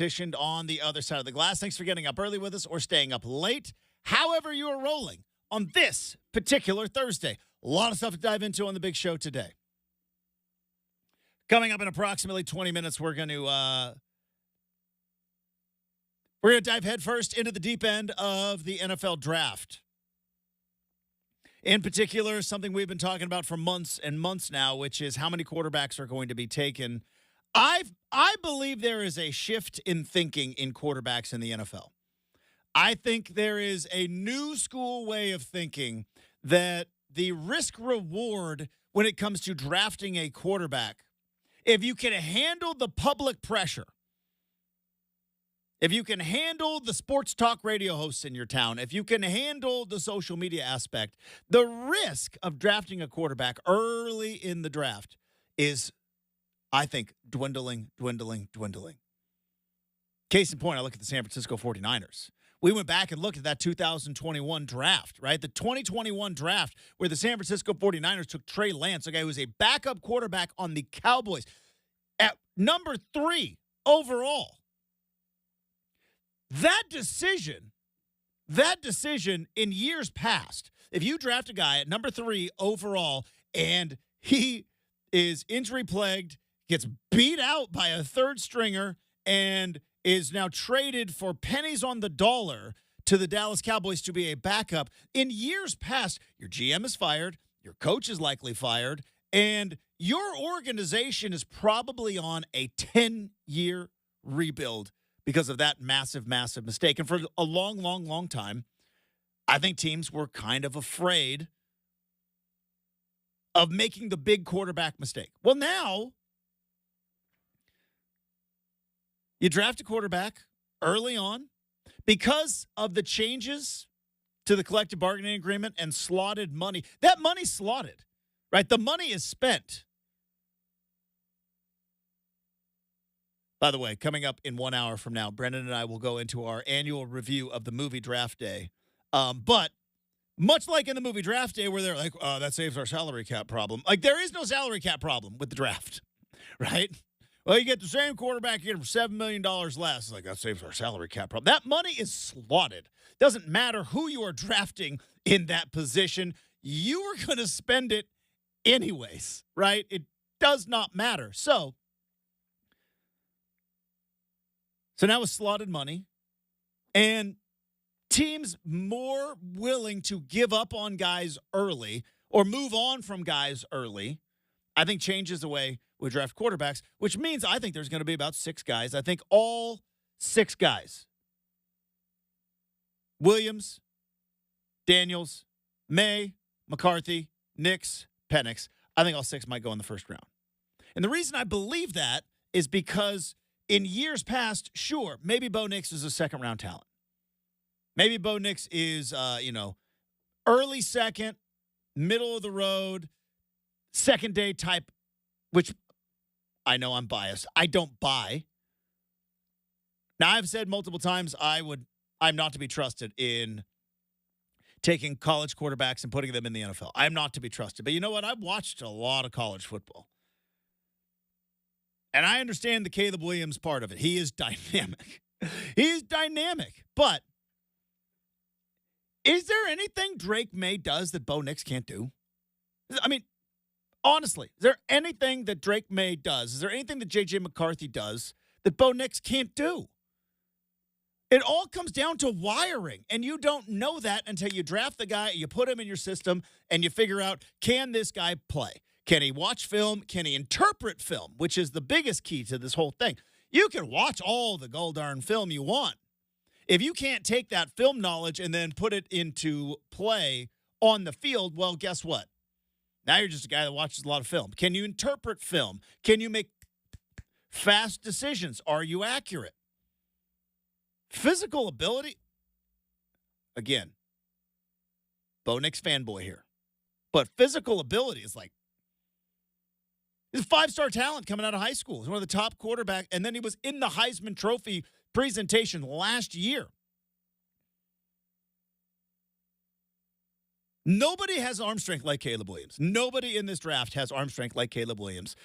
competition on the other side of the glass. Thanks for getting up early with us or staying up late. However you are rolling on this particular Thursday. A lot of stuff to dive into on the big show today. Coming up in approximately 20 minutes, we're going to dive headfirst into the deep end of the NFL draft. In particular, something we've been talking about for months and months now, which is how many quarterbacks are going to be taken. I believe there is a shift in thinking in quarterbacks in the NFL. I think there is a new school way of thinking that the risk reward when it comes to drafting a quarterback, if you can handle the public pressure, if you can handle the sports talk radio hosts in your town, if you can handle the social media aspect, the risk of drafting a quarterback early in the draft is, I think, dwindling. Case in point, I look at the San Francisco 49ers. We went back and looked at that 2021 draft, right? The 2021 draft where the San Francisco 49ers took Trey Lance, a guy who was a backup quarterback on the Cowboys, at number 3 overall. That decision in years past, if you draft a guy at number 3 overall and he is injury-plagued, gets beat out by a third stringer, and is now traded for pennies on the dollar to the Dallas Cowboys to be a backup, in years past, your GM is fired, your coach is likely fired, and your organization is probably on a 10-year rebuild because of that massive, massive mistake. And for a long time, I think teams were kind of afraid of making the big quarterback mistake. Well, now you draft a quarterback early on because of the changes to the collective bargaining agreement and slotted money. That money's slotted, right? The money is spent. By the way, coming up in 1 hour from now, Brenden and I will go into our annual review of the movie Draft Day. But much like in the movie Draft Day where they're like, that saves our salary cap problem. Like, there is no salary cap problem with the draft, right? Well, you get the same quarterback, you get him for $7 million less. It's like, that saves our salary cap problem. That money is slotted. Doesn't matter who you are drafting in that position. You are going to spend it anyways, right? It does not matter. So now with slotted money and teams more willing to give up on guys early or move on from guys early, I think changes the way we draft quarterbacks, which means I think there's going to be about 6 guys. I think all 6 guys, Williams, Daniels, May, McCarthy, Nix, Penix, I think all 6 might go in the first round. And the reason I believe that is because in years past, sure, maybe Bo Nix is a second-round talent. Maybe Bo Nix is, early second, middle of the road, second-day type, which I know I'm biased. I don't buy. Now, I've said multiple times I'm not to be trusted in taking college quarterbacks and putting them in the NFL. I'm not to be trusted. But you know what? I've watched a lot of college football. And I understand the Caleb Williams part of it. He is dynamic. But is there anything Drake May does that Bo Nix can't do? I mean, honestly, is there anything that Drake May does? Is there anything that J.J. McCarthy does that Bo Nix can't do? It all comes down to wiring, and you don't know that until you draft the guy, you put him in your system, and you figure out, can this guy play? Can he watch film? Can he interpret film, which is the biggest key to this whole thing? You can watch all the gold-darn film you want. If you can't take that film knowledge and then put it into play on the field, well, guess what? Now you're just a guy that watches a lot of film. Can you interpret film? Can you make fast decisions? Are you accurate? Physical ability, again, Bo Nix fanboy here. But physical ability is like, he's a 5-star talent coming out of high school. He's one of the top quarterbacks, and then he was in the Heisman Trophy presentation last year. Nobody has arm strength like Caleb Williams. Nobody in this draft has arm strength like Caleb Williams.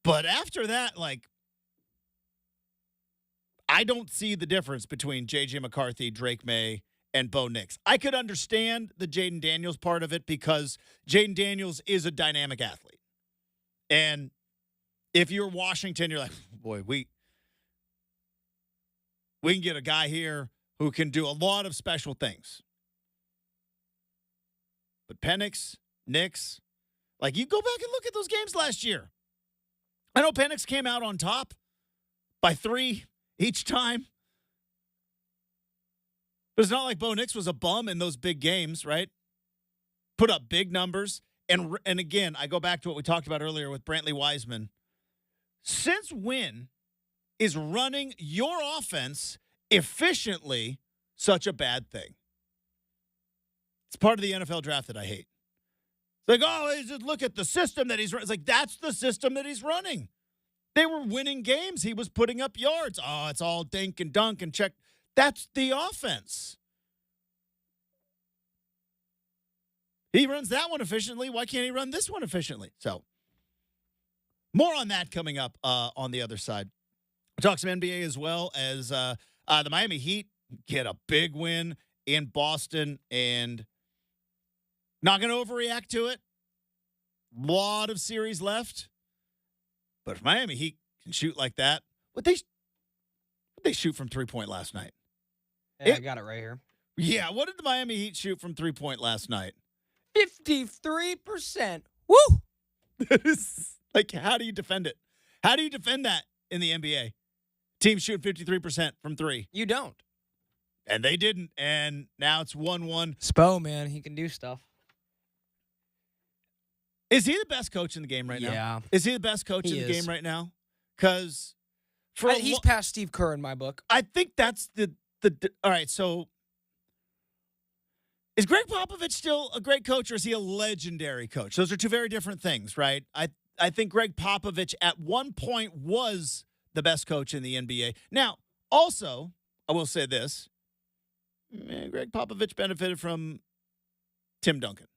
But after that, like, I don't see the difference between J.J. McCarthy, Drake May, and Bo Nix. I could understand the Jaden Daniels part of it because Jaden Daniels is a dynamic athlete. And if you're Washington, you're like, boy, we can get a guy here who can do a lot of special things. But Penix, Nix, like you go back and look at those games last year. I know Penix came out on top by 3 each time. But it's not like Bo Nix was a bum in those big games, right? Put up big numbers. And again, I go back to what we talked about earlier with Brantley Wiseman. Since when is running your offense efficiently such a bad thing? It's part of the NFL draft that I hate. It's like, oh, just look at the system that he's running. It's like, that's the system that he's running. They were winning games. He was putting up yards. Oh, it's all dink and dunk and check. That's the offense. He runs that one efficiently. Why can't he run this one efficiently? So, more on that coming up on the other side. We'll talk some NBA as well as the Miami Heat get a big win in Boston and not going to overreact to it. Lot of series left. But if Miami Heat can shoot like that, what they shoot from 3-point last night? Yeah, I got it right here. Yeah, what did the Miami Heat shoot from 3-point last night? 53%. Woo! Like, how do you defend it? How do you defend that in the NBA? Teams shoot 53% from 3. You don't. And they didn't, and now it's 1-1. Spo, man, he can do stuff. Is he the best coach in the game right now? Yeah. Is he the best coach in the game right now? Because he's past Steve Kerr in my book. I think that's the all right, so is Greg Popovich still a great coach or is he a legendary coach? Those are two very different things, right? I think Greg Popovich at one point was the best coach in the NBA. Now, also, I will say this. Greg Popovich benefited from Tim Duncan.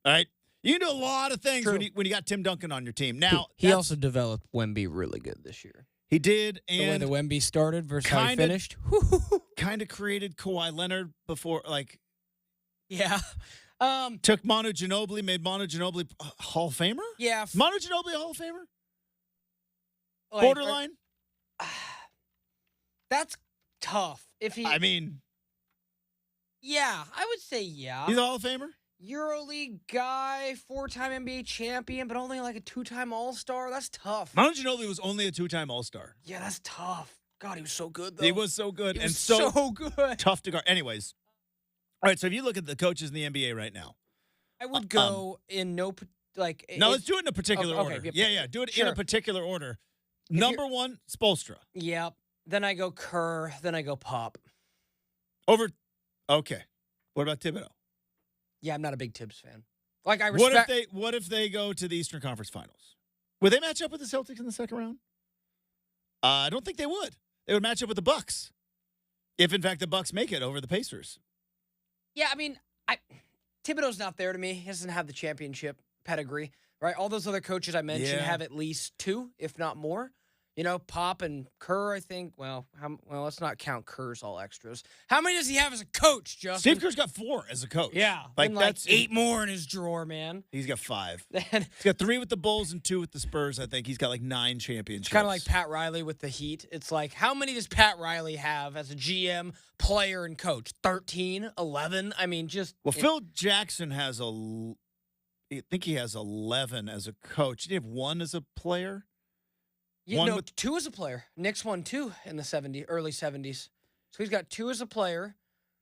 All right? You can do a lot of things when you got Tim Duncan on your team. Now he also developed Wemby really good this year. He did, and the way the Wemby started versus how he finished. Kind of created Kawhi Leonard before, like, yeah. Took Manu Ginobili, made Manu Ginobili a Hall of Famer. Yeah, Manu Ginobili a Hall of Famer. Like, Borderline. That's tough. I mean, yeah, I would say yeah. He's a Hall of Famer. EuroLeague guy, 4-time NBA champion, but only like a 2-time All-Star. That's tough. Manu Ginobili was only a 2-time All-Star. Yeah, that's tough. God, he was so good, though. He was so good and so good. Tough to guard. Anyways, all right, so if you look at the coaches in the NBA right now. I would go in no, like... No, let's do it in a particular order. Yeah, do it in a particular order. Number 1, Spoelstra. Yep. Then I go Kerr. Then I go Pop. Okay. What about Thibodeau? Yeah, I'm not a big Tibbs fan. Like, I respect... What if they go to the Eastern Conference Finals? Would they match up with the Celtics in the second round? I don't think they would. They would match up with the Bucks. If, in fact, the Bucks make it over the Pacers. Yeah, I mean, Thibodeau's not there to me. He doesn't have the championship pedigree, right? All those other coaches I mentioned have at least 2, if not more. You know, Pop and Kerr, I think. Well, let's not count Kerr's all extras. How many does he have as a coach, Justin? Steve Kerr's got 4 as a coach. Yeah, that's 8 more in his drawer, man. He's got 5. He's got 3 with the Bulls and 2 with the Spurs. I think he's got like 9 championships. Kind of like Pat Riley with the Heat. It's like, how many does Pat Riley have as a GM, player, and coach? 13, 11? I mean, just Phil Jackson has I think he has 11 as a coach. Did he have 1 as a player? Yeah, 2 as a player. Nick's won 2 in the early 70s. So he's got 2 as a player.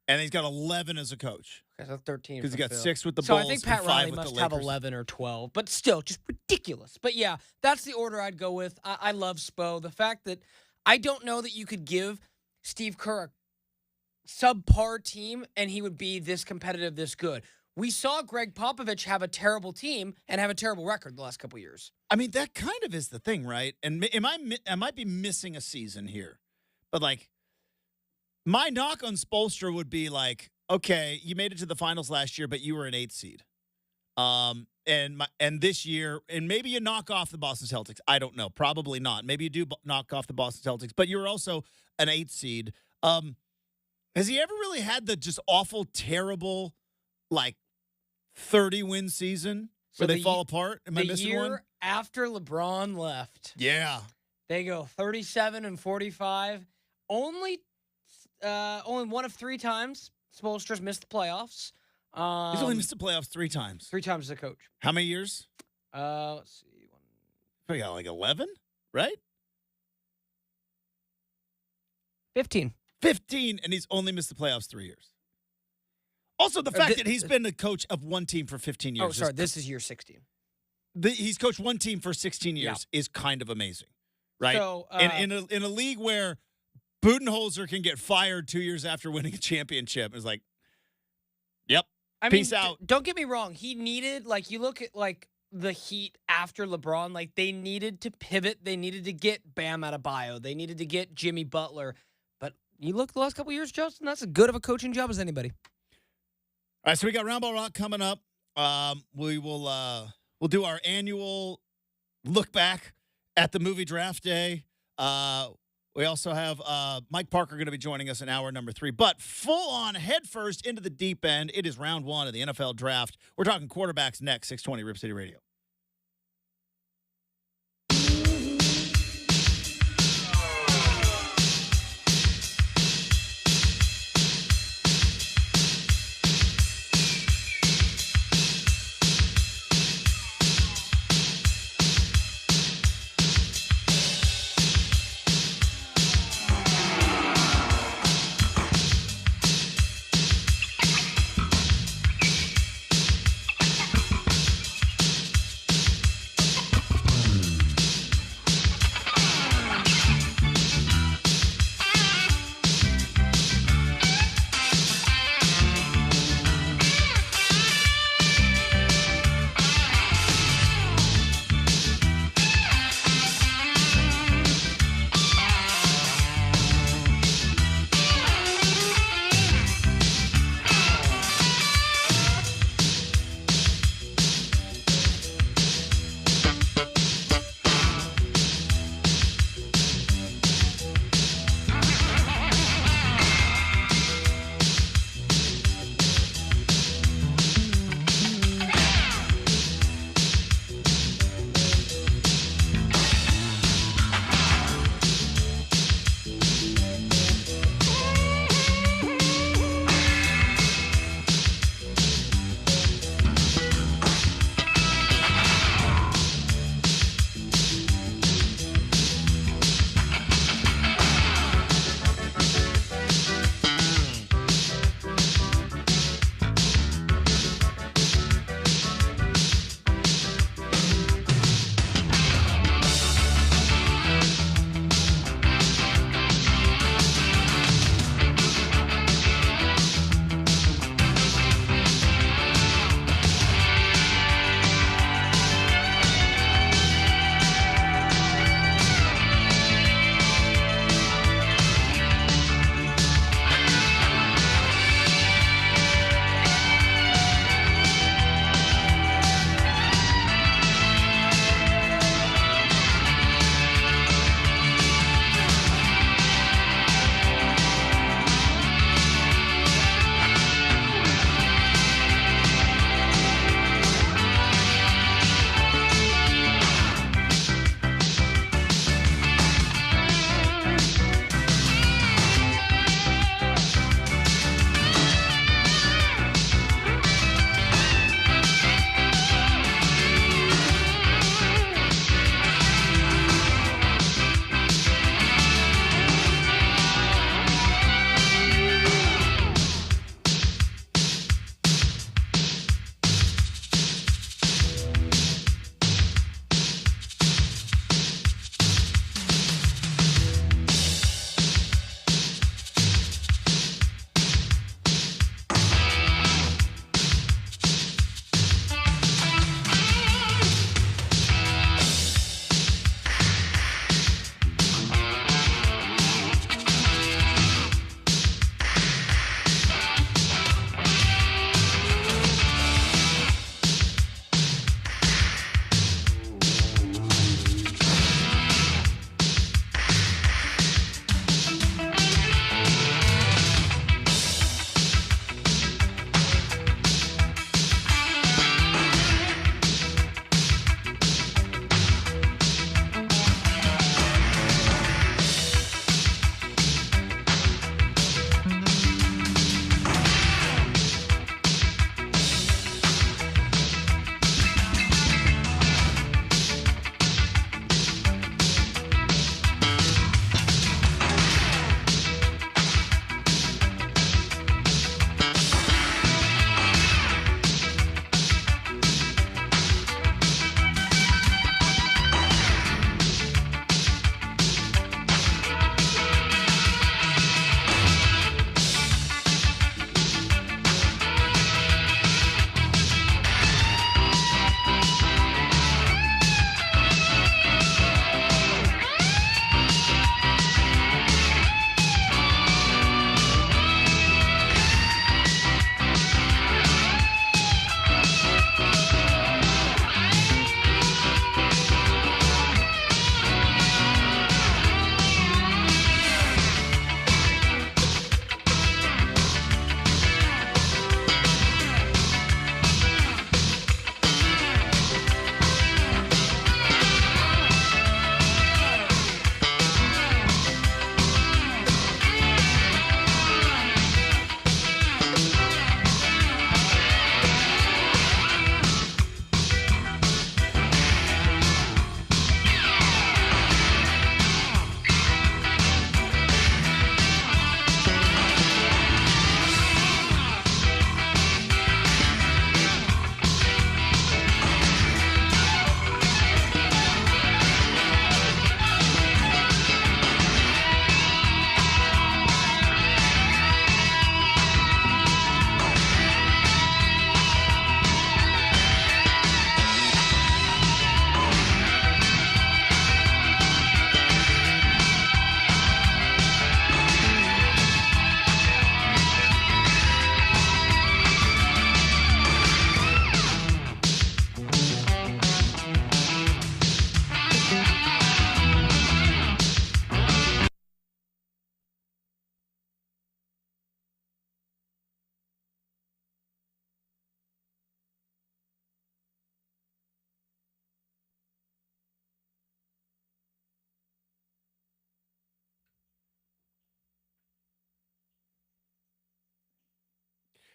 And he's got 11 as a coach. Okay, so 13. Because he got 6 with the so Bulls. So I think Pat Riley must have 11 or 12. But still, just ridiculous. But yeah, that's the order I'd go with. I love Spo. The fact that I don't know that you could give Steve Kerr a subpar team and he would be this competitive, this good. We saw Greg Popovich have a terrible team and have a terrible record the last couple of years. I mean, that kind of is the thing, right? And I might be missing a season here. But, like, my knock on Spoelstra would be like, okay, you made it to the finals last year, but you were an 8th seed. And this year, and maybe you knock off the Boston Celtics. I don't know. Probably not. Maybe you do knock off the Boston Celtics, but you're also an 8th seed. Has he ever really had the just awful, terrible, like 30-win season where they fall apart? Am I missing one? The year after LeBron left. Yeah. They go 37-45. Only one of 3 times Spoelstra's missed the playoffs. He's only missed the playoffs 3 times. 3 times as a coach. How many years? Let's see. We got like 11, right? 15. 15, and he's only missed the playoffs 3 years. Also, the fact that he's been the coach of one team for 15 years. Oh, sorry. This is year 16. He's coached one team for 16 years is kind of amazing, right? So, in a league where Budenholzer can get fired 2 years after winning a championship, it's like, yep. Peace out. Don't get me wrong. He needed, you look at, the Heat after LeBron, they needed to pivot. They needed to get Bam Adebayo. They needed to get Jimmy Butler. But you look the last couple of years, Justin, that's as good of a coaching job as anybody. All right, so we got Round Ball Rock coming up. We'll do our annual look back at the movie Draft Day. We also have Mike Parker going to be joining us in hour number 3. But full on headfirst into the deep end. It is round 1 of the NFL draft. We're talking quarterbacks next, 620 Rip City Radio.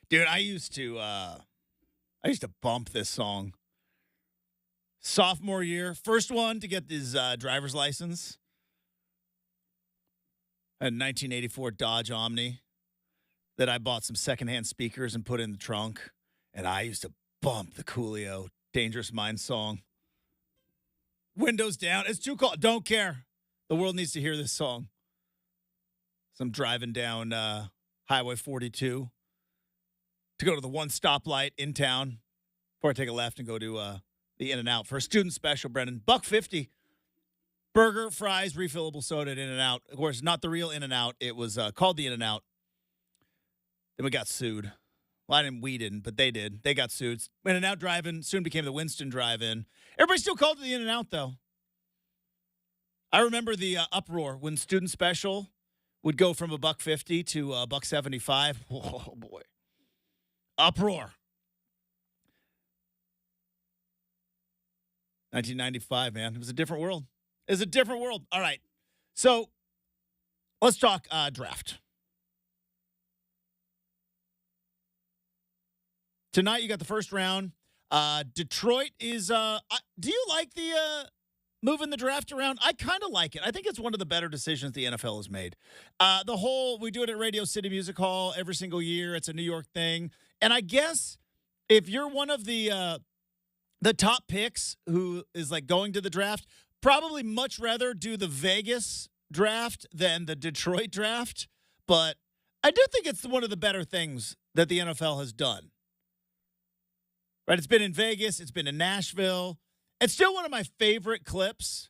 Dude, I used to bump this song. Sophomore year, first one to get his driver's license. A 1984 Dodge Omni that I bought some secondhand speakers and put in the trunk. And I used to bump the Coolio Dangerous Minds song. Windows down. It's too cold. Don't care. The world needs to hear this song. So I'm driving down Highway 42 to go to the one stoplight in town before I take a left and go to the In-N-Out for a student special, Brenden. $1.50. Burger, fries, refillable soda at In-N-Out. Of course, not the real In-N-Out. It was called the In-N-Out. Then we got sued. Well, we didn't, but they did. They got sued. In-N-Out Drive-In soon became the Winston Drive-In. Everybody still called it the In-N-Out, though. I remember the uproar when student special would go from $1.50 to $1.75. Oh, boy. Uproar. 1995, man. It was a different world. It was a different world. All right. So let's talk draft. Tonight, you got the first round. Detroit is do you like the moving the draft around? I kind of like it. I think it's one of the better decisions the NFL has made. We do it at Radio City Music Hall every single year. It's a New York thing. And I guess if you're one of the top picks who is like going to the draft, probably much rather do the Vegas draft than the Detroit draft. But I do think it's one of the better things that the NFL has done. Right? It's been in Vegas. It's been in Nashville. It's still one of my favorite clips.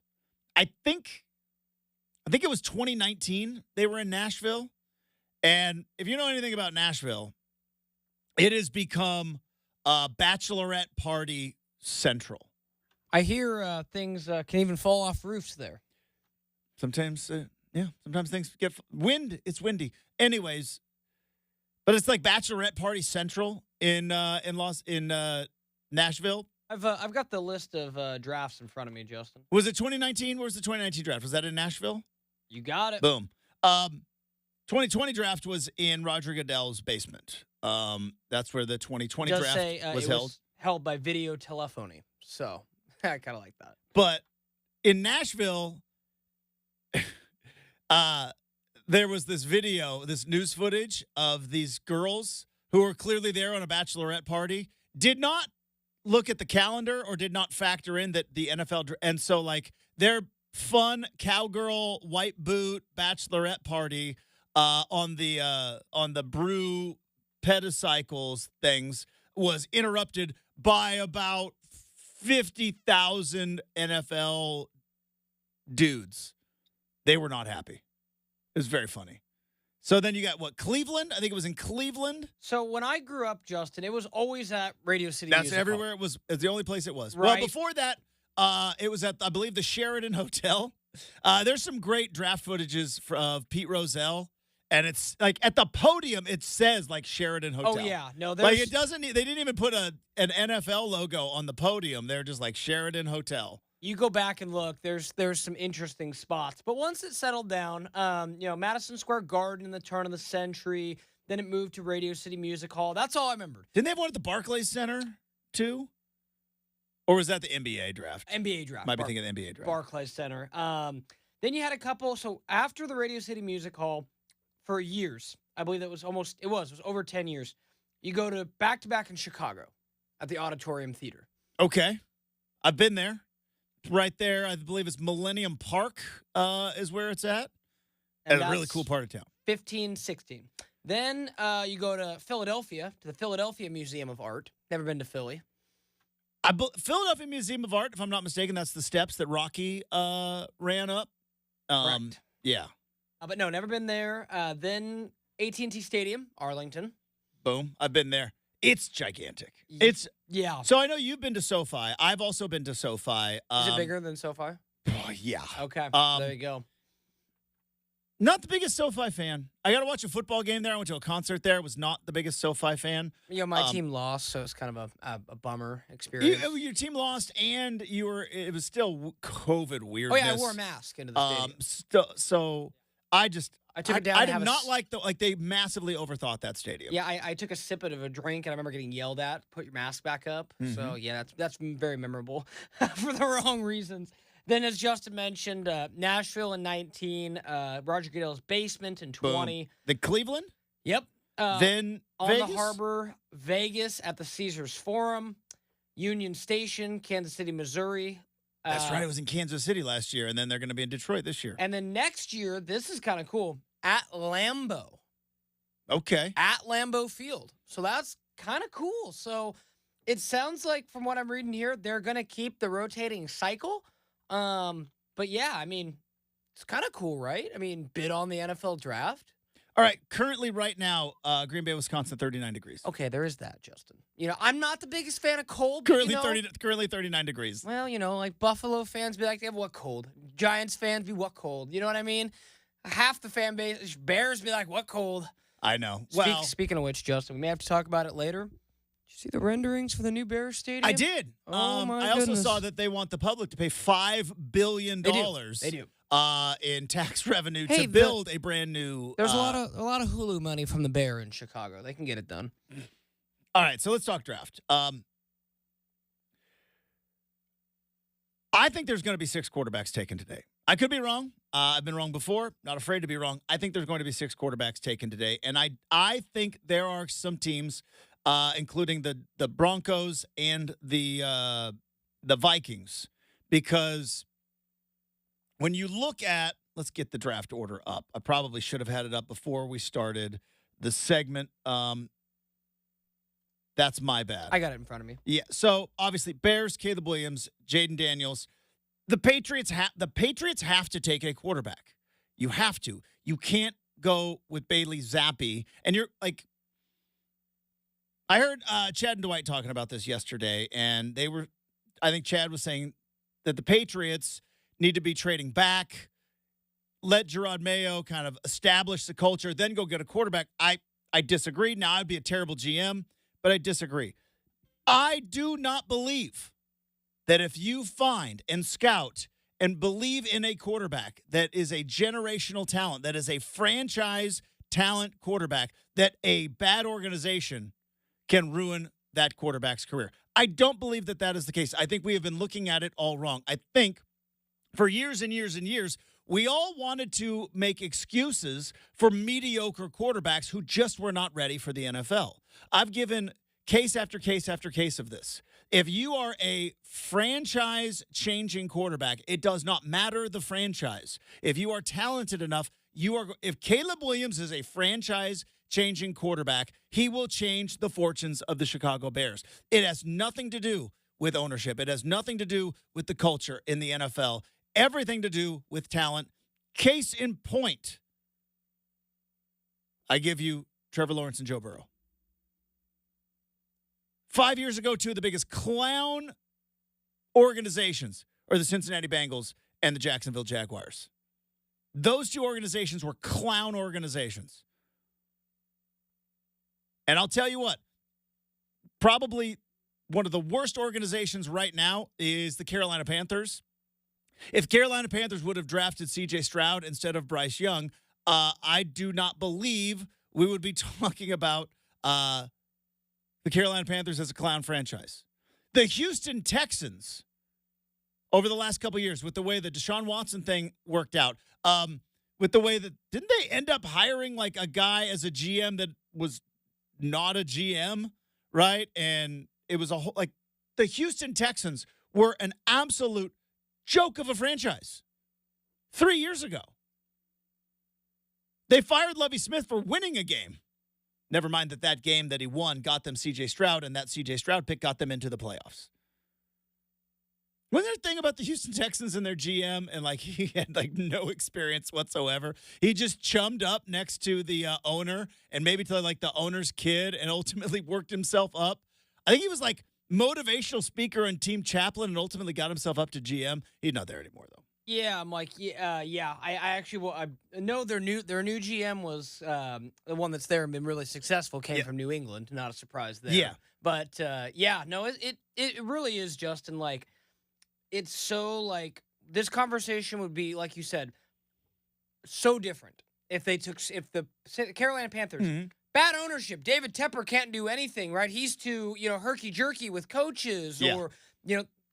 I think it was 2019 they were in Nashville. And if you know anything about Nashville, it has become a bachelorette party central. I hear things can even fall off roofs there. Sometimes, sometimes things get wind. It's windy. Anyways, but it's like bachelorette party central in Nashville. I've got the list of drafts in front of me, Justin. Was it 2019? Where was the 2019 draft? Was that in Nashville? You got it. Boom. 2020 draft was in Roger Goodell's basement. That's where the 2020 draft was held. Was held by video telephony. So I kind of like that. But in Nashville, there was this video, this news footage of these girls who were clearly there on a bachelorette party, did not look at the calendar or did not factor in that the NFL. And so, like, their fun cowgirl white boot bachelorette party on the brew pedicycles things was interrupted by about 50,000 NFL dudes. They were not happy. It was very funny. So then you got Cleveland? I think it was in Cleveland. So when I grew up, Justin, it was always at Radio City That's Music everywhere. Hall. It's the only place it was. Right. Well, before that, it was at, I believe, the Sheraton Hotel. There's some great draft footages of Pete Rozelle. And it's like at the podium, it says like Sheraton Hotel. Oh, yeah. No, like it doesn't, they didn't even put an NFL logo on the podium. They're just like Sheraton Hotel. You go back and look, there's some interesting spots. But once it settled down, Madison Square Garden in the turn of the century, then it moved to Radio City Music Hall. That's all I remembered. Didn't they have one at the Barclays Center too? Or was that the NBA draft? NBA draft. Might be thinking of the NBA draft. Barclays Center. Then you had a couple. So after the Radio City Music Hall, for years, I believe it was over 10 years, you go to back-to-back in Chicago at the Auditorium Theater. Okay. I've been there. Right there, I believe it's Millennium Park is where it's at. And a really cool part of town. 15, 16. Then you go to Philadelphia, to the Philadelphia Museum of Art. Never been to Philly. Philadelphia Museum of Art, if I'm not mistaken, that's the steps that Rocky ran up. Correct. Yeah. But no, never been there. Then AT&T Stadium, Arlington. Boom. I've been there. It's gigantic. Yeah. So I know you've been to SoFi. I've also been to SoFi. Is it bigger than SoFi? Oh, yeah. Okay. There you go. Not the biggest SoFi fan. I got to watch a football game there. I went to a concert there. Was not the biggest SoFi fan. My team lost, so it's kind of a bummer experience. Your team lost, and it was still COVID weirdness. Oh, yeah, I wore a mask into the stadium. So I I took it down. I to did have not like they massively overthought that stadium. Yeah, I took a sip of a drink, and I remember getting yelled at, put your mask back up. So, yeah, that's very memorable for the wrong reasons. Then, as Justin mentioned, Nashville in 19, Roger Goodell's basement in 20. Boom. The Cleveland? Yep. Then on Vegas? the Harbor, Vegas at the Caesars Forum, Union Station, Kansas City, Missouri. That's right. It was in Kansas City last year, and then they're going to be in Detroit this year. And then next year, this is kind of cool, at Lambeau. Okay. At Lambeau Field. So that's kind of cool. So it sounds like, from what I'm reading here, they're going to keep the rotating cycle. But yeah, I mean, it's kind of cool, right? I mean, bid on the NFL draft. All right. Currently, right now, Green Bay, Wisconsin, 39 degrees. Okay, there is that, Justin. I'm not the biggest fan of cold. Currently, but, currently 39 degrees. Well, like Buffalo fans be like, what cold? Giants fans be what cold? You know what I mean? Half the fan base, Bears be like, what cold? I know. Speaking of which, Justin, we may have to talk about it later. Did you see the renderings for the new Bears stadium? I did. Oh, my I also goodness. saw that they want the public to pay $5 billion. They do. In tax revenue Hey, to build a brand new. There's a lot of Hulu money from the Bear in Chicago. They can get it done. All right, so let's talk draft. I think there's going to be 6 quarterbacks taken today. I could be wrong. I've been wrong before. Not afraid to be wrong. I think there's going to be 6 quarterbacks taken today, and I think there are some teams, including the Broncos and the Vikings, because when you look at, let's get the draft order up. I probably should have had it up before we started the segment. That's my bad. I got it in front of me. Yeah. So obviously, Bears, Caleb Williams, Jaden Daniels. The Patriots have to take a quarterback. You have to. You can't go with Bailey Zappi. And you're like, I heard Chad and Dwight talking about this yesterday, and I think Chad was saying that the Patriots need to be trading back, let Gerard Mayo kind of establish the culture, then go get a quarterback. I disagree. Now, I'd be a terrible GM, but I disagree. I do not believe that if you find and scout and believe in a quarterback that is a generational talent, that is a franchise talent quarterback, that a bad organization can ruin that quarterback's career. I don't believe that is the case. I think we have been looking at it all wrong. I think for years and years and years, we all wanted to make excuses for mediocre quarterbacks who just were not ready for the NFL. I've given case after case after case of this. If you are a franchise-changing quarterback, it does not matter the franchise. If you are talented enough, if Caleb Williams is a franchise-changing quarterback, he will change the fortunes of the Chicago Bears. It has nothing to do with ownership. It has nothing to do with the culture in the NFL. Everything to do with talent. Case in point, I give you Trevor Lawrence and Joe Burrow. 5 years ago, 2 of the biggest clown organizations are the Cincinnati Bengals and the Jacksonville Jaguars. Those 2 organizations were clown organizations. And I'll tell you what, probably one of the worst organizations right now is the Carolina Panthers. If Carolina Panthers would have drafted C.J. Stroud instead of Bryce Young, I do not believe we would be talking about the Carolina Panthers as a clown franchise. The Houston Texans, over the last couple of years, with the way the Deshaun Watson thing worked out, with the way that, didn't they end up hiring like a guy as a GM that was not a GM, right? And it was the Houston Texans were an absolute joke of a franchise 3 years ago. They fired Lovie Smith for winning a game. Never mind that game that he won got them C.J. Stroud, and that C.J. Stroud pick got them into the playoffs. Wasn't there a thing about the Houston Texans and their GM, and he had no experience whatsoever? He just chummed up next to the owner and maybe to the owner's kid and ultimately worked himself up. I think he was motivational speaker and team chaplain and ultimately got himself up to GM. He's not there anymore, though. Yeah, I'm yeah. I actually I know their new GM was the one that's there and been really successful. Came from New England, not a surprise there. Yeah, but no, it really is, Justin. It's so this conversation would be, like you said, so different if the Carolina Panthers, Mhm. bad ownership, David Tepper can't do anything, right? He's too, herky-jerky with coaches Yeah. or,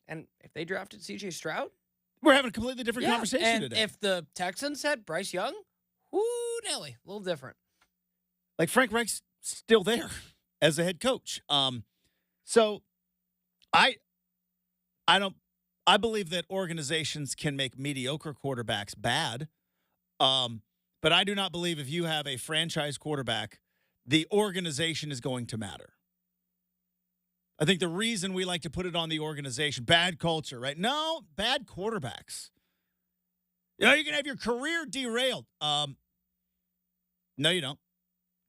and if they drafted C.J. Stroud, We're having a completely different yeah. conversation And today. if the Texans had Bryce Young, whoo, Nelly, a little different. Like Frank Reich's still there as a head coach. So I believe that organizations can make mediocre quarterbacks bad. But I do not believe if you have a franchise quarterback, the organization is going to matter. I think the reason we like to put it on the organization, bad culture, right? No, bad quarterbacks. You can have your career derailed. No, you don't.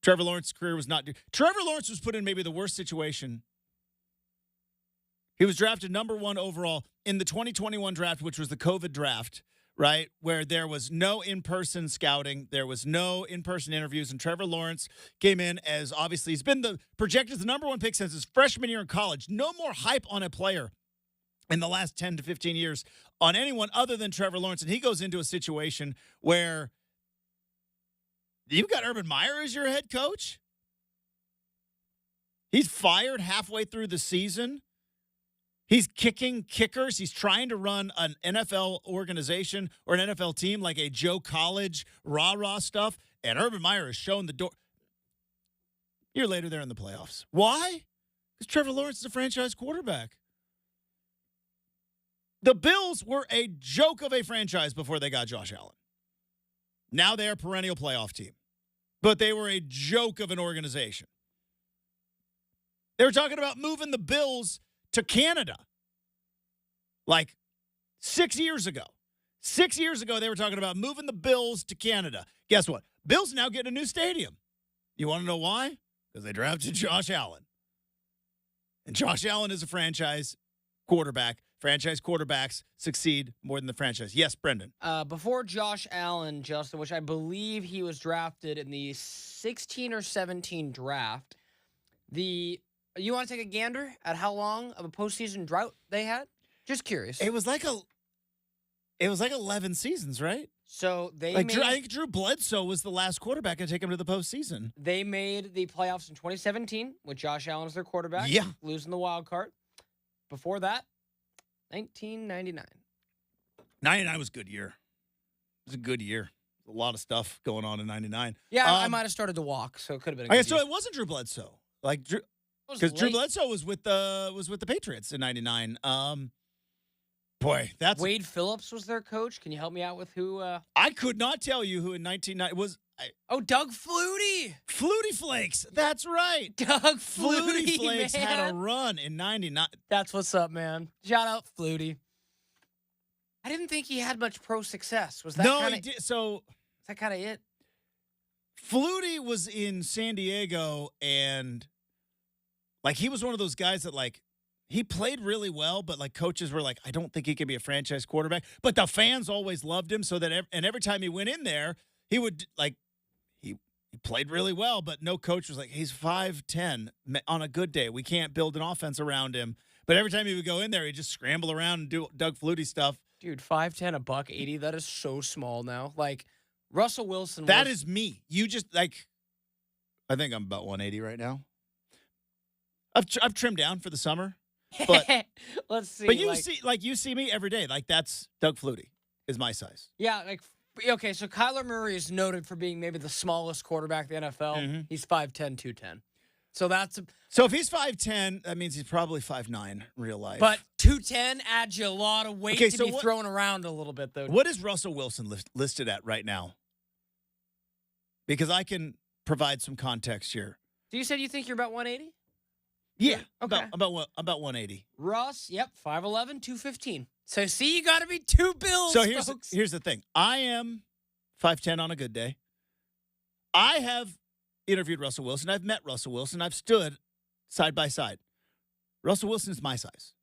Trevor Lawrence's career was not. Trevor Lawrence was put in maybe the worst situation. He was drafted number 1 overall in the 2021 draft, which was the COVID draft, right? Where there was no in-person scouting. There was no in-person interviews. And Trevor Lawrence came in as, obviously, he's been projected as the number 1 pick since his freshman year in college. No more hype on a player in the last 10 to 15 years on anyone other than Trevor Lawrence. And he goes into a situation where you've got Urban Meyer as your head coach. He's fired halfway through the season. He's kicking kickers. He's trying to run an NFL organization or an NFL team like a Joe College rah-rah stuff. And Urban Meyer has shown the door. A year later, they're in the playoffs. Why? Because Trevor Lawrence is a franchise quarterback. The Bills were a joke of a franchise before they got Josh Allen. Now they're a perennial playoff team. But they were a joke of an organization. They were talking about moving the Bills to Canada. Like 6 years ago. 6 years ago, they were talking about moving the Bills to Canada. Guess what? Bills now get a new stadium. You want to know why? Because they drafted Josh Allen. And Josh Allen is a franchise quarterback. Franchise quarterbacks succeed more than the franchise. Yes, Brenden. Before Josh Allen, Justin, which I believe he was drafted in the 16 or 17 draft, you want to take a gander at how long of a postseason drought they had? Just curious. It was like 11 seasons, right? So I think Drew Bledsoe was the last quarterback to take him to the postseason. They made the playoffs in 2017 with Josh Allen as their quarterback. Yeah. Losing the wild card. Before that, 1999. 99 was a good year. It was a good year. A lot of stuff going on in 99. Yeah, I might have started to walk, so it could have been a good so year. it wasn't Drew Bledsoe. Because Drew Bledsoe was with the Patriots in 99. Boy, that's Wade Phillips was their coach. Can you help me out with who? I could not tell you who in 1990 was. Doug Flutie. Flutie Flakes. That's right. Doug Flutie Flakes man. had a run in 99. That's what's up, man. Shout out Flutie. I didn't think he had much pro success. Was that No, kinda, he did. So is that kind of it? Flutie was in San Diego, and he was one of those guys that he played really well, but coaches were like, I don't think he can be a franchise quarterback. But the fans always loved him, so that every time he went in there, he would he played really well, but no coach was like, he's 5'10" on a good day. We can't build an offense around him. But every time he would go in there, he'd just scramble around and do Doug Flutie stuff. Dude, 5'10", $180, that is so small now. Russell Wilson. That is me. You just I think I'm about 180 right now. I've trimmed down for the summer. But let's see. But you see me every day. That's Doug Flutie is my size. Yeah, okay, so Kyler Murray is noted for being maybe the smallest quarterback in the NFL. Mm-hmm. He's 5'10", 210. So if he's 5'10", that means he's probably 5'9" in real life. But 210 adds you a lot of weight to be thrown around a little bit, though. What is Russell Wilson listed at right now? Because I can provide some context here. So you said you think you're about 180? Yeah, okay. About 180. Russ, yep, 5'11", 215. So see, you got to be two Bills. So folks. here's the thing. I am 5'10" on a good day. I have interviewed Russell Wilson. I've met Russell Wilson. I've stood side by side. Russell Wilson is my size.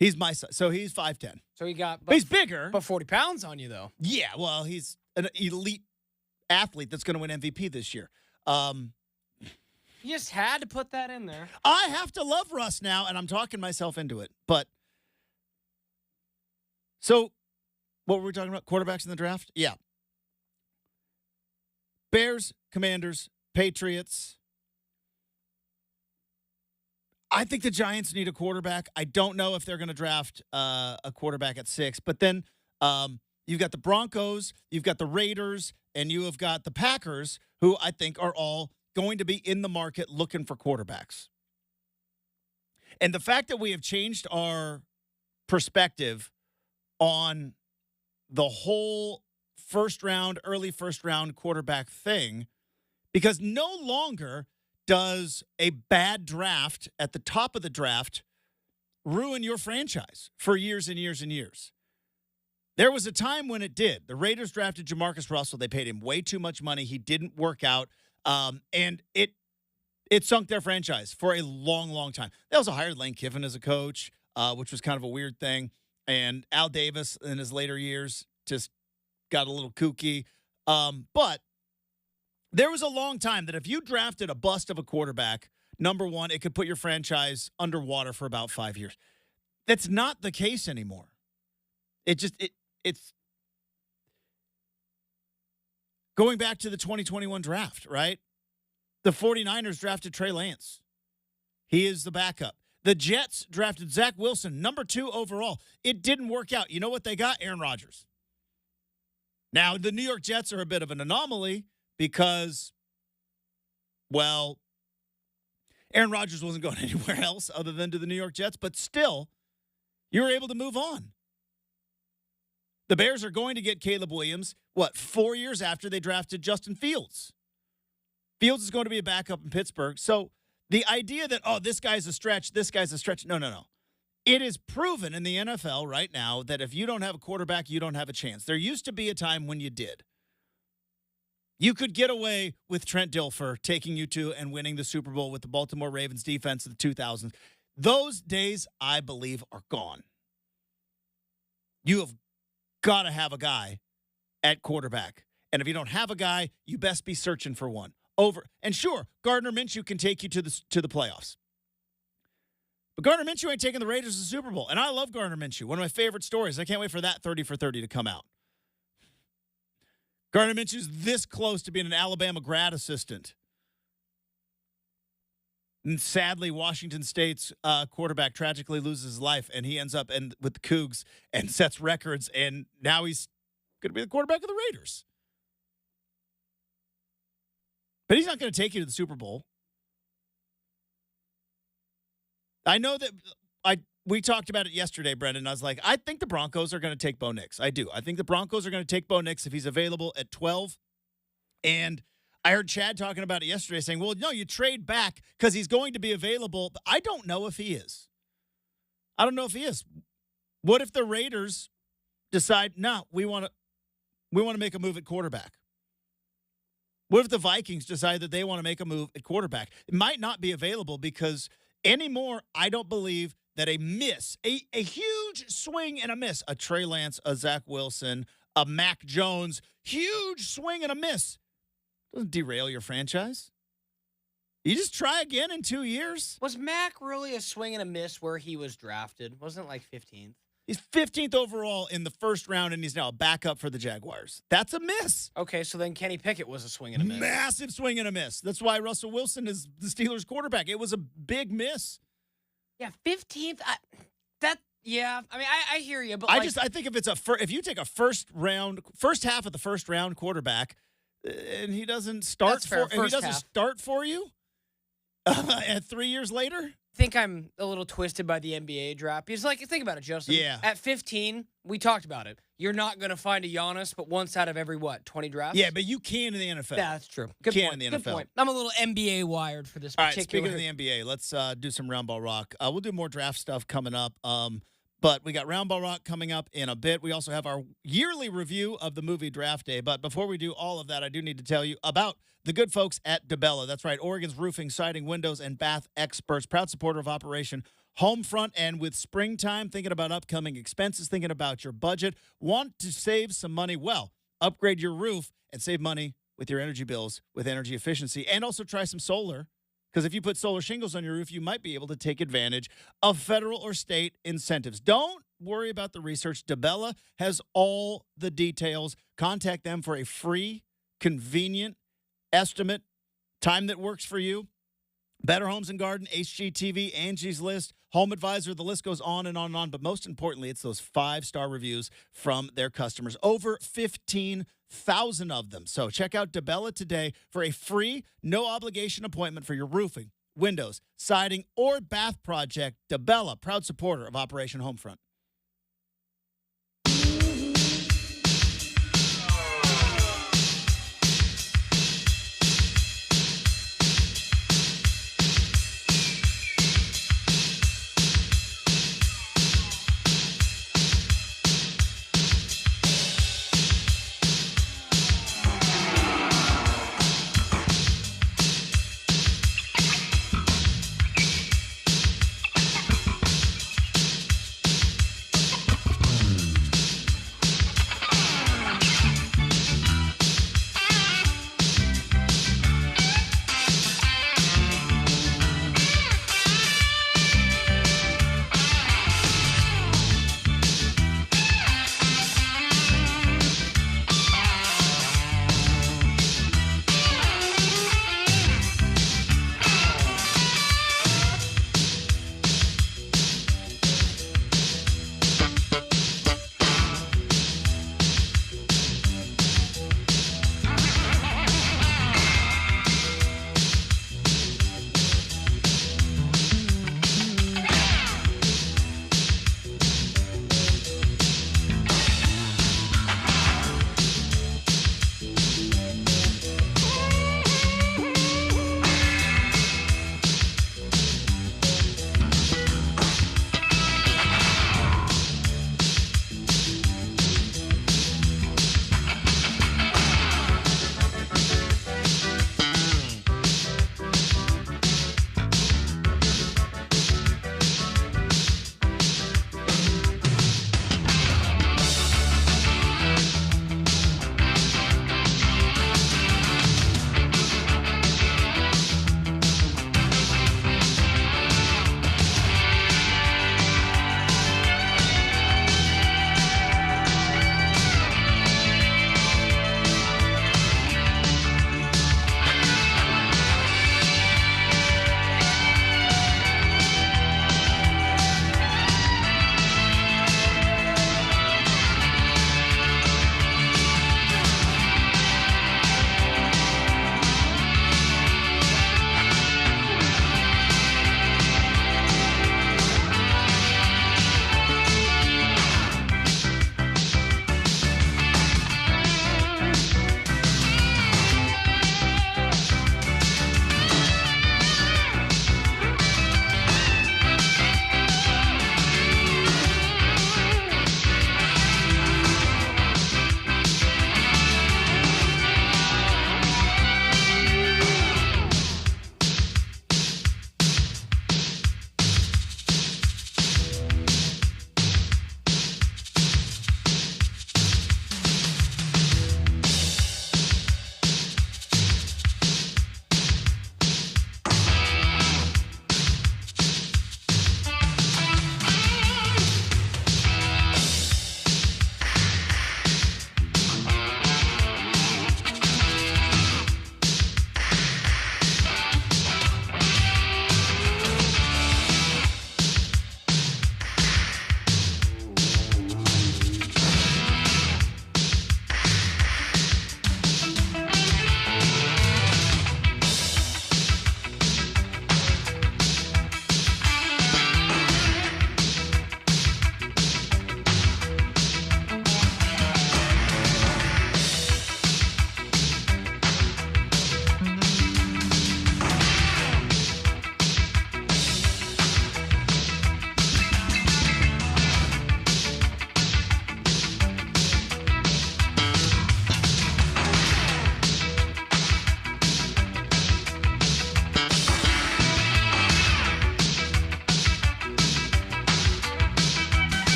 He's my size. So he's 5'10". So but he's bigger. But 40 pounds on you, though. Yeah, well, he's an elite athlete that's going to win MVP this year. You just had to put that in there. I have to love Russ now, and I'm talking myself into it. But so what were we talking about? Quarterbacks in the draft? Yeah. Bears, Commanders, Patriots. I think the Giants need a quarterback. I don't know if they're going to draft a quarterback at 6. But then you've got the Broncos, you've got the Raiders, and you have got the Packers, who I think are all going to be in the market looking for quarterbacks. And the fact that we have changed our perspective on the whole early first round quarterback thing, because no longer does a bad draft at the top of the draft ruin your franchise for years and years and years. There was a time when it did. The Raiders drafted Jamarcus Russell. They paid him way too much money. He didn't work out, and it sunk their franchise for a long, long time. They also hired Lane Kiffin as a coach, which was kind of a weird thing. And Al Davis in his later years just got a little kooky. But there was a long time that if you drafted a bust of a quarterback, number one, it could put your franchise underwater for about 5 years. That's not the case anymore. It's going back to the 2021 draft, right? The 49ers drafted Trey Lance. He is the backup. The Jets drafted Zach Wilson, number 2 overall. It didn't work out. You know what they got? Aaron Rodgers. Now, the New York Jets are a bit of an anomaly because, well, Aaron Rodgers wasn't going anywhere else other than to the New York Jets, but still, you were able to move on. The Bears are going to get Caleb Williams, 4 years after they drafted Justin Fields. Fields is going to be a backup in Pittsburgh. So the idea that, this guy's a stretch, no. It is proven in the NFL right now that if you don't have a quarterback, you don't have a chance. There used to be a time when you did. You could get away with Trent Dilfer taking you to and winning the Super Bowl with the Baltimore Ravens defense of the 2000s. Those days, I believe, are gone. You have got to have a guy at quarterback. And if you don't have a guy, you best be searching for one. And sure, Gardner Minshew can take you to the playoffs. But Gardner Minshew ain't taking the Raiders to the Super Bowl. And I love Gardner Minshew. One of my favorite stories. I can't wait for that 30 for 30 to come out. Gardner Minshew's this close to being an Alabama grad assistant. And sadly, Washington State's quarterback tragically loses his life, and he ends up with the Cougs and sets records, and now he's going to be the quarterback of the Raiders. But he's not going to take you to the Super Bowl. I know that we talked about it yesterday, Brenden. I was like, I think the Broncos are going to take Bo Nix. I do. I think the Broncos are going to take Bo Nix if he's available at 12. And I heard Chad talking about it yesterday saying, well, no, you trade back because he's going to be available. But I don't know if he is. I don't know if he is. What if the Raiders decide, no, we want to make a move at quarterback? What if the Vikings decide that they want to make a move at quarterback? It might not be available because anymore, I don't believe that a huge swing and a miss, a Trey Lance, a Zach Wilson, a Mac Jones, huge swing and a miss doesn't derail your franchise. You just try again in 2 years. Was Mac really a swing and a miss where he was drafted? Wasn't it like 15th? He's 15th overall in the first round, and he's now a backup for the Jaguars. That's a miss. Okay, so then Kenny Pickett was a swing and a miss. Massive swing and a miss. That's why Russell Wilson is the Steelers' quarterback. It was a big miss. Yeah, 15th. I hear you, but I think if it's if you take a first half of the first round quarterback, and he doesn't start start for you, and 3 years later. I think I'm a little twisted by the NBA draft. Because, think about it, Justin. Yeah. At 15, we talked about it. You're not going to find a Giannis, but once out of every, 20 drafts? Yeah, but you can in the NFL. Yeah, that's true. Good can point. in the NFL. Good point. I'm a little NBA wired for this particular. All right, speaking of the NBA, let's do some Round Ball Rock. We'll do more draft stuff coming up. But we got Round Ball Rock coming up in a bit. We also have our yearly review of the movie Draft Day. But before we do all of that, I do need to tell you about the good folks at DeBella. That's right, Oregon's roofing, siding, windows, and bath experts. Proud supporter of Operation Homefront. And with springtime, thinking about upcoming expenses, thinking about your budget, want to save some money? Well, upgrade your roof and save money with your energy bills with energy efficiency. And also try some solar. Because if you put solar shingles on your roof, you might be able to take advantage of federal or state incentives. Don't worry about the research. DeBella has all the details. Contact them for a free, convenient estimate, time that works for you. Better Homes and Garden, HGTV, Angie's List, Home Advisor, the list goes on and on and on. But most importantly, it's those 5-star reviews from their customers. Over 15,000 of them. So check out DeBella today for a free, no-obligation appointment for your roofing, windows, siding, or bath project. DeBella, proud supporter of Operation Homefront.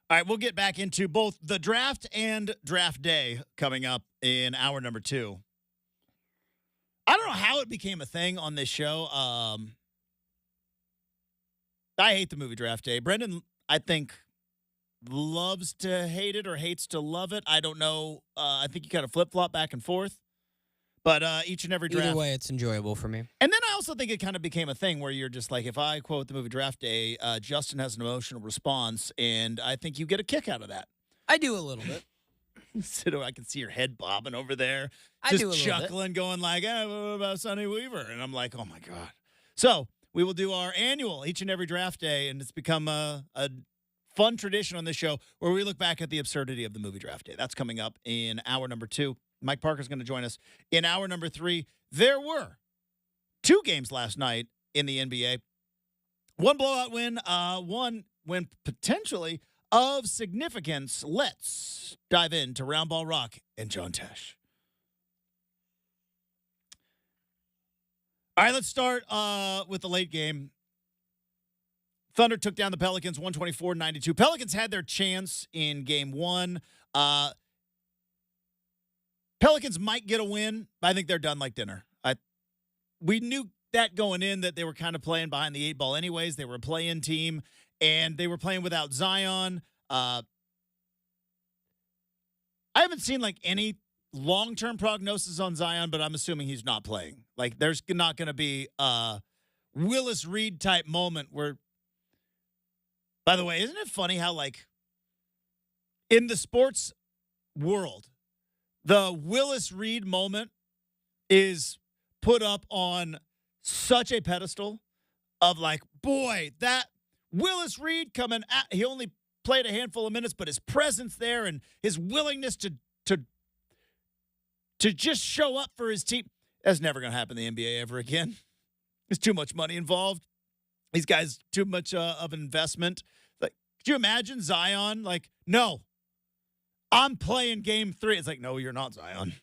All right, we'll get back into both the draft and draft day coming up in hour number 2. I don't know how it became a thing on this show. I hate the movie Draft Day. Brenden, I think, loves to hate it or hates to love it. I don't know. I think you kind of flip-flop back and forth. But each and every draft. Either way, it's enjoyable for me. And then I also think it kind of became a thing where you're just like, if I quote the movie Draft Day, Justin has an emotional response, and I think you get a kick out of that. I do a little bit. I can see your head bobbing over there. I just do a little chuckling, going like, what about Sonny Weaver? And I'm like, oh, my God. So we will do our annual each and every draft day, and it's become a fun tradition on this show where we look back at the absurdity of the movie Draft Day. That's coming up in hour number 2. Mike Parker's going to join us in hour number 3. There were 2 games last night in the NBA. One blowout win, one win potentially of significance. Let's dive into Round Ball Rock and John Tesh. All right, let's start with the late game. Thunder took down the Pelicans 124-92. Pelicans had their chance in game 1. Pelicans might get a win, but I think they're done like dinner. We knew that going in, that they were kind of playing behind the 8 ball anyways. They were a play-in team, and they were playing without Zion. I haven't seen like any long-term prognosis on Zion, but I'm assuming he's not playing. Like, there's not going to be a Willis Reed type moment where, by the way, isn't it funny how, like, in the sports world, the Willis Reed moment is put up on such a pedestal of like, boy, that Willis Reed coming at, he only played a handful of minutes, but his presence there and his willingness to just show up for his team, that's never going to happen in the NBA ever again. There's too much money involved. These guys, too much of an investment. Like, could you imagine Zion? Like, no, I'm playing game 3. It's like, no, you're not, Zion.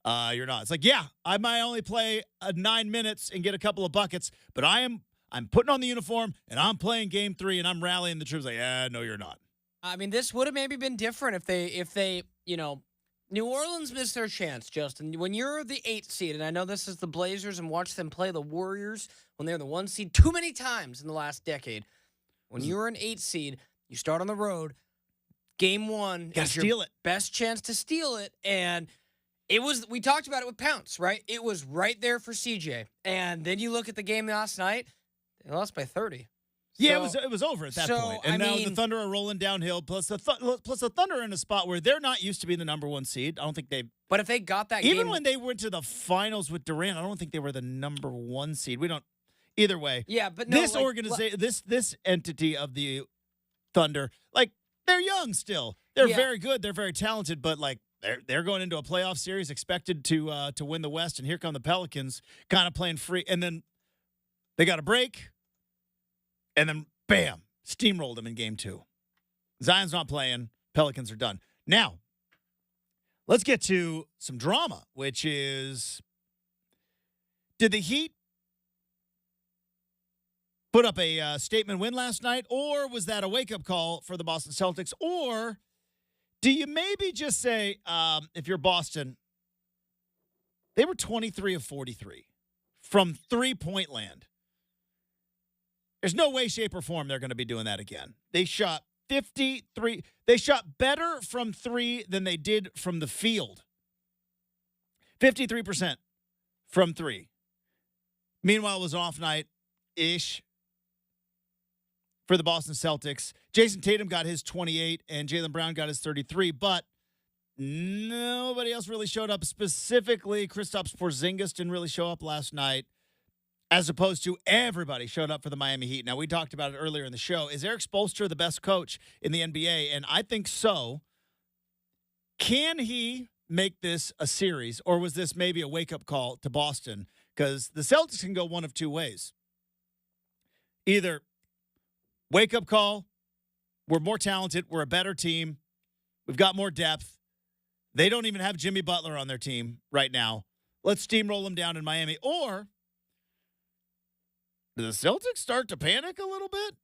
You're not. It's like, yeah, I might only play 9 minutes and get a couple of buckets, but I'm putting on the uniform and I'm playing game 3 and I'm rallying the troops. Like, yeah, no, you're not. I mean, this would have maybe been different if they, New Orleans missed their chance, Justin. When you're the 8th seed, and I know this is the Blazers, and watch them play the Warriors when they're the 1 seed too many times in the last decade. When you're an 8th seed, you start on the road. Game 1 is your best chance to steal it, and we talked about it with Pounce, right? It was right there for CJ. And then you look at the game last night, they lost by 30. Yeah, it was over at that point. And now the Thunder are rolling downhill, plus the Thunder are in a spot where they're not used to being the number 1 seed. I don't think But if they got that even game, when they went to the finals with Durant, I don't think they were the number 1 seed. We don't either way. Yeah, but no, this organization, this entity of the Thunder, like, they're young still. They're very good, they're very talented, but like they're going into a playoff series expected to win the West, and here come the Pelicans kind of playing free, and then they got a break. And then, bam, steamrolled them in game 2. Zion's not playing. Pelicans are done. Now, let's get to some drama, which is, did the Heat put up a statement win last night, or was that a wake-up call for the Boston Celtics? Or do you maybe just say, if you're Boston, they were 23 of 43 from three-point land. There's no way, shape, or form they're going to be doing that again. They shot 53. They shot better from 3 than they did from the field. 53% from 3. Meanwhile, it was an off night-ish for the Boston Celtics. Jason Tatum got his 28, and Jaylen Brown got his 33, but nobody else really showed up. Specifically, Kristaps Porzingis didn't really show up last night, as opposed to everybody showed up for the Miami Heat. Now, we talked about it earlier in the show. Is Eric Spoelstra the best coach in the NBA? And I think so. Can he make this a series, or was this maybe a wake-up call to Boston? Because the Celtics can go one of 2 ways. Either wake-up call, we're more talented, we're a better team, we've got more depth. They don't even have Jimmy Butler on their team right now. Let's steamroll them down in Miami. Or do the Celtics start to panic a little bit?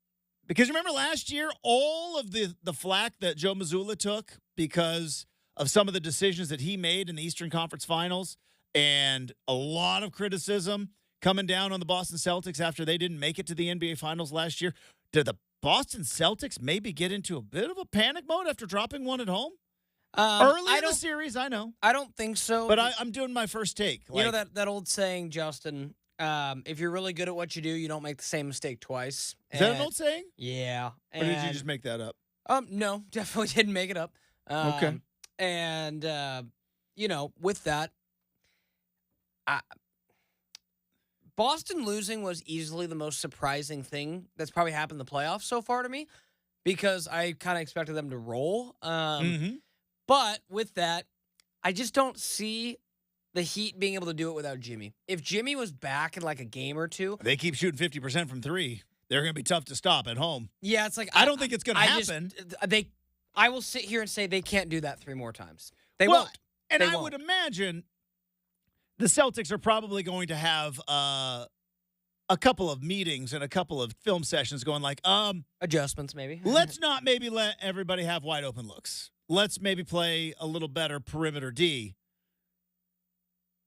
Because remember last year, all of the flack that Joe Mazzulla took because of some of the decisions that he made in the Eastern Conference Finals, and a lot of criticism coming down on the Boston Celtics after they didn't make it to the NBA Finals last year. Did the Boston Celtics maybe get into a bit of a panic mode after dropping one at home? Early in the series, I know. I don't think so. But I'm doing my first take. You know that old saying, Justin, if you're really good at what you do, you don't make the same mistake twice. Is that an old saying? Yeah. Or did you just make that up? No, definitely didn't make it up. Okay. And, with that, Boston losing was easily the most surprising thing that's probably happened in the playoffs so far to me, because I kind of expected them to roll. But with that, I just don't see the Heat being able to do it without Jimmy. If Jimmy was back in like a game or two. They keep shooting 50% from three. They're going to be tough to stop at home. Yeah, it's like. I don't think it's going to happen. I will sit here and say they can't do that 3 more times. They won't. And I would imagine the Celtics are probably going to have a couple of meetings and a couple of film sessions going like, adjustments maybe. Let's not maybe let everybody have wide open looks. Let's maybe play a little better perimeter D.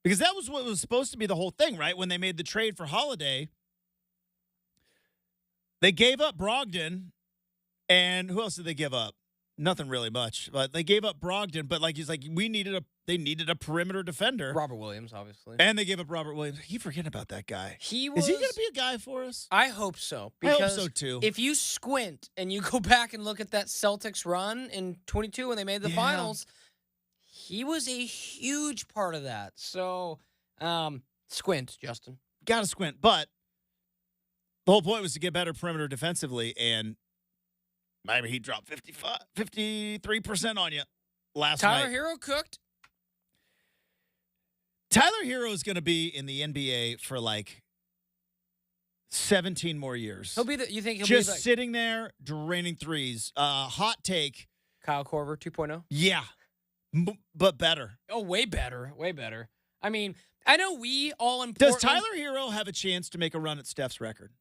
Because that was what was supposed to be the whole thing, right? When they made the trade for Holiday, they gave up Brogdon, and who else did they give up? Nothing really much, but they gave up Brogdon. But they needed a perimeter defender. Robert Williams, obviously, and they gave up Robert Williams. You forget about that guy. Is he going to be a guy for us? I hope so. I hope so too. If you squint and you go back and look at that Celtics run in 22 when they made the finals, he was a huge part of that. So, squint, Justin. Got to squint, but the whole point was to get better perimeter defensively, and maybe he dropped 53% on you last night. Tyler Hero cooked. Tyler Hero is going to be in the NBA for like 17 more years. You think he'll just be like sitting there draining threes? Hot take. Kyle Korver 2.0? Yeah, but better. Oh, way better. Way better. I mean, I know we all in Does Portland. Tyler Hero have a chance to make a run at Steph's record?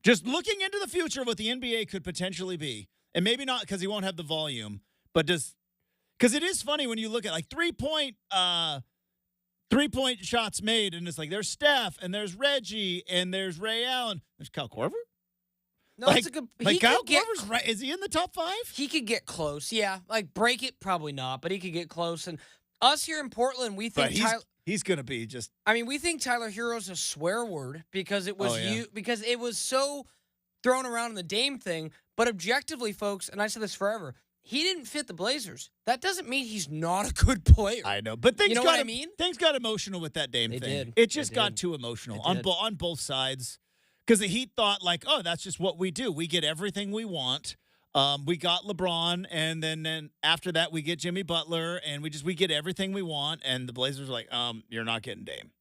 Just looking into the future of what the NBA could potentially be, and maybe not because he won't have the volume, but because it is funny when you look at like 3-point shots made, and it's like there's Steph and there's Reggie and there's Ray Allen, there's Kyle Korver. No, that's a good. Kyle Korver's right. Is he in the top 5? He could get close. Yeah, like break it, probably not, but he could get close. And us here in Portland, we think he's going to be just. I mean, we think Tyler Hero's a swear word because it was because it was so thrown around in the Dame thing. But objectively, folks, and I said this forever, he didn't fit the Blazers. That doesn't mean he's not a good player. I know, but things things got emotional with that Dame thing. Did. It just got too emotional on both sides. Because the Heat thought like, oh, that's just what we do. We get everything we want. We got LeBron, and then after that we get Jimmy Butler, and we get everything we want. And the Blazers are like, you're not getting Dame.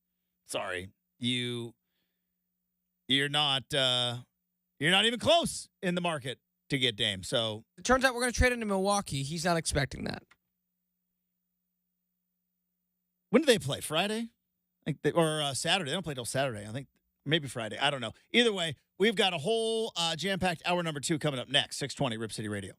Sorry, you're not even close in the market to get Dame. So it turns out we're going to trade him to Milwaukee. He's not expecting that. When do they play? Friday, or Saturday? They don't play till Saturday. I think. Maybe Friday. I don't know. Either way, we've got a whole jam-packed hour number 2 coming up next, 620 Rip City Radio.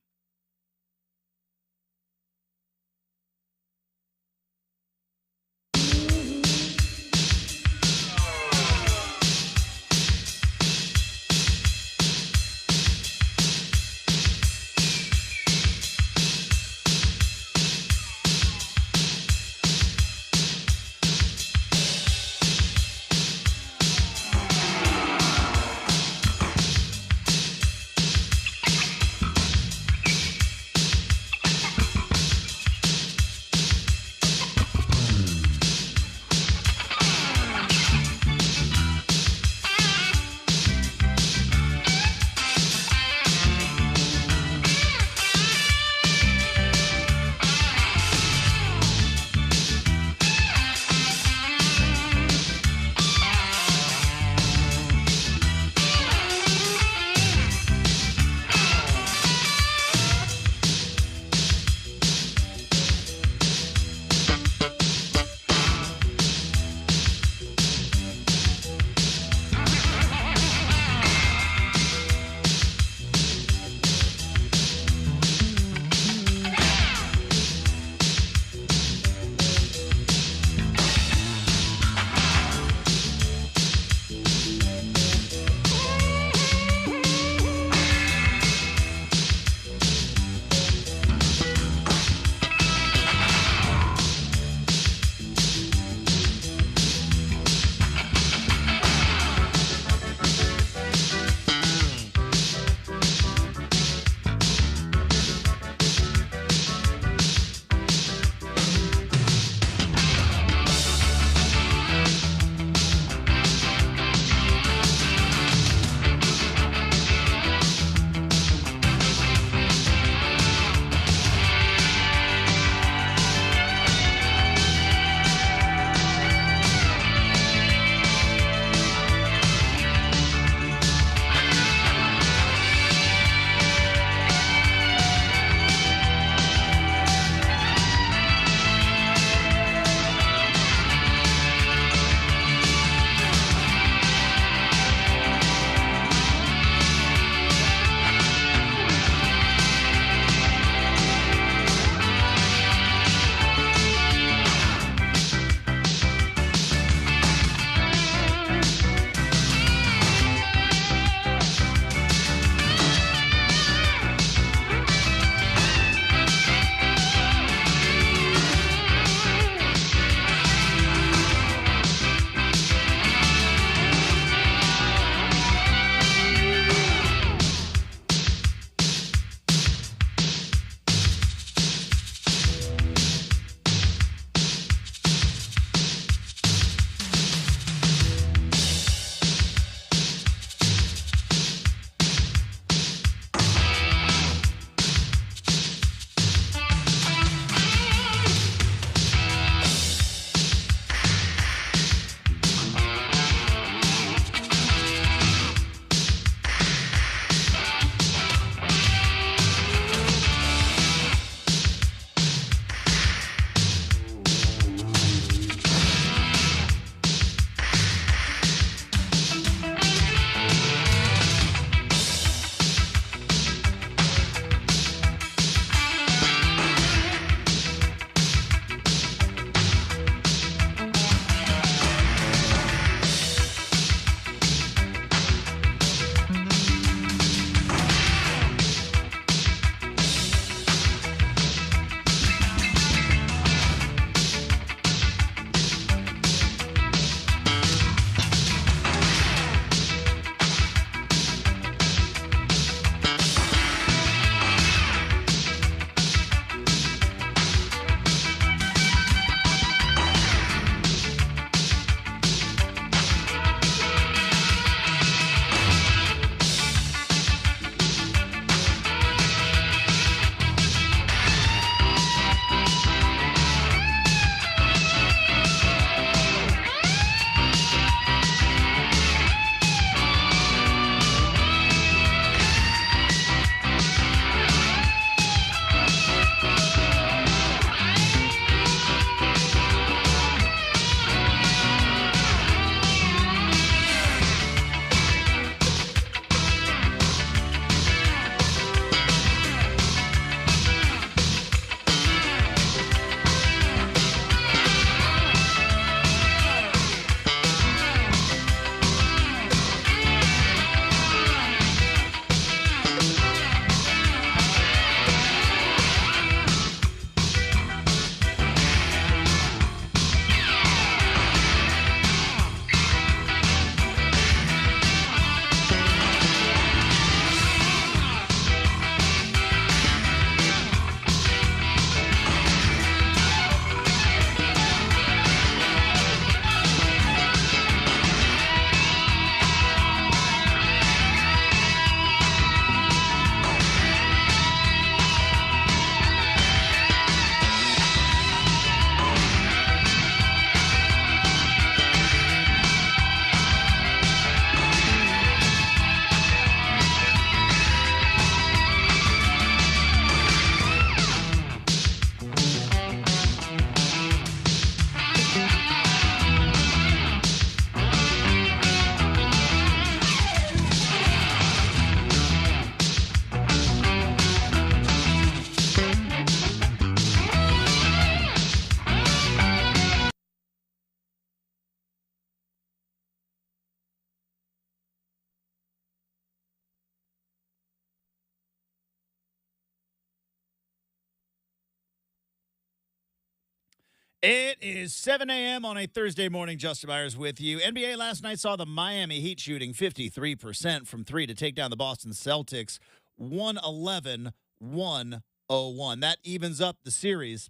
It is 7 a.m. on a Thursday morning. Justin Myers with you. NBA last night saw the Miami Heat shooting 53% from three to take down the Boston Celtics 111-101. That evens up the series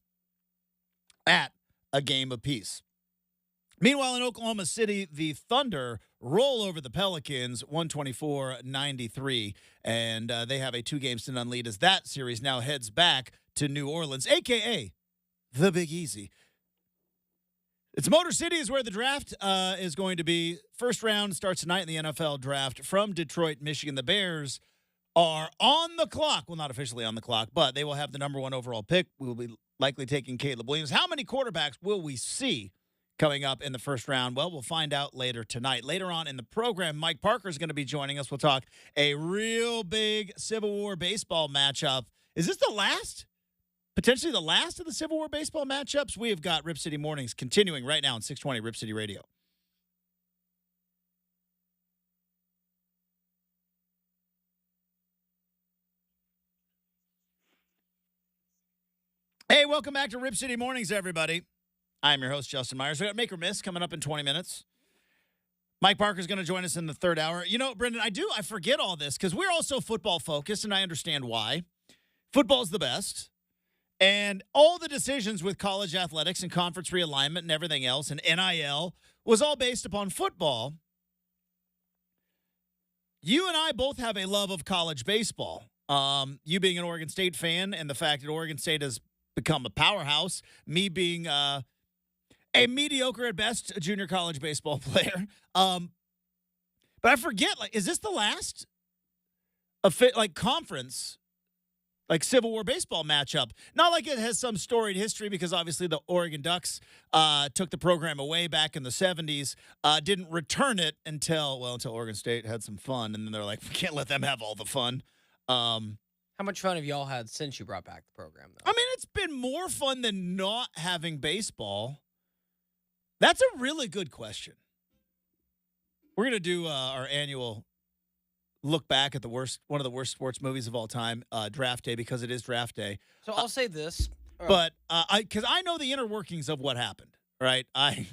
at a game apiece. Meanwhile, in Oklahoma City, the Thunder roll over the Pelicans 124-93, and they have a 2-0 lead as that series now heads back to New Orleans, a.k.a. the Big Easy. It's Motor City is where the draft is going to be. First round starts tonight in the NFL draft from Detroit, Michigan. The Bears are on the clock. Well, not officially on the clock, but they will have the number 1 overall pick. We will be likely taking Caleb Williams. How many quarterbacks will we see coming up in the first round? Well, we'll find out later tonight. Later on in the program, Mike Parker is going to be joining us. We'll talk a real big Civil War baseball matchup. Is this the last? Potentially the last of the Civil War baseball matchups? We have got Rip City Mornings continuing right now on 620 Rip City Radio. Hey, welcome back to Rip City Mornings, everybody. I'm your host, Justin Myers. We got Make or Miss coming up in 20 minutes. Mike Parker's going to join us in the third hour. You know, Brenden, I forget all this because we're also football focused, and I understand why. Football's the best. And all the decisions with college athletics and conference realignment and everything else and NIL was all based upon football. You and I both have a love of college baseball. You being an Oregon State fan and the fact that Oregon State has become a powerhouse, me being a mediocre at best junior college baseball player. But I forget, is this the last conference Civil War baseball matchup? Not like it has some storied history because obviously the Oregon Ducks took the program away back in the 70s, didn't return it until Oregon State had some fun, and then they're like, we can't let them have all the fun. How much fun have y'all had since you brought back the program, though? I mean, it's been more fun than not having baseball. That's a really good question. We're going to do our annual look back at one of the worst sports movies of all time, Draft Day, because it is Draft Day. So I'll say this. But because I know the inner workings of what happened, right? I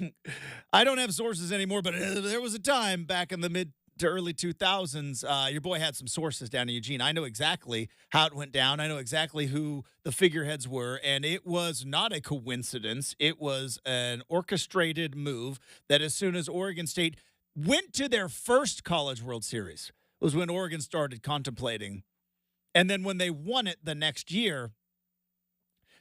don't have sources anymore, but there was a time back in the mid to early 2000s, your boy had some sources down in Eugene. I know exactly how it went down. I know exactly who the figureheads were, and it was not a coincidence. It was an orchestrated move that as soon as Oregon State went to their first College World Series was when Oregon started contemplating. And then when they won it the next year,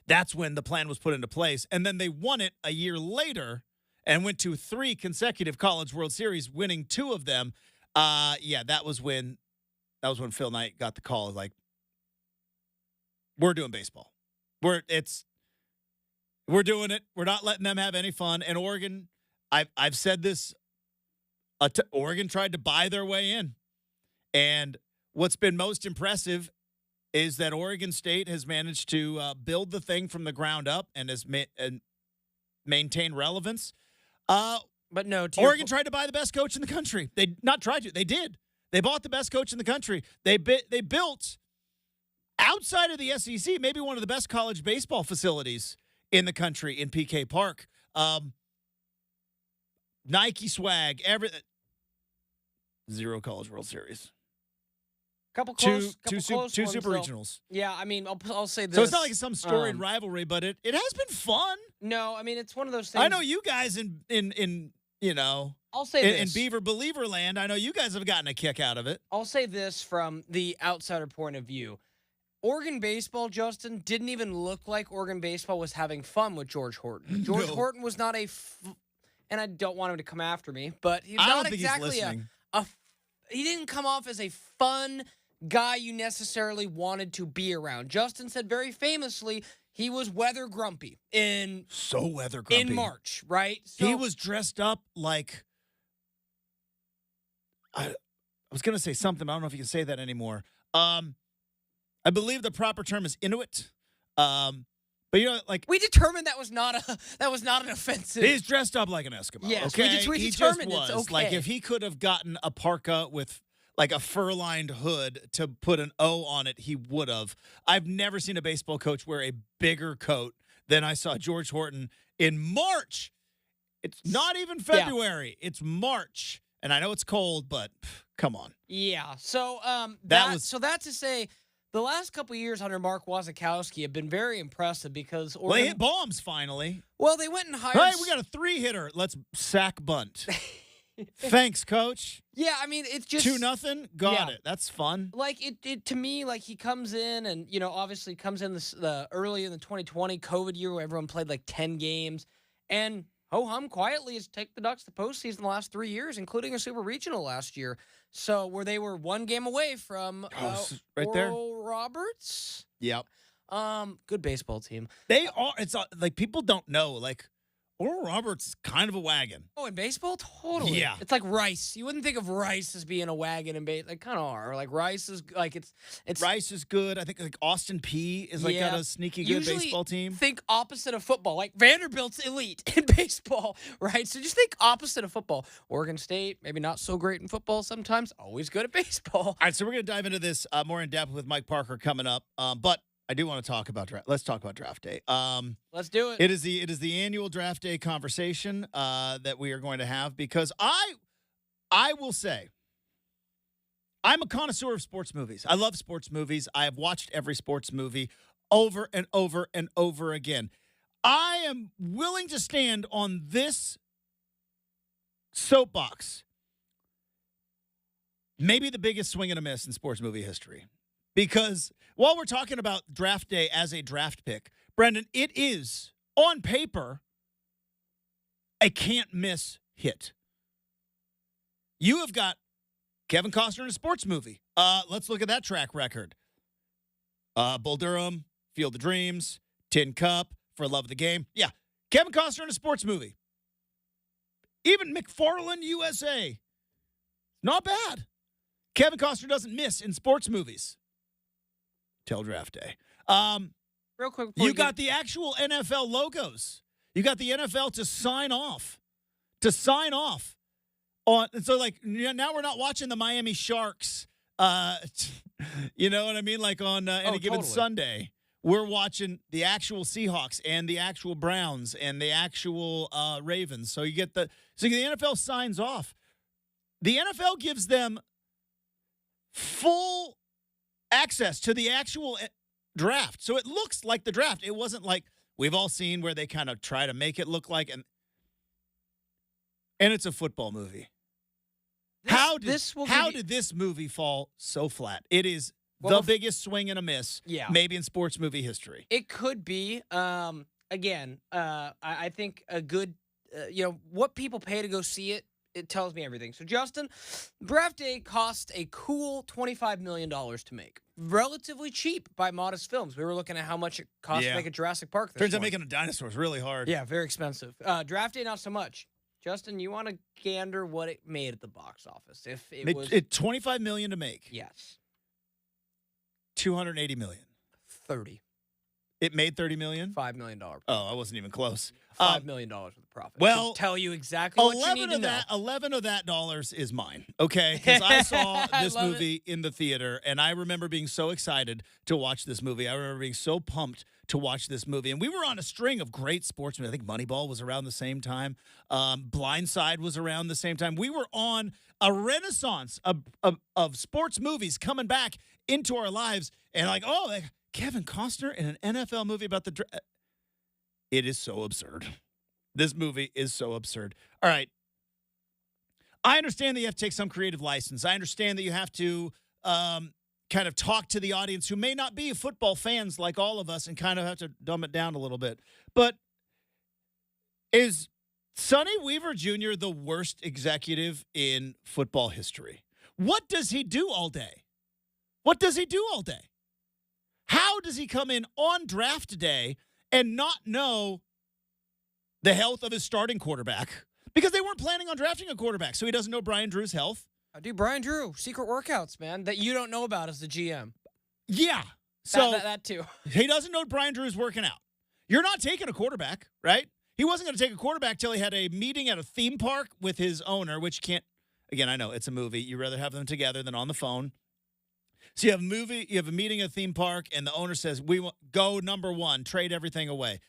that's when the plan was put into place. And then they won it a year later and went to 3 consecutive College World Series, winning 2 of them. That was when Phil Knight got the call. Like, we're doing baseball. We're doing it. We're not letting them have any fun. And Oregon, I've said this, Oregon tried to buy their way in. And what's been most impressive is that Oregon State has managed to build the thing from the ground up and has maintain relevance. But no, Oregon tried to buy the best coach in the country. They did. They bought the best coach in the country. They built outside of the SEC maybe one of the best college baseball facilities in the country in PK Park. Nike swag, everything. 0 College World Series. Two super regionals. Yeah, I mean, I'll say this. So it's not like some storied rivalry, but it has been fun. No, I mean, it's one of those things. I know you guys in I'll say this. In Beaver Believer Land, I know you guys have gotten a kick out of it. I'll say this from the outsider point of view. Oregon baseball, Justin, didn't even look like Oregon baseball was having fun with George Horton. George Horton was not and I don't want him to come after me, but he's not exactly he didn't come off as a fun guy you necessarily wanted to be around. Justin said very famously he was weather grumpy in March, right? So, he was dressed up like I was going to say something. I don't know if you can say that anymore. I believe the proper term is Inuit. But we determined that was not an offensive. He's dressed up like an Eskimo. Yes, okay? we determined it's okay. Like if he could have gotten a parka with like a fur-lined hood to put an O on it, he would have. I've never seen a baseball coach wear a bigger coat Then I saw George Horton in March. It's not even February. It's March. And I know it's cold, but come on. Yeah. So so that's to say the last couple of years under Mark Wasikowski have been very impressive because Well, they hit bombs finally. Well, they went and hired. Hey, we got a 3-hitter. Let's sack bunt. Thanks, coach. Yeah, I mean, it's just 2-0. Got it. That's fun. Like it to me, like he comes in and obviously comes in the early in the 2020 COVID year where everyone played like 10 games, and ho-hum quietly has taken the Ducks to postseason the last 3 years, including a Super Regional last year. So where they were one game away from right there, Oral Roberts. Yep. Good baseball team. They are. It's like people don't know. Like Oral Roberts is kind of a wagon. Oh, in baseball, totally. Yeah. It's like Rice. You wouldn't think of Rice as being a wagon in baseball. They kind of are. Like Rice is like it's. Rice is good. I think like Austin P is like got a sneaky good baseball team. Think opposite of football. Like Vanderbilt's elite in baseball, right? So just think opposite of football. Oregon State, maybe not so great in football sometimes. Always good at baseball. All right, so we're gonna dive into this more in depth with Mike Parker coming up. But I do want to talk about draft. Let's talk about draft day. Let's do it. It is the annual draft day conversation that we are going to have because I will say I'm a connoisseur of sports movies. I love sports movies. I have watched every sports movie over and over and over again. I am willing to stand on this soapbox. Maybe the biggest swing and a miss in sports movie history. Because while we're talking about draft day as a draft pick, Brenden, it is, on paper, a can't-miss hit. You have got Kevin Costner in a sports movie. Let's look at that track record. Bull Durham, Field of Dreams, Tin Cup, For Love of the Game. Yeah, Kevin Costner in a sports movie. Even McFarlane USA. Not bad. Kevin Costner doesn't miss in sports movies. Till draft day. Real quick. You got the actual NFL logos. You got the NFL to sign off. On, so, like, now we're not watching the Miami Sharks, you know what I mean? Like on any given Sunday. We're watching the actual Seahawks and the actual Browns and the actual Ravens. So the NFL signs off. The NFL gives them full access to the actual draft. So it looks like the draft. It wasn't like we've all seen where they kind of try to make it look like, and it's a football movie. How did this movie fall so flat? It is the biggest swing and a miss, maybe in sports movie history. It could be. Again, I think a good, what people pay to go see it, it tells me everything. So, Justin, draft day cost a cool $25 million to make. Relatively cheap by Modest Films. We were looking at how much it cost to make a Jurassic Park. Turns out making a dinosaur is really hard. Yeah, very expensive. Draft day, not so much. Justin, you want to gander what it made at the box office? If it was $25 million to make. Yes. $280 million. 30. It made $30 million? $5 million. Oh, I wasn't even close. $5 million worth of profit. Well, tell you exactly what you need to know. 11 of that dollars is mine, okay? Because I saw this movie in the theater, and I remember being so excited to watch this movie. I remember being so pumped to watch this movie. And we were on a string of great sports movies. I think Moneyball was around the same time. Blindside was around the same time. We were on a renaissance of sports movies coming back into our lives. And Kevin Costner in an NFL movie about the draft. It is so absurd. This movie is so absurd. All right. I understand that you have to take some creative license. I understand that you have to kind of talk to the audience who may not be football fans like all of us and kind of have to dumb it down a little bit. But is Sonny Weaver Jr. the worst executive in football history? What does he do all day? How does he come in on draft day and not know the health of his starting quarterback? Because they weren't planning on drafting a quarterback, so he doesn't know Brian Drew's health. Dude, Brian Drew, secret workouts, man, that you don't know about as the GM. Yeah. So that too. He doesn't know Brian Drew's working out. You're not taking a quarterback, right? He wasn't going to take a quarterback till he had a meeting at a theme park with his owner, which can't, again, I know it's a movie. You'd rather have them together than on the phone. So you have a meeting at a theme park, and the owner says, we want go number one, trade everything away.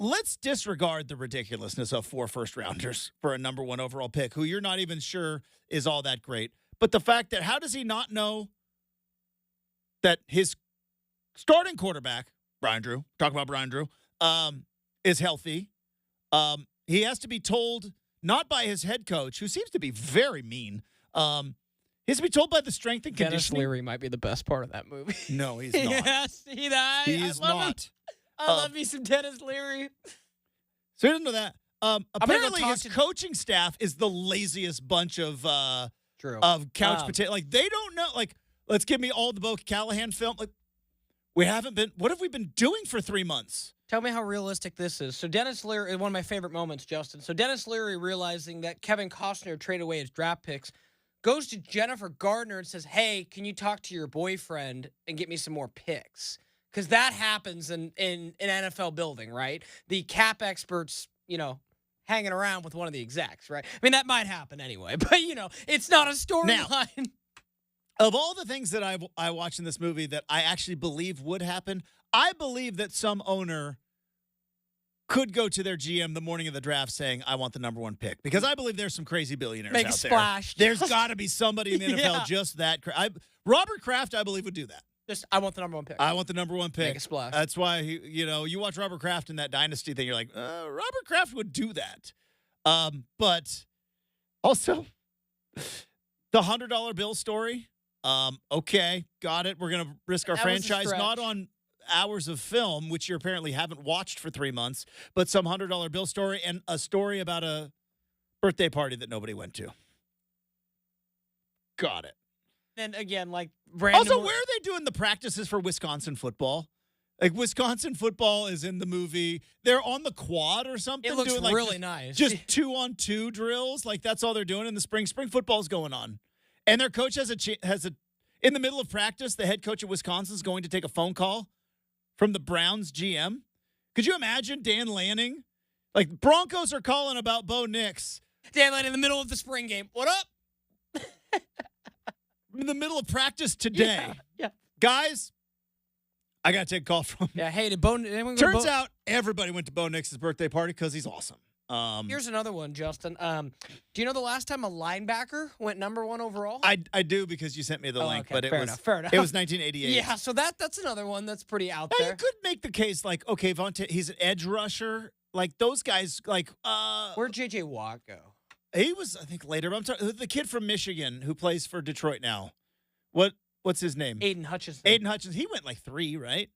let's disregard the ridiculousness of 4 first-rounders for a number 1 overall pick who you're not even sure is all that great. But the fact that how does he not know that his starting quarterback, Brian Drew, talk about Brian Drew, is healthy. He has to be told, not by his head coach, who seems to be very mean. He has to be told by the strength and Dennis conditioning. Leary might be the best part of that movie. No, he's not. Yeah, see that? He's I love not. it. I love me some Dennis Leary. So he doesn't know that. Apparently, his to coaching staff is the laziest bunch of couch potato. Like, they don't know. Like, let's give me all the Bo Callahan film. Like, we haven't been. What have we been doing for 3 months? Tell me how realistic this is. So Dennis Leary, one of my favorite moments, Justin. So Dennis Leary, realizing that Kevin Costner traded away his draft picks, goes to Jennifer Gardner and says, hey, can you talk to your boyfriend and get me some more picks? Because that happens in an NFL building, right? The cap experts, hanging around with one of the execs, right? I mean, that might happen anyway, but, it's not a storyline. Of all the things that I watched in this movie that I actually believe would happen, I believe that some owner could go to their GM the morning of the draft saying, I want the number 1 pick. Because I believe there's some crazy billionaires Make out a splash. there. There's got to be somebody in the NFL Yeah. just that. Robert Kraft, I believe, would do that. Just, I want the number 1 pick. I want the number 1 pick. Make a splash. That's why, you watch Robert Kraft in that Dynasty thing, you're like, Robert Kraft would do that. But also, the $100 bill story, okay, got it. We're going to risk our That was a franchise, stretch. not on hours of film, which you apparently haven't watched for 3 months, but some $100 bill story and a story about a birthday party that nobody went to. Got it. And again, like Brenden. Also, where are they doing the practices for Wisconsin football? Like, Wisconsin football is in the movie. They're on the quad or something. It looks doing really nice. Just 2-on-2 drills. Like, that's all they're doing in the spring. Spring football's going on. And their coach has a in the middle of practice, the head coach of Wisconsin is going to take a phone call from the Browns GM. Could you imagine Dan Lanning? Like, Broncos are calling about Bo Nix. Dan Lanning in the middle of the spring game. What up? In the middle of practice today. Yeah. Guys, I got to take a call from. Yeah. Hey, did anyone go to Turns out everybody went to Bo Nix's birthday party because he's awesome. Here's another one, Justin. Do you know the last time a linebacker went number 1 overall? I do because you sent me the link, okay. but Fair enough. It was 1988. Yeah, so that's another one that's pretty out Now, there. you could make the case like, okay, Vontae, he's an edge rusher. Like, those guys, like, Where'd J.J. Watt go? he was, I think, later. But I'm sorry, the kid from Michigan who plays for Detroit now. What's his name? Aiden Hutchinson. Aiden Hutchinson. He went like 3, right?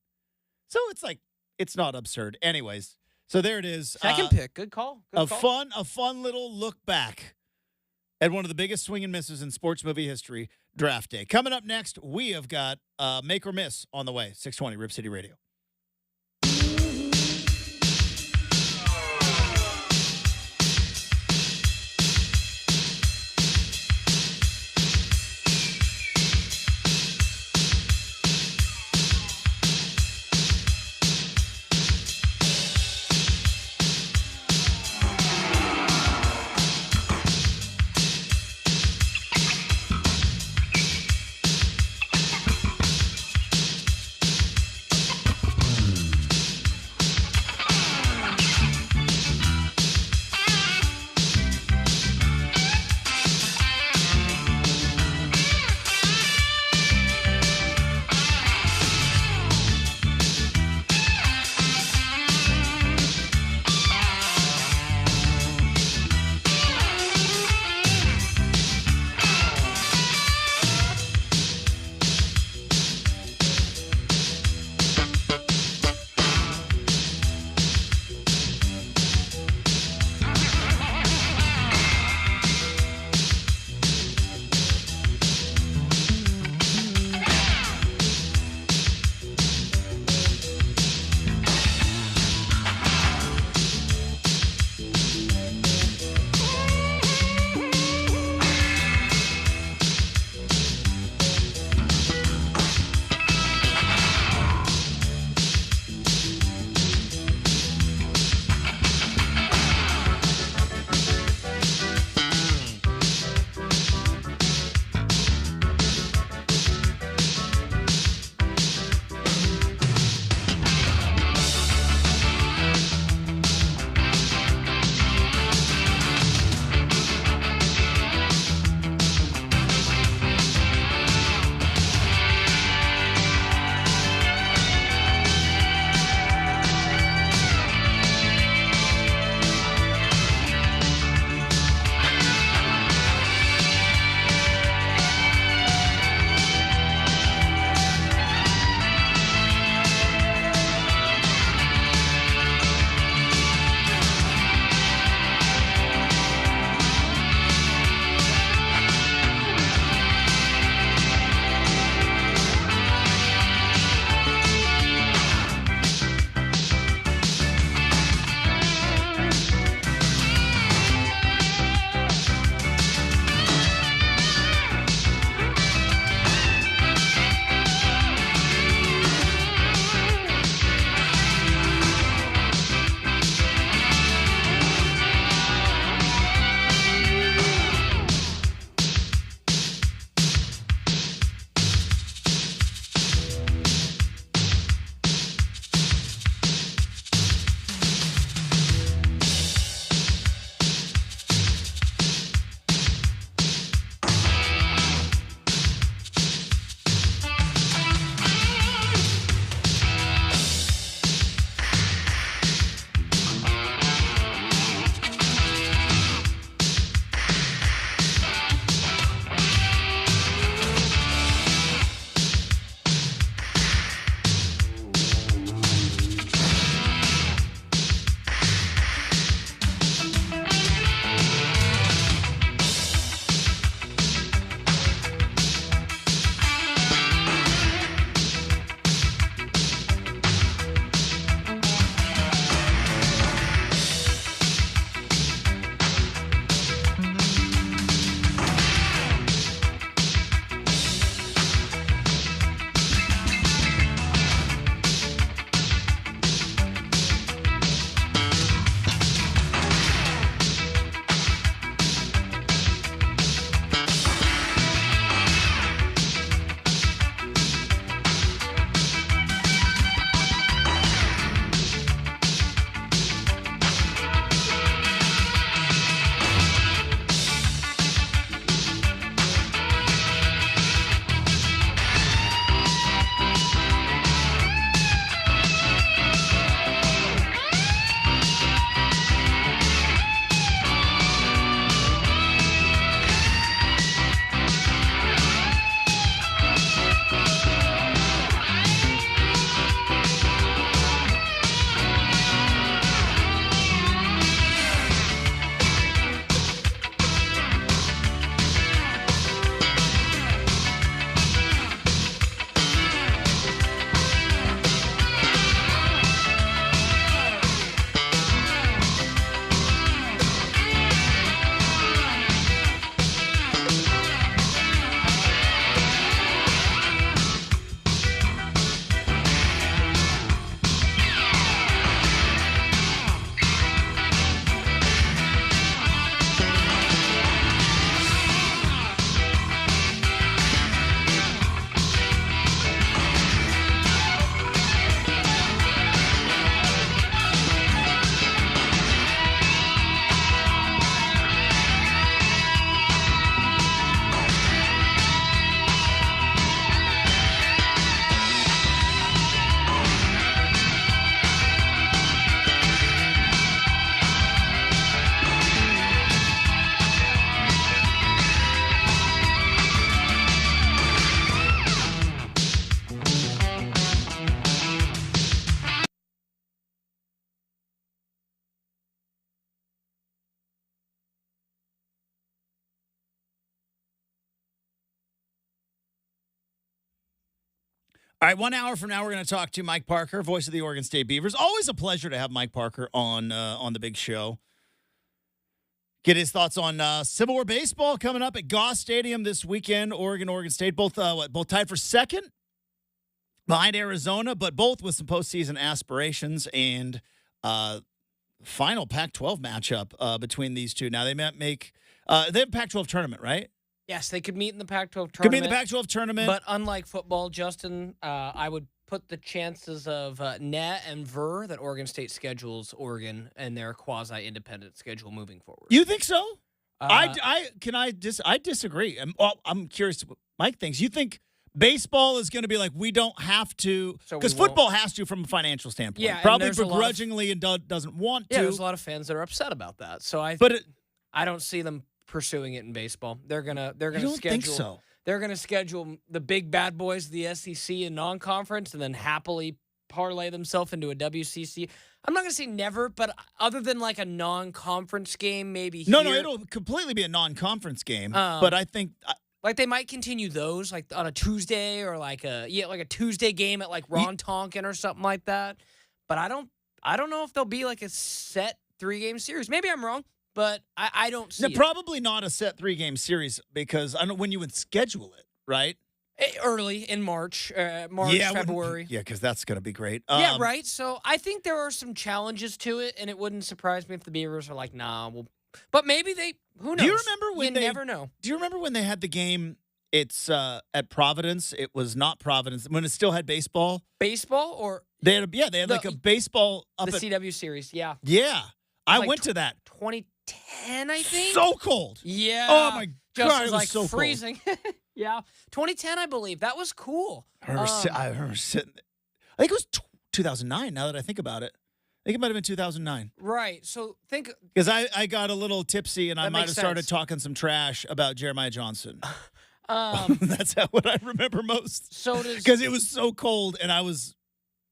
So it's like, it's not absurd. Anyways, so there it is. Second pick. Good call. Good call. A fun little look back at one of the biggest swing and misses in sports movie history, Draft Day. Coming up next, we have got Make or Miss on the way. 620 Rip City Radio. All right, 1 hour from now, we're going to talk to Mike Parker, voice of the Oregon State Beavers. Always a pleasure to have Mike Parker on the big show. Get his thoughts on Civil War baseball coming up at Goss Stadium this weekend. Oregon State, both tied for second behind Arizona, but both with some postseason aspirations and final Pac-12 matchup between these two. Now, they might make they have a Pac-12 tournament, right? Yes, they could meet in the Pac-12 tournament. Could be in the Pac-12 tournament. But unlike football, Justin, I would put the chances of Net and Ver that Oregon State schedules Oregon and their quasi-independent schedule moving forward. You think so? I disagree. I'm curious what Mike thinks. You think baseball is going to be like, we don't have to, because football has to from a financial standpoint. Yeah, probably begrudgingly and doesn't want to. Yeah, there's a lot of fans that are upset about that. So I don't see them pursuing it in baseball. They're gonna schedule. Think so? They're gonna schedule the big bad boys of the SEC in non-conference, and then happily parlay themselves into a WCC. I'm not gonna say never, but other than like a non-conference game, maybe. No, it'll completely be a non-conference game. But I think like they might continue those like on a Tuesday or like a Tuesday game at like Ron Tonkin or something like that. But I don't know if there'll be like a set 3-game series. Maybe I'm wrong. But I don't see it. Probably not a set 3-game series because I don't know when you would schedule it, right? Early in March, February. Yeah, because that's going to be great. Yeah, right. So I think there are some challenges to it, and it wouldn't surprise me if the Beavers are like, nah, but maybe they, who knows? Do you remember when you never know. Do you remember when they had the game, it's at Providence? It was not Providence, when it still had baseball? Baseball or? They had like a baseball up the CW series, yeah. Yeah. I went to that. 2010, I think. So cold. Yeah. Oh my God, it was like so freezing. Yeah. 2010, I believe. That was cool. I remember sitting. I think it was 2009. Now that I think about it, I think it might have been 2009. Right. So think because I got a little tipsy and I might have started sense. Talking some trash about Jeremiah Johnson. That's what I remember most. So does because it was so cold and I was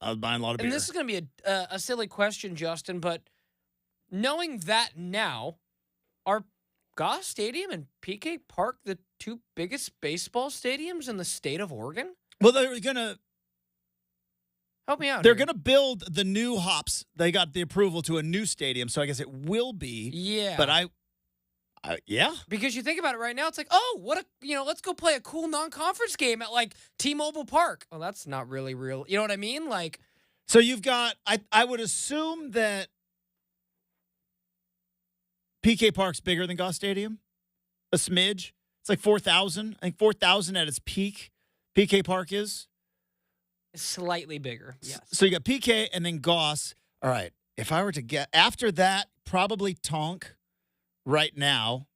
buying a lot of beer. And this is going to be a silly question, Justin, but. Knowing that now, are Goss Stadium and PK Park the two biggest baseball stadiums in the state of Oregon? Well, they're going to... Help me out. They're going to build the new Hops. They got the approval to a new stadium, so I guess it will be. Yeah. But yeah. Because you think about it right now, it's like, let's go play a cool non-conference game at, like, T-Mobile Park. Well, that's not really real. You know what I mean? Like... So you've got... I would assume that PK Park's bigger than Goss Stadium. A smidge. It's like 4,000. I think 4,000 at its peak. PK Park is. Slightly bigger, yes. So you got PK and then Goss. All right. If I were to get after that, probably Tonk right now.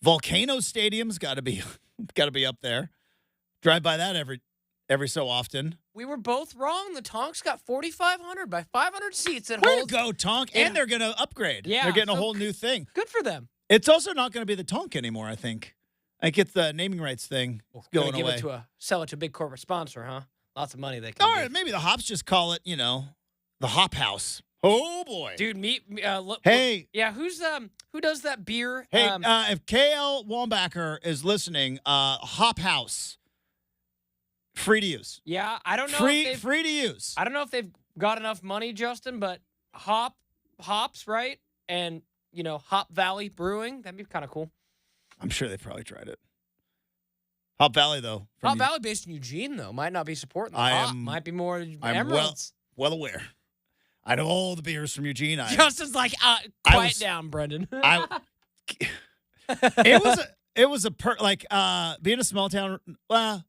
Volcano Stadium's got to be up there. Drive by that every so often. We were both wrong. The Tonk's got 4,500 by 500 seats at Way to go, Tonk. Yeah. And they're going to upgrade. Yeah. They're getting a whole new thing. Good for them. It's also not going to be the Tonk anymore, I think. I get the naming rights thing going away. Sell it to a big corporate sponsor, huh? Lots of money they can All right, maybe the Hops just call it, the Hop House. Oh, boy. Dude, look. Hey. Yeah, who does that beer? Hey, if KL Wambacher is listening, Hop House. Free to use. Yeah, I don't know. Free to use. I don't know if they've got enough money, Justin, but hops, right? And, Hop Valley Brewing, that'd be kind of cool. I'm sure they probably tried it. Hop Valley, though. Hop Valley based in Eugene, though, might not be supporting the hop. Might be more Emeralds. Well aware. I know all the beers from Eugene. Justin's like, quiet down, Brenden. It was being a small town,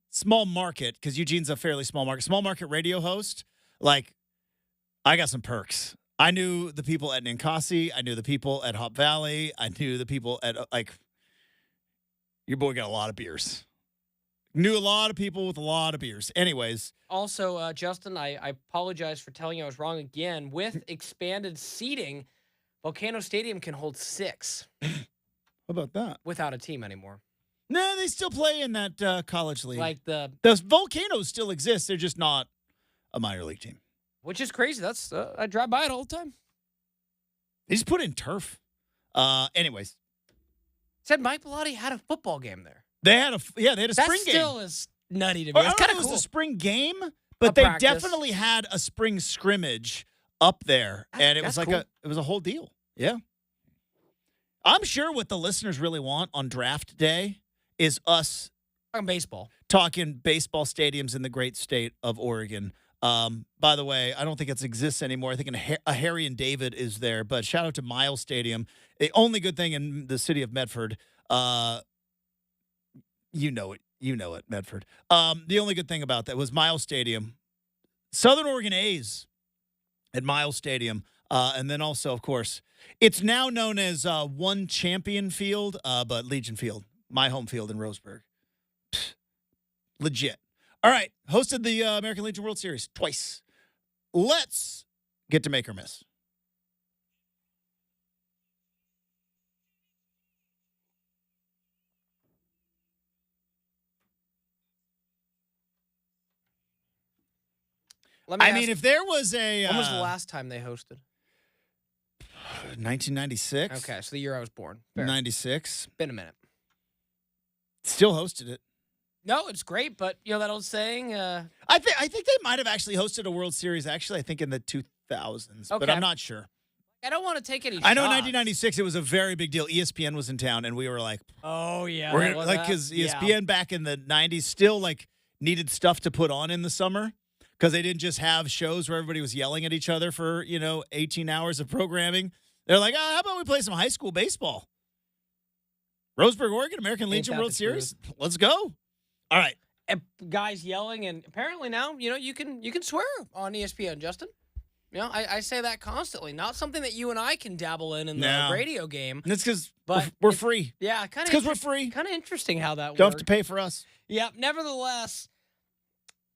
small market, because Eugene's a fairly small market. Small market radio host, I got some perks. I knew the people at Ninkasi. I knew the people at Hop Valley. I knew the people at, your boy got a lot of beers. Knew a lot of people with a lot of beers. Anyways. Also, Justin, I apologize for telling you I was wrong again. With expanded seating, Volcano Stadium can hold 6. How about that? Without a team anymore. No, they still play in that college league. Like the Volcanoes still exist. They're just not a minor league team. Which is crazy. That's I drive by it all the time. They just put in turf. Anyways. Said Mike Bellotti had a football game there. They had a spring game. That still is nutty to Or, me. I It's don't kind know of if it cool. was a spring game, but A they practice. definitely had a spring scrimmage up there, and it was That's like cool. it was a whole deal. Yeah. I'm sure what the listeners really want on draft day is us Talking baseball. talking baseball stadiums in the great state of Oregon. By the way, I don't think it exists anymore. I think a Harry and David is there, but shout out to Miles Stadium. The only good thing in the city of Medford, you know it, Medford. The only good thing about that was Miles Stadium, Southern Oregon A's at Miles Stadium. And then also, of course, it's now known as One Champion Field, but Legion Field, my home field in Roseburg. Pfft, legit. All right, hosted the American Legion World Series twice. Let's get to make or miss. Let me I ask, mean, if there was a when was the last time they hosted? 1996. Okay, so the year I was born. Fair. 96. Been a minute. Still hosted it. No, it's great, but you know that old saying. I think they might have actually hosted a World Series. Actually, I think in the 2000s, but Okay. I'm not sure. I don't want to take any. I know in shots. 1996 it was a very big deal. ESPN was in town, and we were like, Oh yeah, we're that gonna, was like that. because Yeah. ESPN back in the 90s still like needed stuff to put on in the summer because they didn't just have shows where everybody was yelling at each other for 18 hours of programming. They're like, how about we play some high school baseball? Roseburg, Oregon, American Legion that World the Series. Let's go. All right. And guys yelling, and apparently now you can swear on ESPN, Justin. You know, I say that constantly. Not something that you and I can dabble in the No. radio game. And it's because But we're it's- free. Yeah, kind It's of because we're free. kind of interesting how that Don't have works. to pay for us. Yeah. Nevertheless,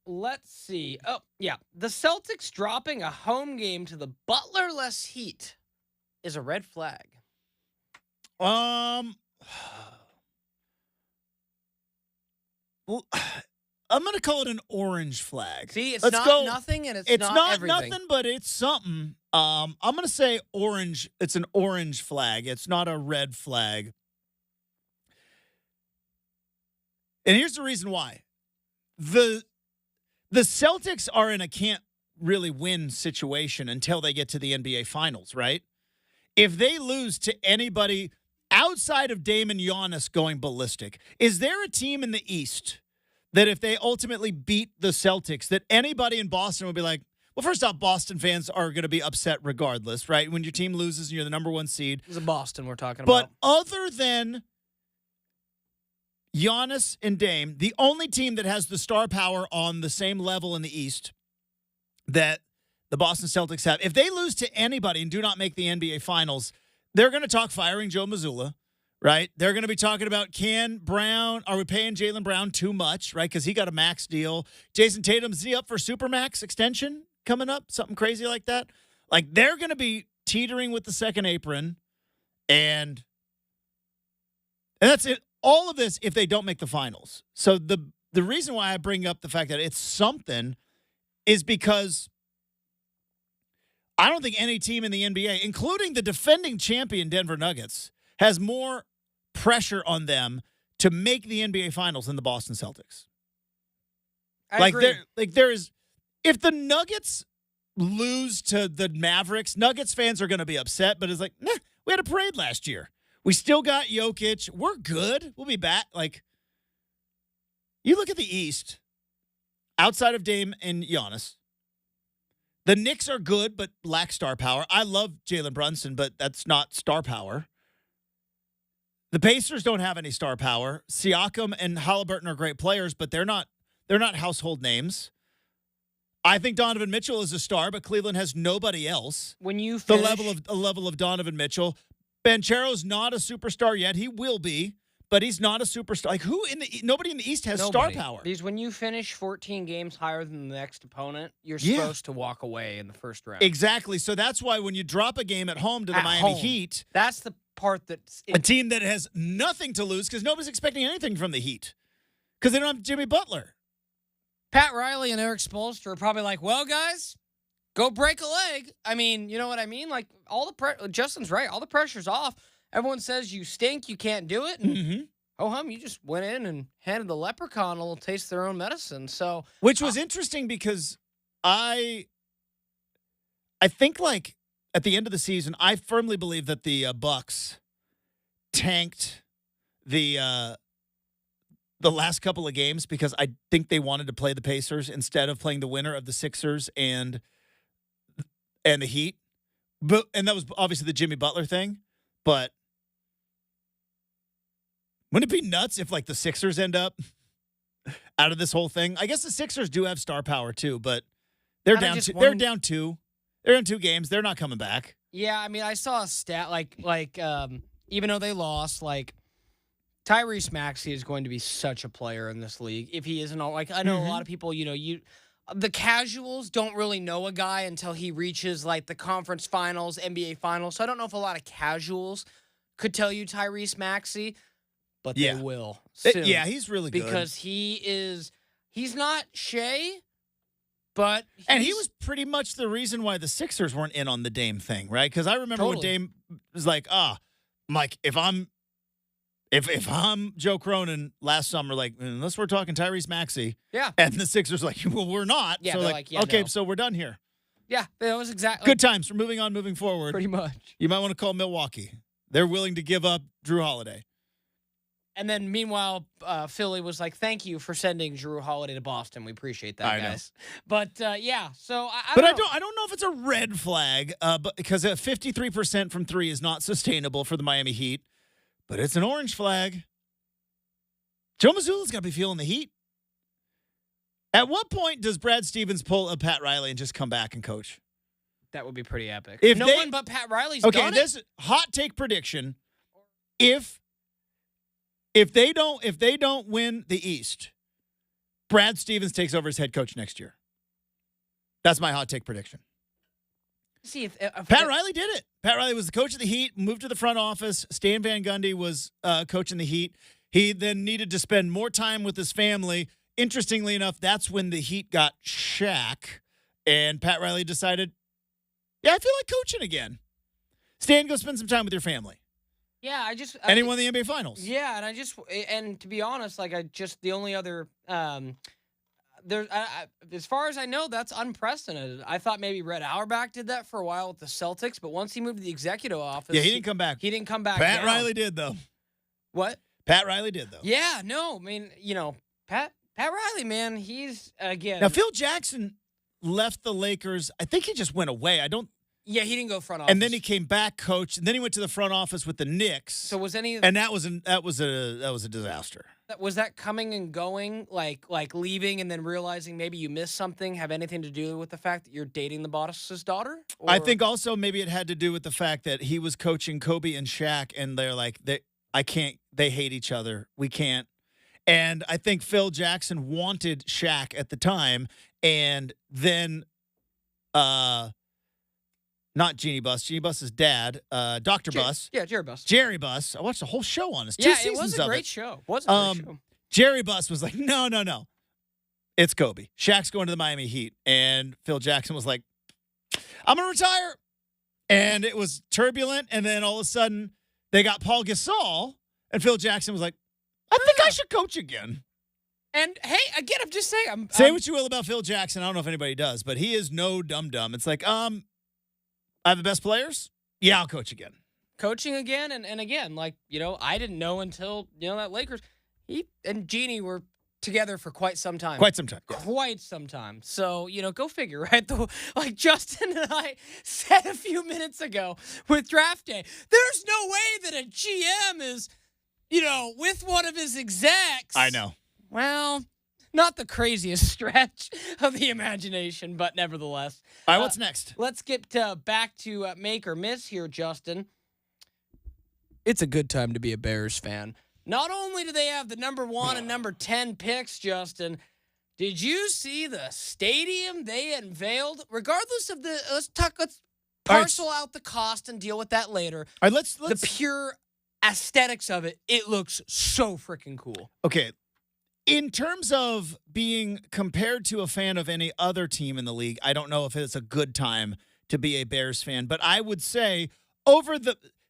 let's see. Oh yeah, the Celtics dropping a home game to the Butler-less Heat is a red flag. Well, I'm going to call it an orange flag. See, it's Let's not go. nothing, and it's It's not everything. nothing, but it's something. I'm going to say orange. It's an orange flag. It's not a red flag. And here's the reason why. The Celtics are in a can't really win situation until they get to the NBA Finals, right? If they lose to anybody outside of Dame and Giannis going ballistic, is there a team in the East that if they ultimately beat the Celtics, that anybody in Boston would be like, well, first off, Boston fans are going to be upset regardless, right? When your team loses and you're the number one seed. It's a Boston we're talking But about. other than Giannis and Dame, the only team that has the star power on the same level in the East that the Boston Celtics have, if they lose to anybody and do not make the NBA Finals, they're going to talk firing Joe Mazzulla, right? They're going to be talking about are we paying Jaylen Brown too much, right? Because he got a max deal. Jason Tatum, is he up for Supermax extension coming up? Something crazy like that? Like, they're going to be teetering with the second apron, and that's it. All of this if they don't make the finals. So the reason why I bring up the fact that it's something is because I don't think any team in the NBA, including the defending champion Denver Nuggets, has more pressure on them to make the NBA Finals than the Boston Celtics. I agree. There is, if the Nuggets lose to the Mavericks, Nuggets fans are going to be upset, but it's like, nah, we had a parade last year. We still got Jokic. We're good. We'll be back. Like, you look at the East, outside of Dame and Giannis, the Knicks are good, but lack star power. I love Jalen Brunson, but that's not star power. The Pacers don't have any star power. Siakam and Halliburton are great players, but they're not household names. I think Donovan Mitchell is a star, but Cleveland has nobody else. When you The finish, level of Donovan Mitchell. Banchero's not a superstar yet. He will be, but he's not a superstar. Like, nobody in the East has nobody. star power. Because when you finish 14 games higher than the next opponent, you're Yeah. supposed to walk away in the first round. Exactly. So that's why when you drop a game at home to the At Miami home. Heat, That's the part that's a team that has nothing to lose because nobody's expecting anything from the Heat because they don't have Jimmy Butler. Pat Riley and Eric Spoelstra are probably like, well, guys, go break a leg. I mean, you know what I mean? Like, all the Justin's right. All the pressure's off. Everyone says you stink, you can't do it. And, Mm-hmm. you just went in and handed the leprechaun a little taste of their own medicine. So, which was interesting because I think like at the end of the season, I firmly believe that the Bucks tanked the last couple of games because I think they wanted to play the Pacers instead of playing the winner of the Sixers and the Heat. And that was obviously the Jimmy Butler thing. But wouldn't it be nuts if like the Sixers end up out of this whole thing? I guess the Sixers do have star power too, but they're down two. They're down two. They're in 2 games. They're not coming back. Yeah, I mean, I saw a stat like even though they lost, like Tyrese Maxey is going to be such a player in this league. If he isn't all like, I know a lot of people, the casuals don't really know a guy until he reaches like the conference finals, NBA finals. So I don't know if a lot of casuals could tell you Tyrese Maxey, but they will soon. Yeah, he's really good. Because he's not Shea, but and he was pretty much the reason why the Sixers weren't in on the Dame thing, right? Because I remember when Dame was like, Mike, if I'm Joe Cronin last summer, like, unless we're talking Tyrese Maxey. Yeah. And the Sixers like, well, we're not. Yeah, so like okay, so we're done here. Yeah, that was exactly. Good times. We're moving on, moving forward. Pretty much. You might want to call Milwaukee. They're willing to give up Drew Holiday. And then, meanwhile, Philly was like, thank you for sending Drew Holiday to Boston. We appreciate that, guys. Know. But, yeah, so I don't know. I don't know if it's a red flag, but because 53% from 3 is not sustainable for the Miami Heat. But it's an orange flag. Joe Mazzulla's got to be feeling the heat. At what point does Brad Stevens pull a Pat Riley and just come back and coach? That would be pretty epic. If no one but Pat Riley's done it. Okay, this hot take prediction. If they don't win the East, Brad Stevens takes over as head coach next year. That's my hot take prediction. See if Pat Riley did it. Pat Riley was the coach of the Heat, moved to the front office. Stan Van Gundy was coaching the Heat. He then needed to spend more time with his family. Interestingly enough, that's when the Heat got Shaq, and Pat Riley decided, yeah, I feel like coaching again. Stan, go spend some time with your family. Yeah, and he won the NBA Finals. Yeah, and to be honest, like the only other as far as I know, that's unprecedented. I thought maybe Red Auerbach did that for a while with the Celtics, but once he moved to the executive office, yeah, he didn't come back. He didn't come back. Pat Riley did though. What? Pat Riley did though. Yeah, no, I mean, Pat Riley, man, he's again. Now Phil Jackson left the Lakers. I think he just went away. Yeah, he didn't go front office. And then he came back, coach, and then he went to the front office with the Knicks. So was any and that was a disaster. Was that coming and going, like leaving and then realizing maybe you missed something, have anything to do with the fact that you're dating the boss's daughter? Or? I think also maybe it had to do with the fact that he was coaching Kobe and Shaq, and they're like, they hate each other. We can't. And I think Phil Jackson wanted Shaq at the time, and then not Jeannie Buss. Jeannie Buss's dad, Dr. Buss. Yeah, Jerry Buss. Jerry Buss. I watched the whole show on this. Yeah, it was a great show. Jerry Buss was like, no. It's Kobe. Shaq's going to the Miami Heat. And Phil Jackson was like, I'm going to retire. And it was turbulent. And then all of a sudden, they got Paul Gasol. And Phil Jackson was like, I think I should coach again. And, hey, again, I'm just saying. Say what you will about Phil Jackson. I don't know if anybody does. But he is no dum-dum. It's like, I have the best players? Yeah, I'll coach again. Coaching again, and again, like, I didn't know until, that Lakers, he and Jeannie were together for quite some time. Quite some time. Quite some time. So, go figure, right? Like Justin and I said a few minutes ago with draft day, there's no way that a GM is, with one of his execs. I know. Well, not the craziest stretch of the imagination, but nevertheless. All right, what's next? Let's get back to make or miss here, Justin. It's a good time to be a Bears fan. Not only do they have the number 1 and number 10 picks, Justin, did you see the stadium they unveiled? Regardless of let's parcel out the cost and deal with that later. All right, let's the pure aesthetics of it. It looks so freaking cool. Okay. In terms of being compared to a fan of any other team in the league, I don't know if it's a good time to be a Bears fan, but I would say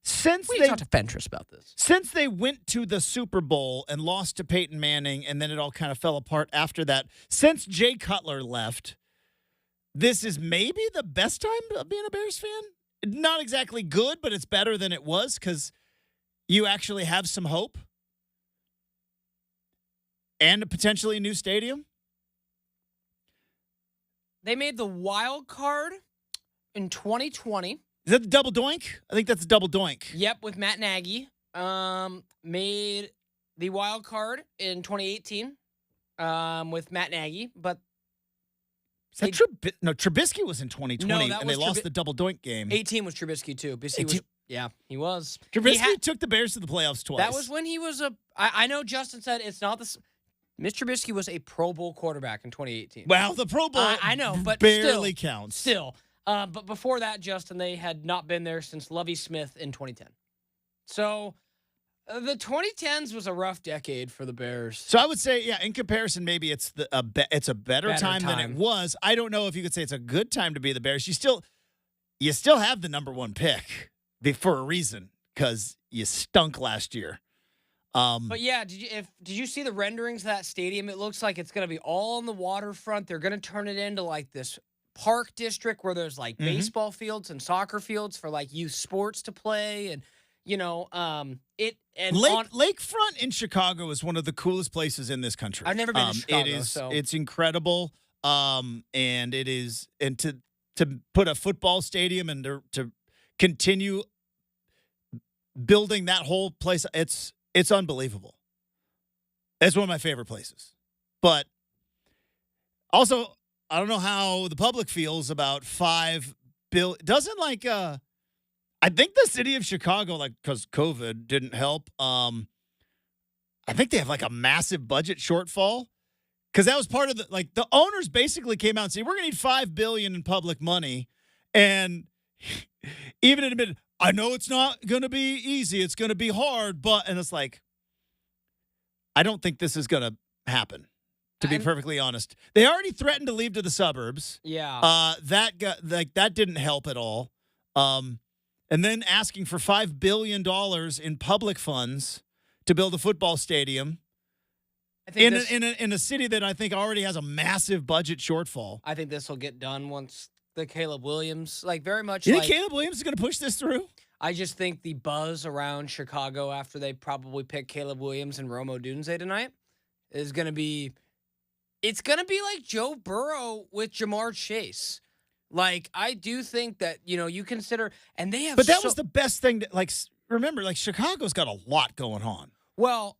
since We they talked to Fentress about this. Since they went to the Super Bowl and lost to Peyton Manning, and then it all kind of fell apart after that, since Jay Cutler left, this is maybe the best time of being a Bears fan. Not exactly good, but it's better than it was because you actually have some hope and potentially a new stadium. They made the wild card in 2020. Is that the double doink? I think that's a double doink. Yep, with Matt Nagy. Made the wild card in 2018 with Matt Nagy, but Is that Trubisky was in 2020, and they lost the double doink game. 18 was Trubisky, too. Because he was. Trubisky took the Bears to the playoffs twice. That was when he was I know Justin said it's not this. Mr. Trubisky was a Pro Bowl quarterback in 2018. Well, the Pro Bowl I know, but barely counts. Still. But before that, Justin, they had not been there since Lovie Smith in 2010. So the 2010s was a rough decade for the Bears. So I would say, yeah, in comparison, maybe it's a better time than it was. I don't know if you could say it's a good time to be the Bears. You still have the number one pick for a reason because you stunk last year. But yeah, did you see the renderings of that stadium? It looks like it's going to be all on the waterfront. They're going to turn it into like this park district where there's like baseball fields and soccer fields for like youth sports to play, and Lakefront in Chicago is one of the coolest places in this country. I've never been to Chicago, it's incredible. And to put a football stadium and to continue building that whole place, it's unbelievable. It's one of my favorite places. But also, I don't know how the public feels about $5 billion. Doesn't I think the city of Chicago, because COVID didn't help, I think they have a massive budget shortfall. Because that was part of the owners basically came out and said, we're going to need $5 billion in public money. And even admitted, I know it's not going to be easy. It's going to be hard. And it's like, I don't think this is going to happen, to be perfectly honest. They already threatened to leave to the suburbs. Yeah. That didn't help at all. And then asking for $5 billion in public funds to build a football stadium in a city that I think already has a massive budget shortfall. I think this will get done once the Caleb Williams, very much. You think Caleb Williams is going to push this through? I just think the buzz around Chicago after they probably pick Caleb Williams and Rome Odunze tonight is going to be. It's going to be like Joe Burrow with Jamar Chase. I do think that, you consider, and they have. But that was the best thing to, remember, Chicago's got a lot going on. Well,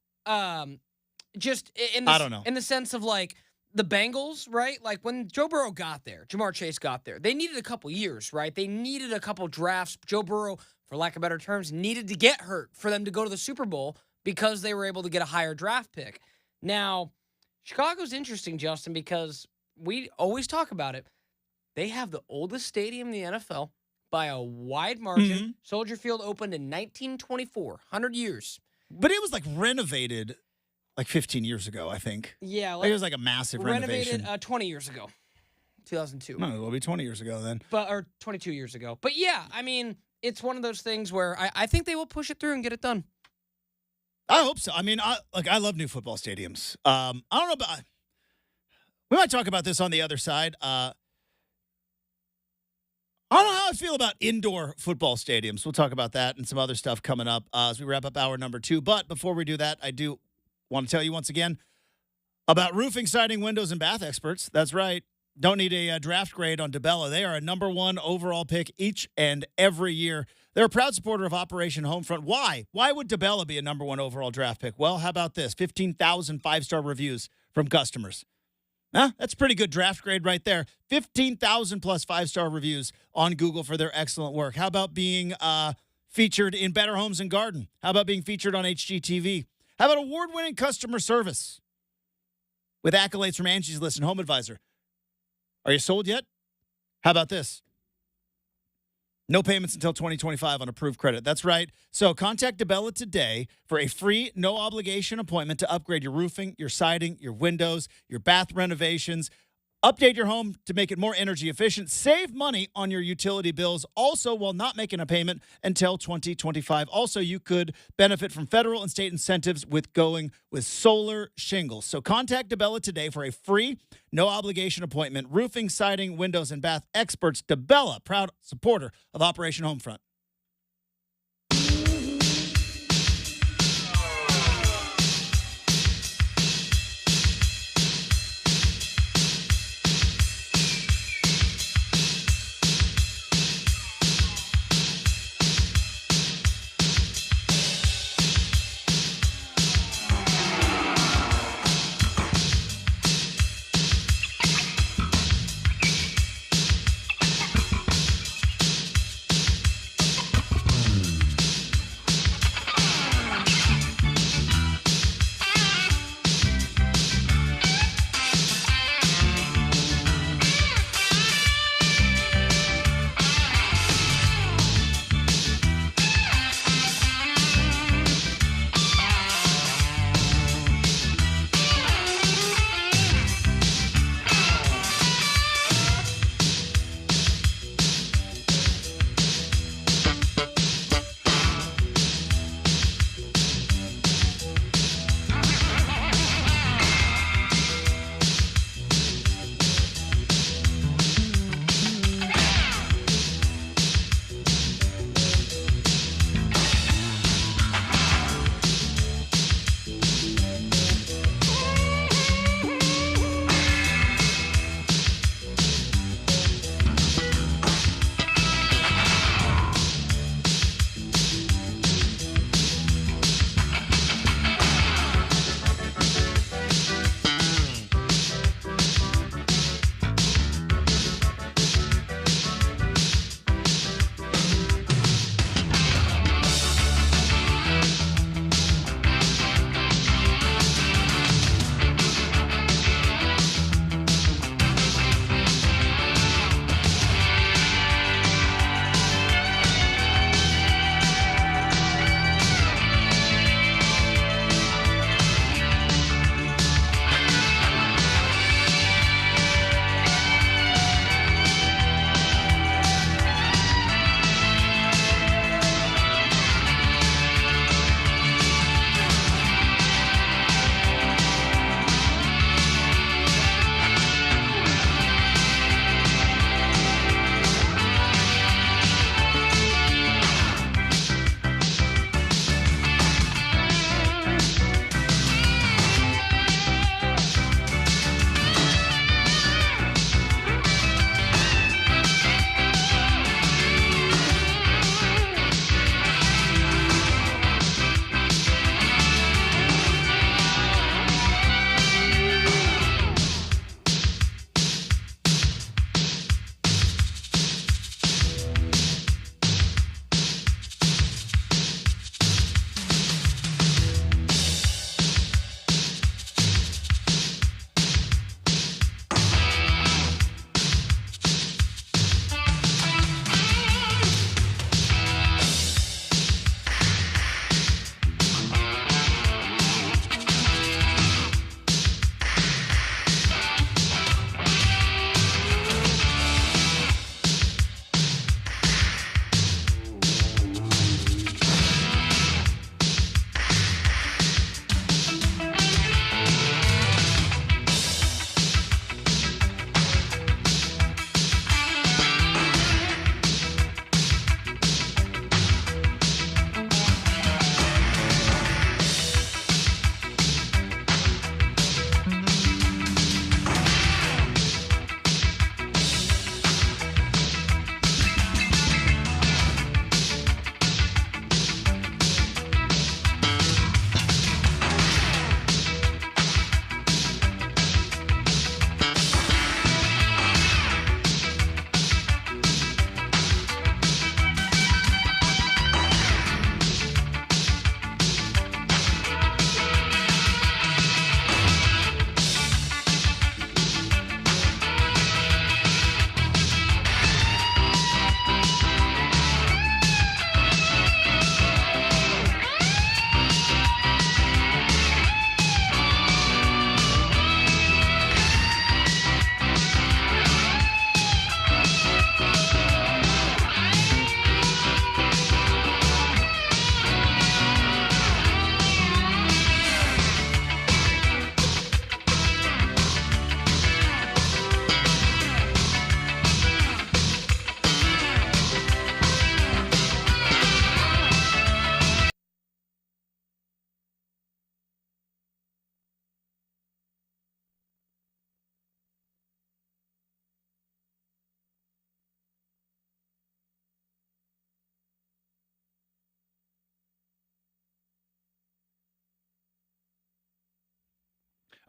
just I don't know. In the sense of the Bengals, right? When Joe Burrow got there, Jamar Chase got there, they needed a couple years, right? They needed a couple drafts. Joe Burrow, for lack of better terms, needed to get hurt for them to go to the Super Bowl because they were able to get a higher draft pick. Now, Chicago's interesting, Justin, because we always talk about it. They have the oldest stadium in the NFL by a wide margin. Mm-hmm. Soldier Field opened in 1924, 100 years. But it was renovated 15 years ago, I think. Yeah. It was a massive renovation. Renovated 20 years ago, 2002. No, it'll be 20 years ago then. Or 22 years ago. But yeah, it's one of those things where I think they will push it through and get it done. I hope so. I love new football stadiums. I don't know about. We might talk about this on the other side. I don't know how I feel about indoor football stadiums. We'll talk about that and some other stuff coming up as we wrap up hour number 2. But before we do that, I do want to tell you once again about roofing, siding, windows, and bath experts. That's right. Don't need a draft grade on DeBella. They are a number 1 overall pick each and every year. They're a proud supporter of Operation Homefront. Why? Why would DeBella be a number 1 overall draft pick? Well, how about this? 15,000 5-star reviews from customers. That's a pretty good draft grade right there. 15,000 plus 5-star reviews on Google for their excellent work. How about being featured in Better Homes and Garden? How about being featured on HGTV? How about award-winning customer service with accolades from Angie's List and Home Advisor? Are you sold yet? How about this? No payments until 2025 on approved credit. That's right. So contact DeBella today for a free, no-obligation appointment to upgrade your roofing, your siding, your windows, your bath renovations, Update your home to make it more energy efficient. Save money on your utility bills also while not making a payment until 2025. Also, you could benefit from federal and state incentives with going with solar shingles. So contact DeBella today for a free, no obligation appointment. Roofing, siding, windows, and bath experts. DeBella, proud supporter of Operation Homefront.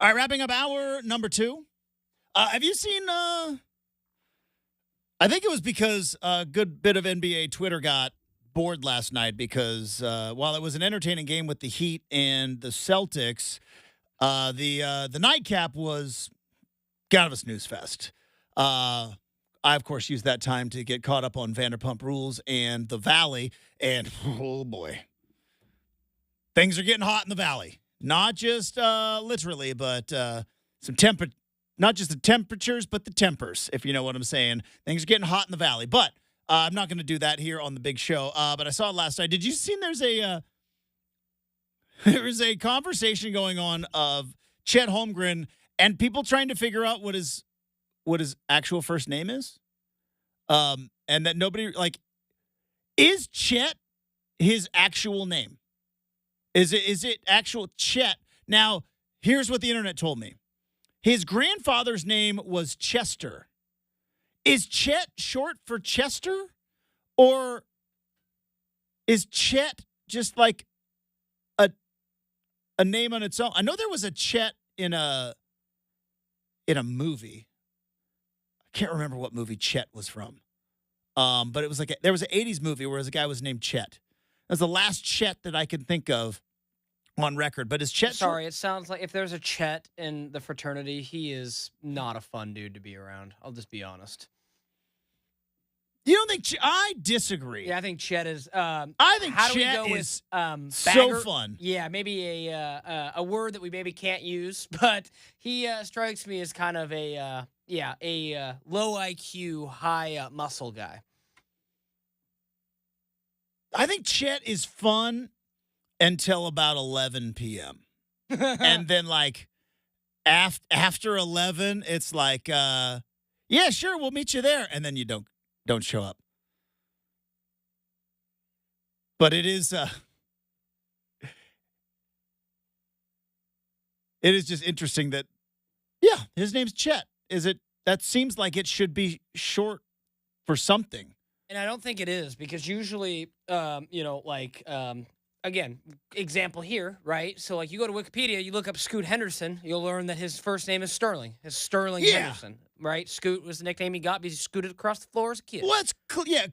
All right, wrapping up hour number 2. Have you seen? I think it was because a good bit of NBA Twitter got bored last night because while it was an entertaining game with the Heat and the Celtics, the nightcap was kind of a snooze fest. I, of course, used that time to get caught up on Vanderpump Rules and the Valley, and oh boy, things are getting hot in the Valley. Not just literally, but some not just the temperatures, but the tempers, if you know what I'm saying. Things are getting hot in the Valley. But I'm not going to do that here on the big show. But I saw it last night. Did you see there's a conversation going on of Chet Holmgren and people trying to figure out what his actual first name is? And that nobody, is Chet his actual name? Is it actual Chet? Now, here's what the internet told me. His grandfather's name was Chester. Is Chet short for Chester? Or is Chet just like a name on its own? I know there was a Chet in a movie. I can't remember what movie Chet was from. But it was there was an 80s movie where a guy was named Chet. That's the last Chet that I can think of on record. But is Chet? Sorry, it sounds like if there's a Chet in the fraternity, he is not a fun dude to be around. I'll just be honest. You don't think I disagree? Yeah, I think Chet is. I think how Chet do we go is with, so fun. Yeah, maybe a word that we maybe can't use, but he strikes me as kind of a low IQ, high muscle guy. I think Chet is fun until about 11 p.m. And then, after 11, it's yeah, sure, we'll meet you there. And then you don't show up. But it is just interesting that, yeah, his name's Chet. That seems like it should be short for something. And I don't think it is because usually, again, example here, right? So, you go to Wikipedia, you look up Scoot Henderson, you'll learn that his first name is Sterling. It's Sterling Henderson, right? Scoot was the nickname he got because he scooted across the floor as a kid. Well, it's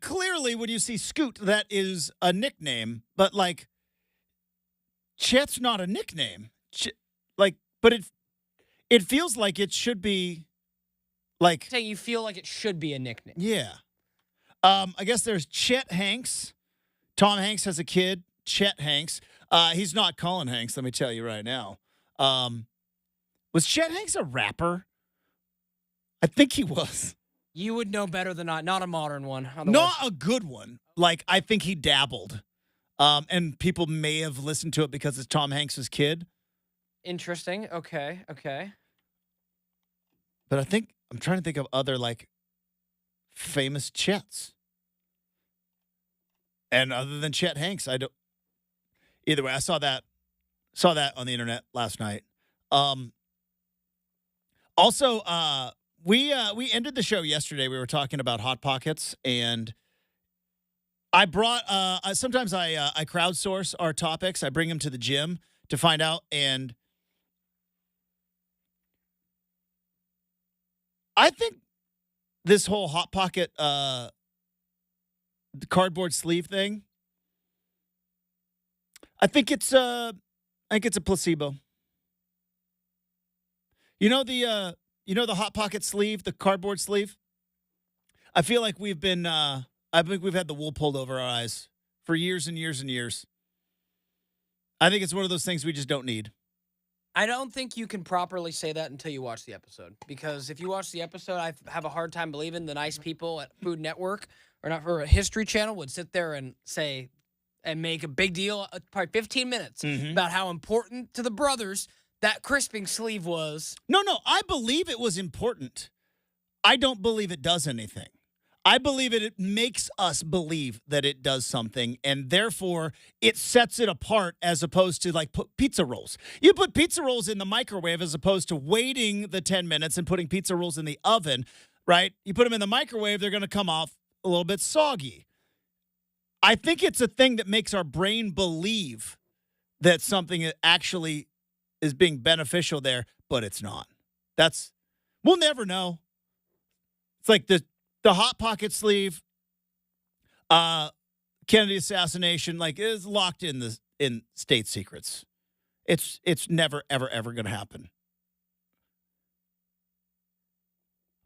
clearly when you see Scoot, that is a nickname. But, Chet's not a nickname. But it feels like it should be, saying you feel like it should be a nickname. Yeah. I guess there's Chet Hanks. Tom Hanks has a kid, Chet Hanks. He's not Colin Hanks, let me tell you right now. Was Chet Hanks a rapper? I think he was. You would know better than not a modern one. Otherwise. Not a good one. I think he dabbled. And people may have listened to it because it's Tom Hanks' kid. Interesting. Okay. But I'm trying to think of other, famous Chets. And other than Chet Hanks, I don't. Either way, I saw that on the internet last night. Also, we ended the show yesterday. We were talking about Hot Pockets, and I brought. Sometimes I crowdsource our topics. I bring them to the gym to find out, and I think this whole Hot Pocket cardboard sleeve thing, I think it's a placebo. You know the Hot Pocket sleeve, the cardboard sleeve? I feel like we've been I think we've had the wool pulled over our eyes for years and years and years. I think it's one of those things we just don't need. I don't think you can properly say that until you watch the episode. Because if you watch the episode, I have a hard time believing the nice people at Food Network or not for a History Channel would sit there and say and make a big deal, probably 15 minutes, about how important to the brothers that crisping sleeve was. No, I believe it was important. I don't believe it does anything. I believe it makes us believe that it does something, and therefore it sets it apart as opposed to put pizza rolls. You put pizza rolls in the microwave as opposed to waiting the 10 minutes and putting pizza rolls in the oven, right? You put them in the microwave, they're going to come off a little bit soggy. I think it's a thing that makes our brain believe that something actually is being beneficial there, but it's not. We'll never know. It's like the Hot Pocket sleeve, Kennedy assassination, like, is locked in state secrets. It's never, ever, ever going to happen.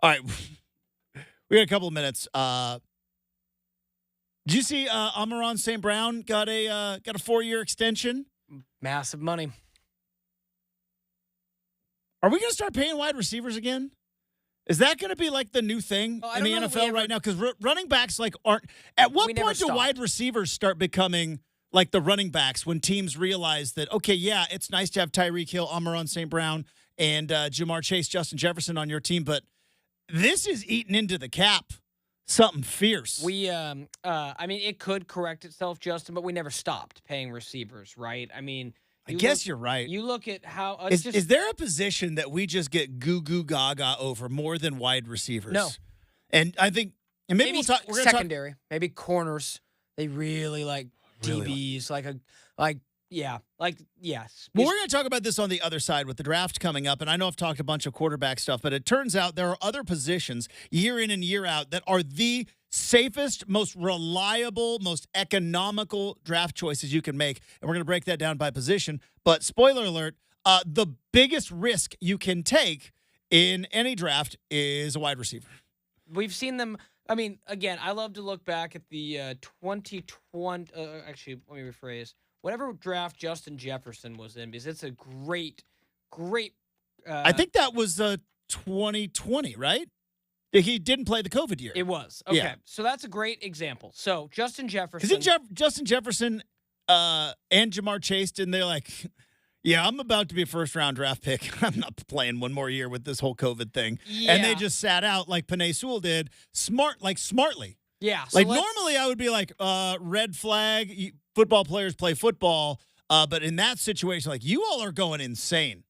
All right. We got a couple of minutes. Did you see Amon-Ra St. Brown got a 4-year extension? Massive money. Are we going to start paying wide receivers again? Is that going to be like the new thing in the NFL right now? Because running backs aren't. At what point do wide receivers start becoming like the running backs when teams realize that, okay, yeah, it's nice to have Tyreek Hill, Amon-Ra St. Brown, and Jamar Chase, Justin Jefferson on your team, but this is eating into the cap. Something fierce. It could correct itself, Justin, but we never stopped paying receivers, right? I mean, I guess you're right. You look at how is there a position that we just get goo goo gaga over more than wide receivers? No. And I think, and maybe we'll talk. We're gonna secondary, maybe corners. They really like DBs, yes. Well, we're going to talk about this on the other side with the draft coming up, and I know I've talked a bunch of quarterback stuff, but it turns out there are other positions year in and year out that are the safest, most reliable, most economical draft choices you can make, and we're going to break that down by position. But spoiler alert, the biggest risk you can take in any draft is a wide receiver. We've seen them. I mean, again, I love to look back at the 2020. Actually, let me rephrase. Whatever draft Justin Jefferson was in, because it's a great. I think that was 2020, right? He didn't play the COVID year. It was. Okay. Yeah. So that's a great example. So Justin Jefferson. Isn't Justin Jefferson and Jamar Chase, didn't they yeah, I'm about to be a first-round draft pick. I'm not playing one more year with this whole COVID thing. Yeah. And they just sat out like Penei Sewell did, smartly. Yeah. So normally I would be like, red flag, football players play football. But in that situation, you all are going insane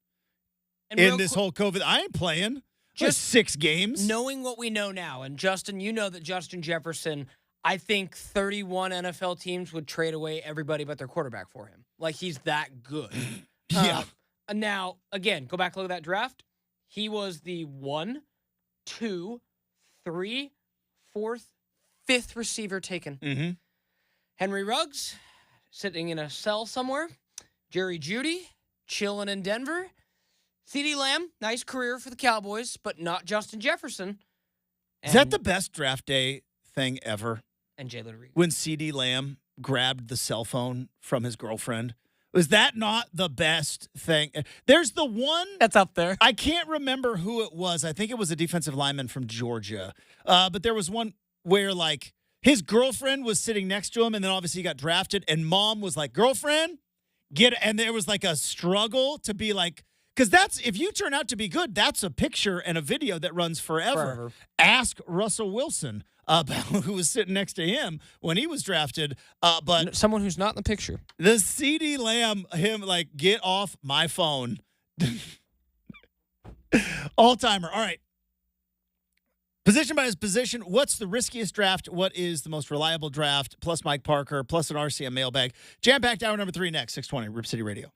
in this whole COVID. I ain't playing. Just 6 games. Knowing what we know now, and Justin, you know that Justin Jefferson, I think 31 NFL teams would trade away everybody but their quarterback for him. He's that good. Yeah. Now, again, go back and look at that draft. He was the 1, 2, 3, 4th, 5th receiver taken. Mm-hmm. Henry Ruggs, sitting in a cell somewhere. Jerry Jeudy, chilling in Denver. CeeDee Lamb, nice career for the Cowboys, but not Justin Jefferson. Is that the best draft day thing ever? And Jalen Reed. When CeeDee Lamb grabbed the cell phone from his girlfriend. Was that not the best thing? There's the one. That's up there. I can't remember who it was. I think it was a defensive lineman from Georgia. But there was one where, his girlfriend was sitting next to him, and then obviously he got drafted, and mom was like, girlfriend, get it. And there was a struggle to be because if you turn out to be good, that's a picture and a video that runs forever. Ask Russell Wilson about who was sitting next to him when he was drafted. But someone who's not in the picture. The CeeDee Lamb, him get off my phone. All-timer. All right. Position by position, what's the riskiest draft? What is the most reliable draft? Plus Mike Parker, plus an RCM mailbag. Jam-packed hour number 3 next, 620, Rip City Radio.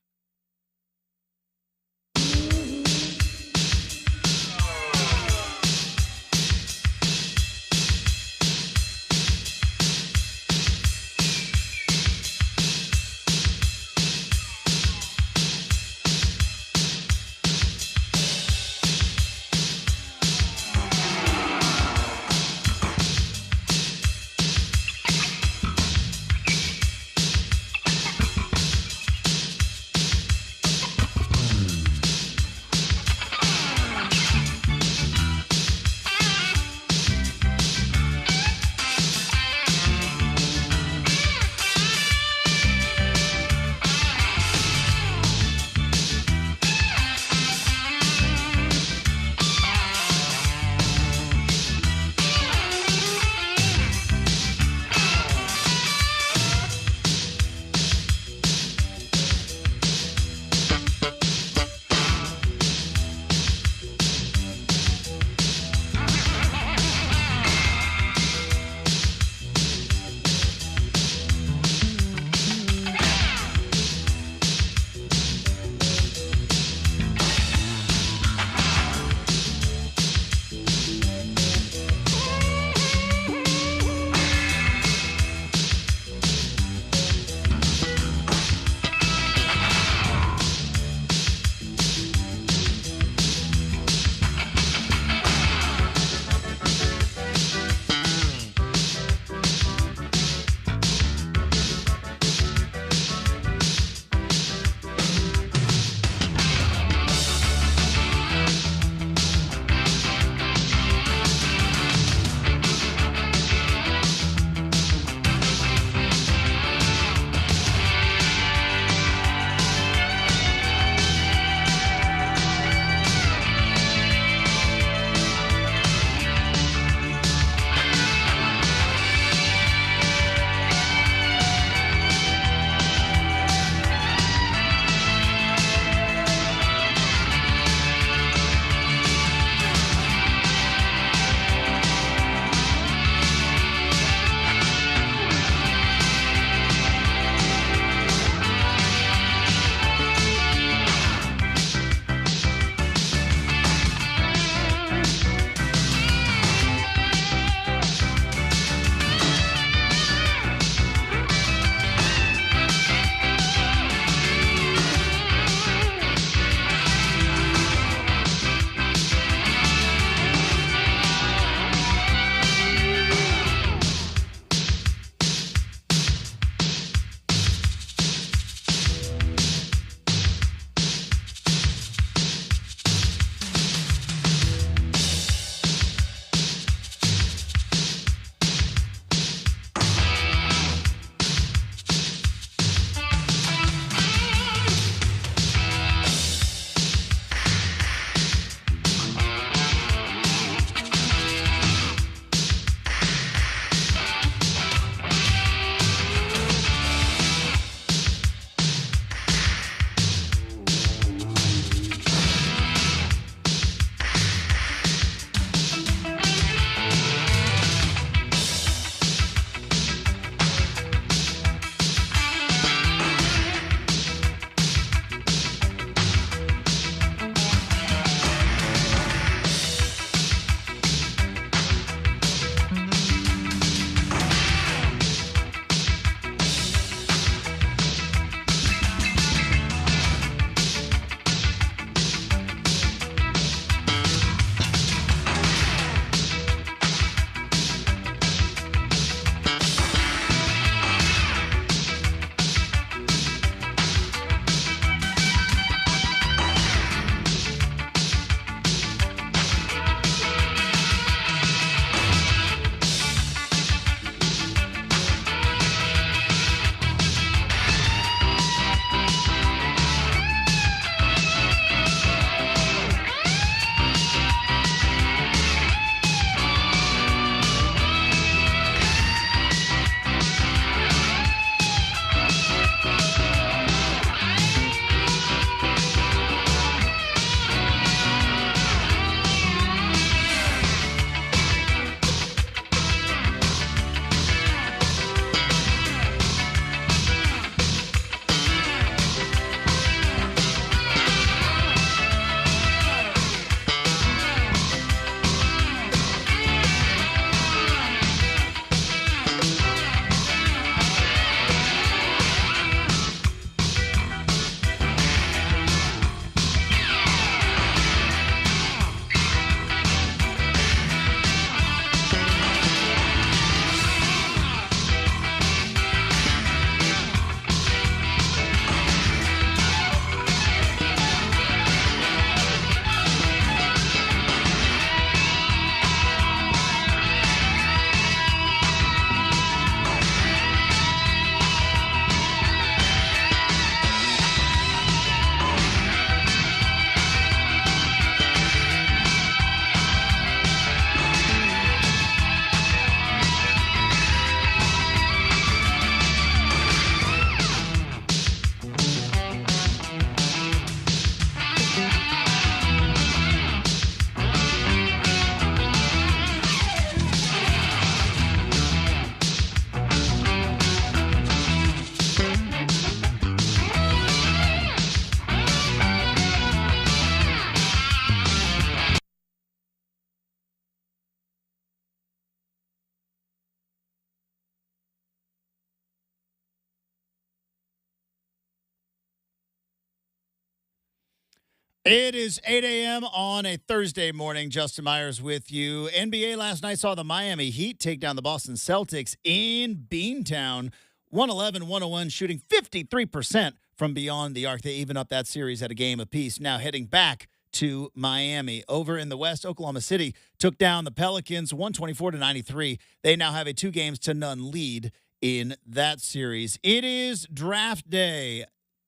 It is 8 a.m. on a Thursday morning. Justin Myers with you. NBA last night saw the Miami Heat take down the Boston Celtics in Beantown. 111-101, shooting 53% from beyond the arc. They even up that series at a game apiece. Now heading back to Miami. Over in the West, Oklahoma City took down the Pelicans 124-93. They now have a 2-0 lead in that series. It is draft day.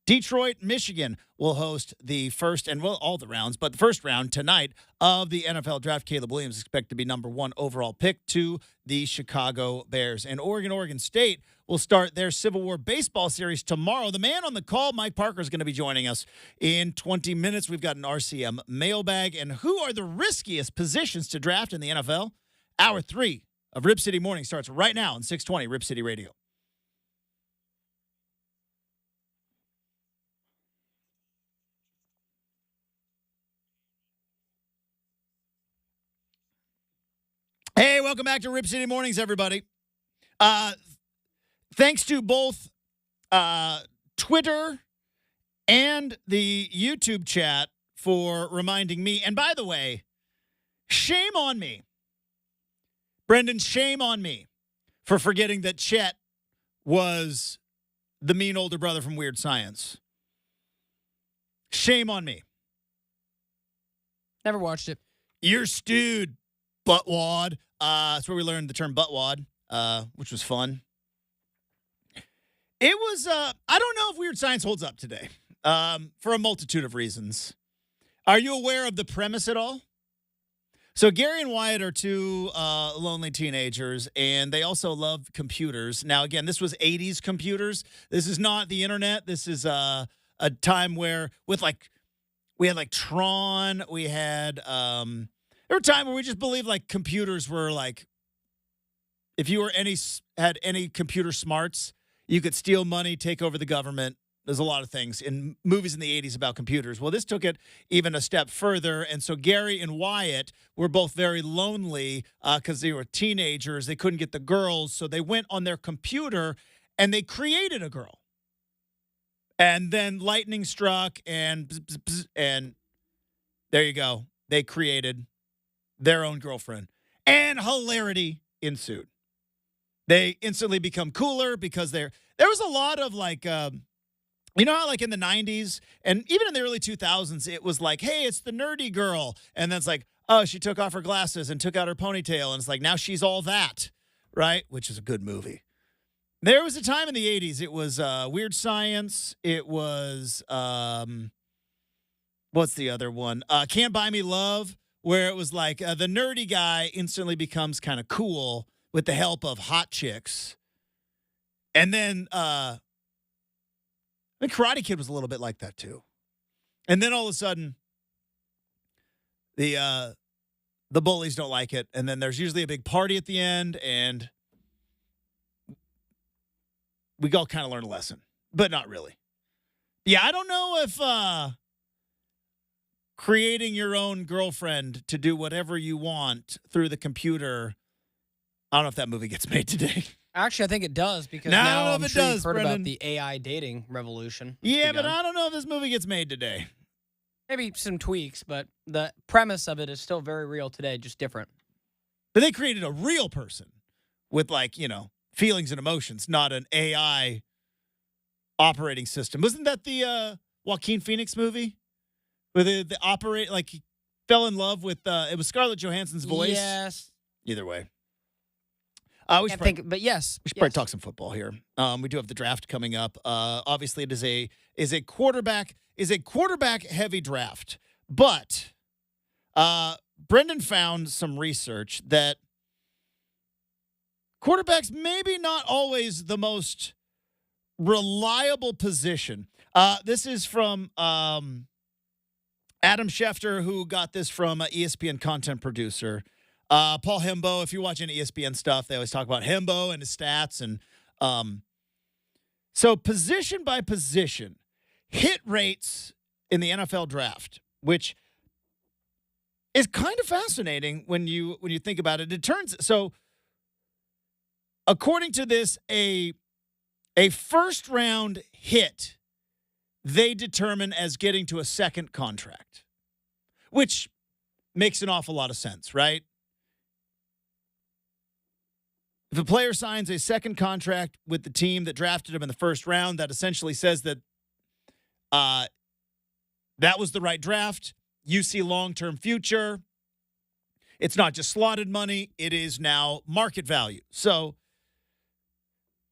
Detroit, Michigan will host the first and, well, all the rounds, but the first round tonight of the NFL draft. Caleb Williams is expected to be number 1 overall pick to the Chicago Bears. And Oregon State will start their Civil War baseball series tomorrow. The man on the call, Mike Parker, is going to be joining us in 20 minutes. We've got an RCM mailbag. And who are the riskiest positions to draft in the NFL? Hour 3 of Rip City Morning starts right now on 620 Rip City Radio. Hey, welcome back to Rip City Mornings, everybody. Thanks to both Twitter and the YouTube chat for reminding me. And by the way, shame on me. Brenden, shame on me for forgetting that Chet was the mean older brother from Weird Science. Shame on me. Never watched it. You're stewed, buttwad. That's where we learned the term buttwad, which was fun. It was, I don't know if Weird Science holds up today, for a multitude of reasons. Are you aware of the premise at all? So Gary and Wyatt are two lonely teenagers, and they also love computers. Now, again, this was 80s computers. This is not the internet. This is a time where we had Tron. We had there were times where we just believed computers were if you were had any computer smarts, you could steal money, take over the government. There's a lot of things in movies in the 80s about computers. Well, this took it even a step further. And so Gary and Wyatt were both very lonely because they were teenagers. They couldn't get the girls. So they went on their computer and they created a girl. And then lightning struck and there you go. They created their own girlfriend. And hilarity ensued. They instantly become cooler because there was a lot of you know how in the 90s and even in the early 2000s, it was hey, it's the nerdy girl. And then it's oh, she took off her glasses and took out her ponytail. And it's now she's all that, right? Which is a good movie. There was a time in the 80s, it was Weird Science. It was, what's the other one? Can't Buy Me Love, where it was the nerdy guy instantly becomes kind of cool with the help of hot chicks. And then I think Karate Kid was a little bit like that too. And then all of a sudden, the bullies don't like it. And then there's usually a big party at the end, and we all kind of learn a lesson, but not really. Yeah, I don't know if creating your own girlfriend to do whatever you want through the computer, I don't know if that movie gets made today. Actually, I think it does because No, now I'm it sure does, you've heard Brenden. about the AI dating revolution. Yeah, but I don't know if this movie gets made today. Maybe some tweaks, but the premise of it is still very real today, just different. But they created a real person with feelings and emotions, not an AI operating system. Wasn't that the Joaquin Phoenix movie? Where the operate he fell in love with it was Scarlett Johansson's voice. Yes. Either way. We should probably talk some football here. We do have the draft coming up. Obviously, it is a quarterback heavy draft. But Brenden found some research that quarterbacks maybe not always the most reliable position. This is from Adam Schefter, who got this from ESPN content producer. Paul Hembo, if you watch any ESPN stuff, they always talk about Hembo and his stats. And so position by position, hit rates in the NFL draft, which is kind of fascinating when you think about it. It turns so according to this, a first round hit they determine as getting to a second contract. which makes an awful lot of sense, right? If a player signs a second contract with the team that drafted him in the first round, that essentially says that that was the right draft. You see long-term future. It's not just slotted money. It is now market value. So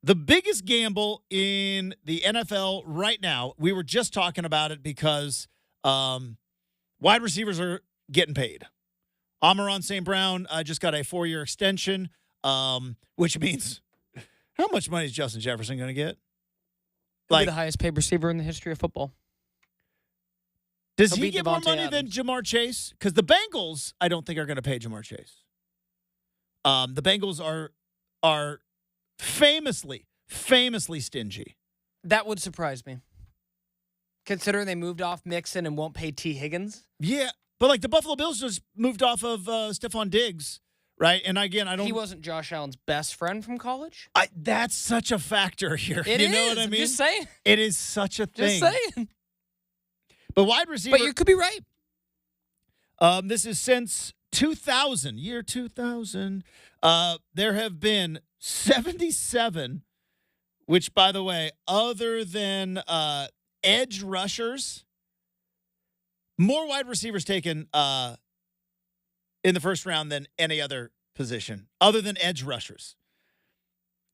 the biggest gamble in the NFL right now, we were just talking about it because wide receivers are getting paid. Amon-Ra St. Brown just got a 4-year extension, which means how much money is Justin Jefferson going to get? He'll be the highest paid receiver in the history of football. Does he get more money than Jamar Chase? Because the Bengals, I don't think, are going to pay Jamar Chase. The Bengals are famously stingy. That would surprise me. Considering they moved off Mixon and won't pay T. Higgins. Yeah, but like the Buffalo Bills just moved off of Stephon Diggs, right? And again, He wasn't Josh Allen's best friend from college? That's such a factor here. You know what I mean? Just saying. It is such a thing. Just saying. But wide receiver. But you could be right. This is since 2000, year 2000. There have been 77, which, by the way, other than edge rushers, more wide receivers taken in the first round than any other position, other than edge rushers.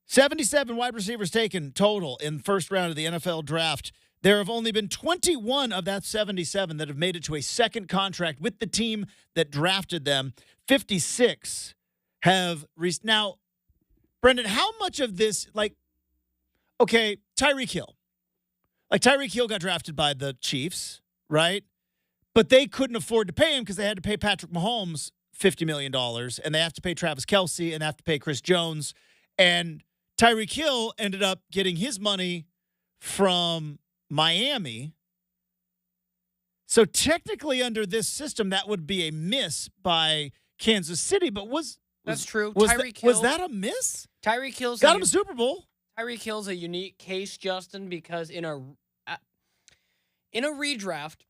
77 wide receivers taken total in the first round of the NFL draft. There have only been 21 of that 77 that have made it to a second contract with the team that drafted them. 56 have now, Brenden, how much of this, okay, Tyreek Hill. Tyreek Hill got drafted by the Chiefs, right? But they couldn't afford to pay him because they had to pay Patrick Mahomes $50 million, and they have to pay Travis Kelce, and they have to pay Chris Jones. And Tyreek Hill ended up getting his money from Miami. So technically under this system, that would be a miss by Kansas City, but that's true. Was that a miss? Tyreek Hill's got him a Super Bowl. Tyreek Hill's a unique case, Justin, because in a redraft,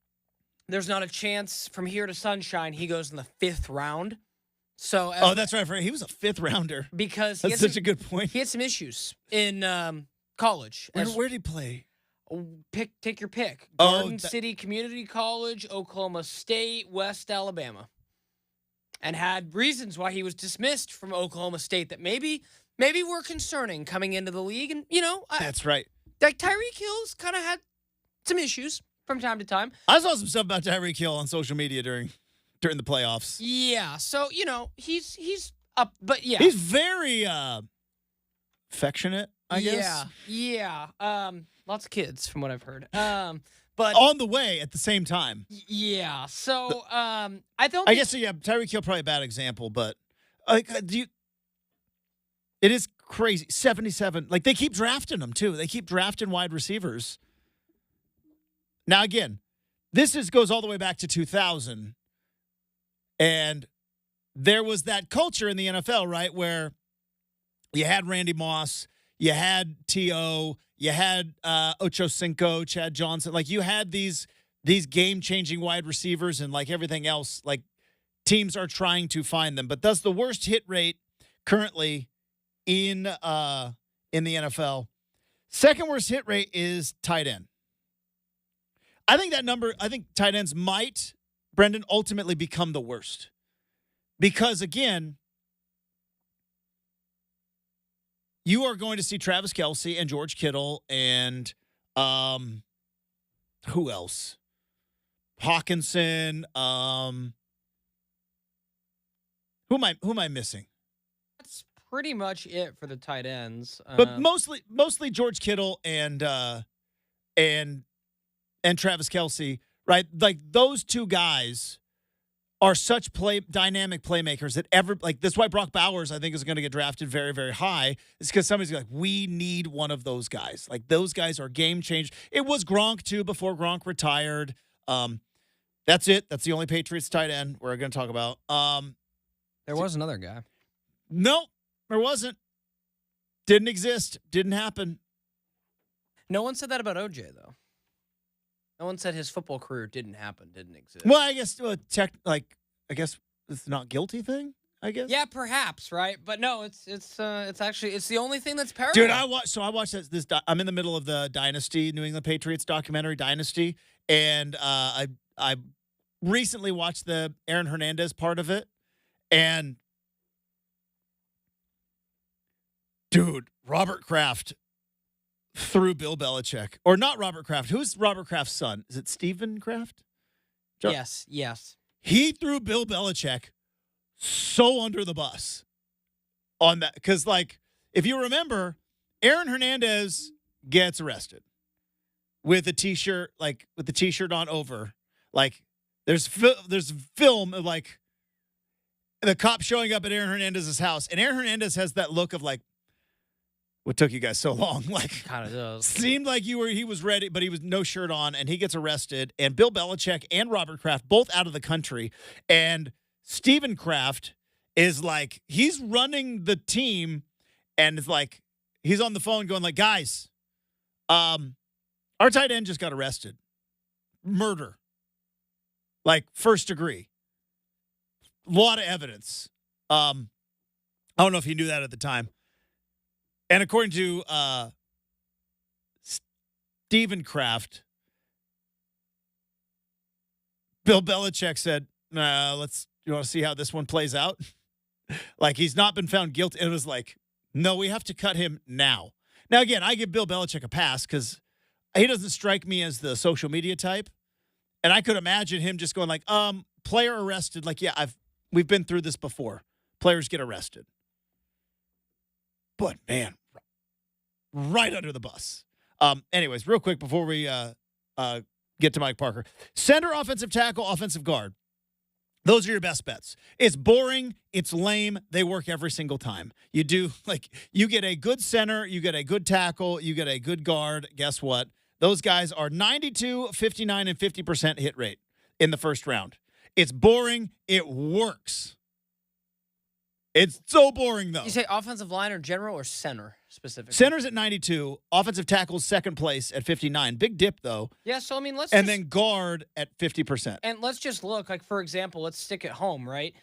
there's not a chance from here to sunshine he goes in the 5th round. So that's right. He was a 5th rounder. Because that's such a good point. He had some issues in college. Where did he play? Take your pick. Garden City Community College, Oklahoma State, West Alabama. And had reasons why he was dismissed from Oklahoma State that maybe were concerning coming into the league. And, that's right. Tyreek Hill's kind of had some issues from time to time. I saw some stuff about Tyreek Hill on social media during the playoffs. Yeah. So, he's up, but yeah. He's very affectionate, I guess. Yeah. Lots of kids from what I've heard. But on the way at the same time. Yeah. So, I guess so, yeah, Tyreek Hill probably a bad example, but it is crazy. 77. They keep drafting them too. They keep drafting wide receivers. Now again, this goes all the way back to 2000. And there was that culture in the NFL, right, where you had Randy Moss, you had T.O., you had Ocho Cinco, Chad Johnson. You had these game-changing wide receivers and everything else. Teams are trying to find them. But that's the worst hit rate currently in the NFL. Second worst hit rate is tight end. I think tight ends might, Brenden, ultimately become the worst. Because, again, you are going to see Travis Kelce and George Kittle and who else? Hawkinson. Who am I missing? That's pretty much it for the tight ends. But mostly George Kittle and Travis Kelce, right? Those two guys are such dynamic playmakers that that's why Brock Bowers, I think, is going to get drafted very, very high. It's because somebody's we need one of those guys. Those guys are game changers. It was Gronk, too, before Gronk retired. That's it. That's the only Patriots tight end we're going to talk about. There was another guy. No, there wasn't. Didn't exist. Didn't happen. No one said that about OJ, though. No one said his football career didn't happen, didn't exist. Well, I guess I guess it's not guilty thing. I guess. Yeah, perhaps, right? But no, it's actually the only thing that's parallel. Dude, I watched this. I'm in the middle of the Dynasty, New England Patriots documentary, Dynasty, and I recently watched the Aaron Hernandez part of it, and dude, Robert Kraft threw Bill Belichick, or not Robert Kraft. Who's Robert Kraft's son? Is it Stephen Kraft? Yes. He threw Bill Belichick so under the bus on that, because if you remember, Aaron Hernandez gets arrested with a t-shirt, with the t-shirt on over, there's film of the cop showing up at Aaron Hernandez's house, and Aaron Hernandez has that look of what took you guys so long? Kind of does. Seemed like he was ready, but he was no shirt on, and he gets arrested. And Bill Belichick and Robert Kraft both out of the country, and Stephen Kraft is he's running the team, and it's he's on the phone going guys, our tight end just got arrested, murder, first degree, a lot of evidence. I don't know if he knew that at the time. And according to Stephen Kraft, Bill Belichick said, you want to see how this one plays out? He's not been found guilty. It was no, we have to cut him now. Now, again, I give Bill Belichick a pass because he doesn't strike me as the social media type. And I could imagine him just going player arrested. We've been through this before. Players get arrested. But, man, right under the bus. Anyways, real quick before we get to Mike Parker. Center, offensive tackle, offensive guard. Those are your best bets. It's boring. It's lame. They work every single time. You do, you get a good center, you get a good tackle, you get a good guard. Guess what? Those guys are 92, 59, and 50% hit rate in the first round. It's boring. It works. It's so boring, though. You say offensive line or general or center specifically? Center's at 92. Offensive tackle's second place at 59. Big dip, though. Yeah, so, then guard at 50%. And let's just look, for example, let's stick at home, right?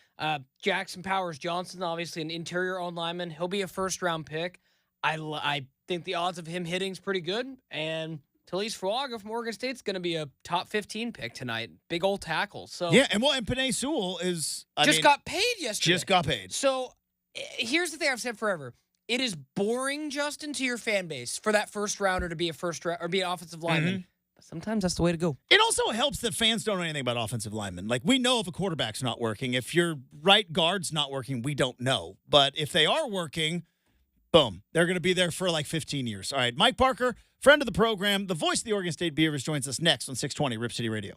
Jackson Powers Johnson, obviously an interior owned lineman. He'll be a first-round pick. I think the odds of him hitting's pretty good. And Talise Fuaga from Oregon State's going to be a top 15 pick tonight. Big old tackle. So yeah, and Penei Sewell is got paid yesterday. Just got paid. So here's the thing I've said forever. It is boring, Justin, to your fan base for that first rounder to be be an offensive lineman. Mm-hmm. But sometimes that's the way to go. It also helps that fans don't know anything about offensive linemen. We know if a quarterback's not working. If your right guard's not working, we don't know. But if they are working, boom, they're going to be there for 15 years. All right, Mike Parker, friend of the program, the voice of the Oregon State Beavers, joins us next on 620 Rip City Radio.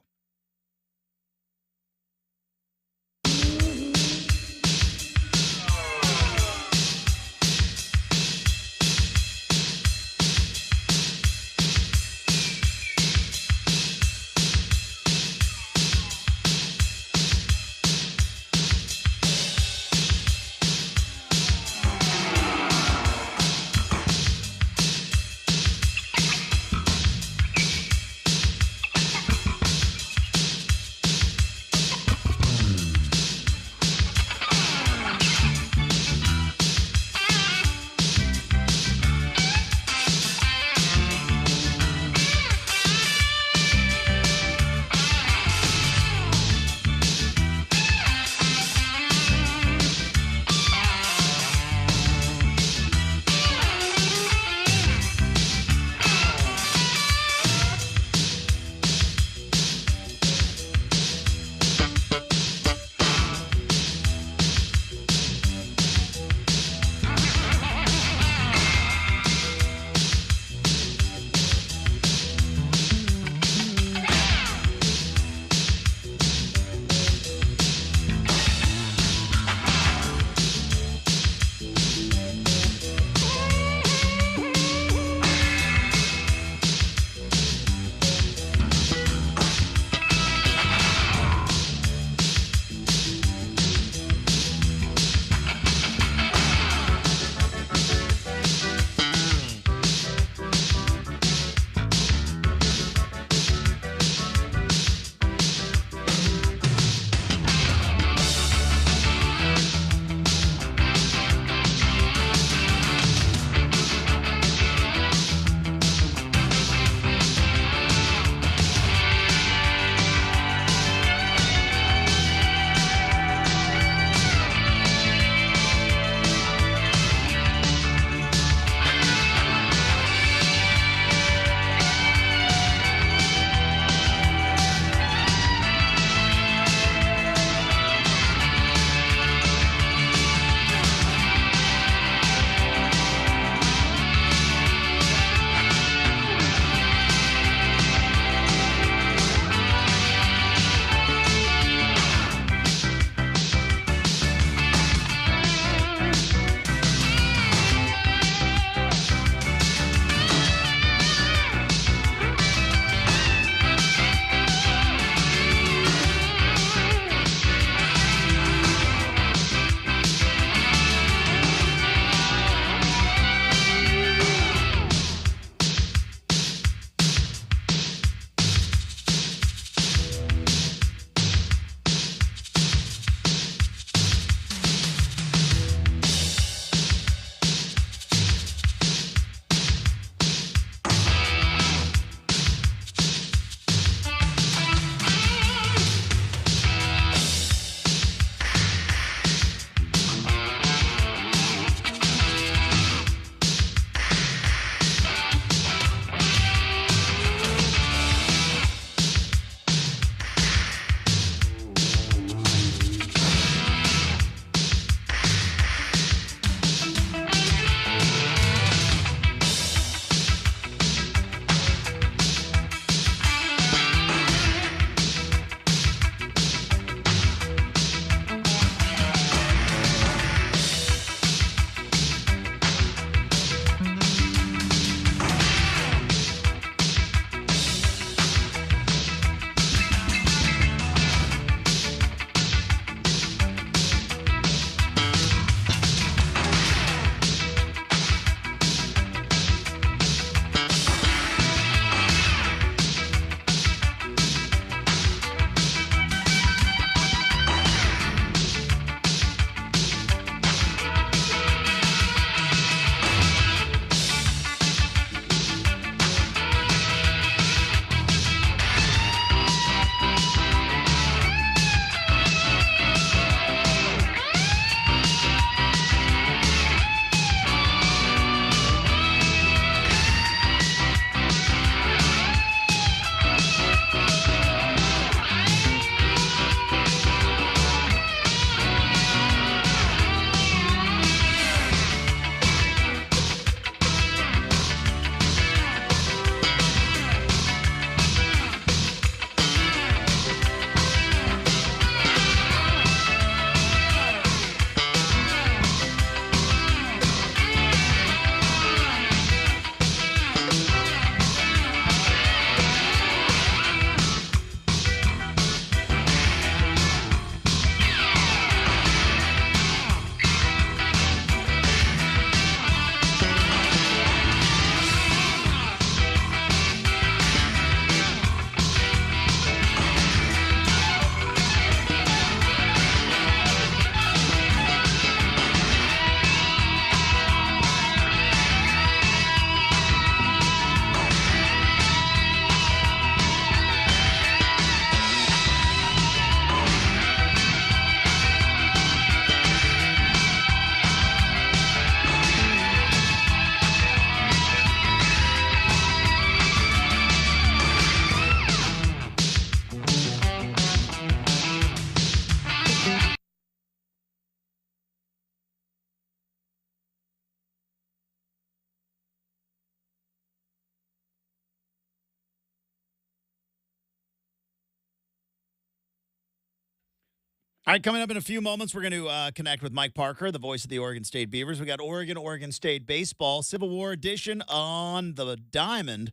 All right, coming up in a few moments, we're going to connect with Mike Parker, the voice of the Oregon State Beavers. We got Oregon State baseball, Civil War edition on the Diamond,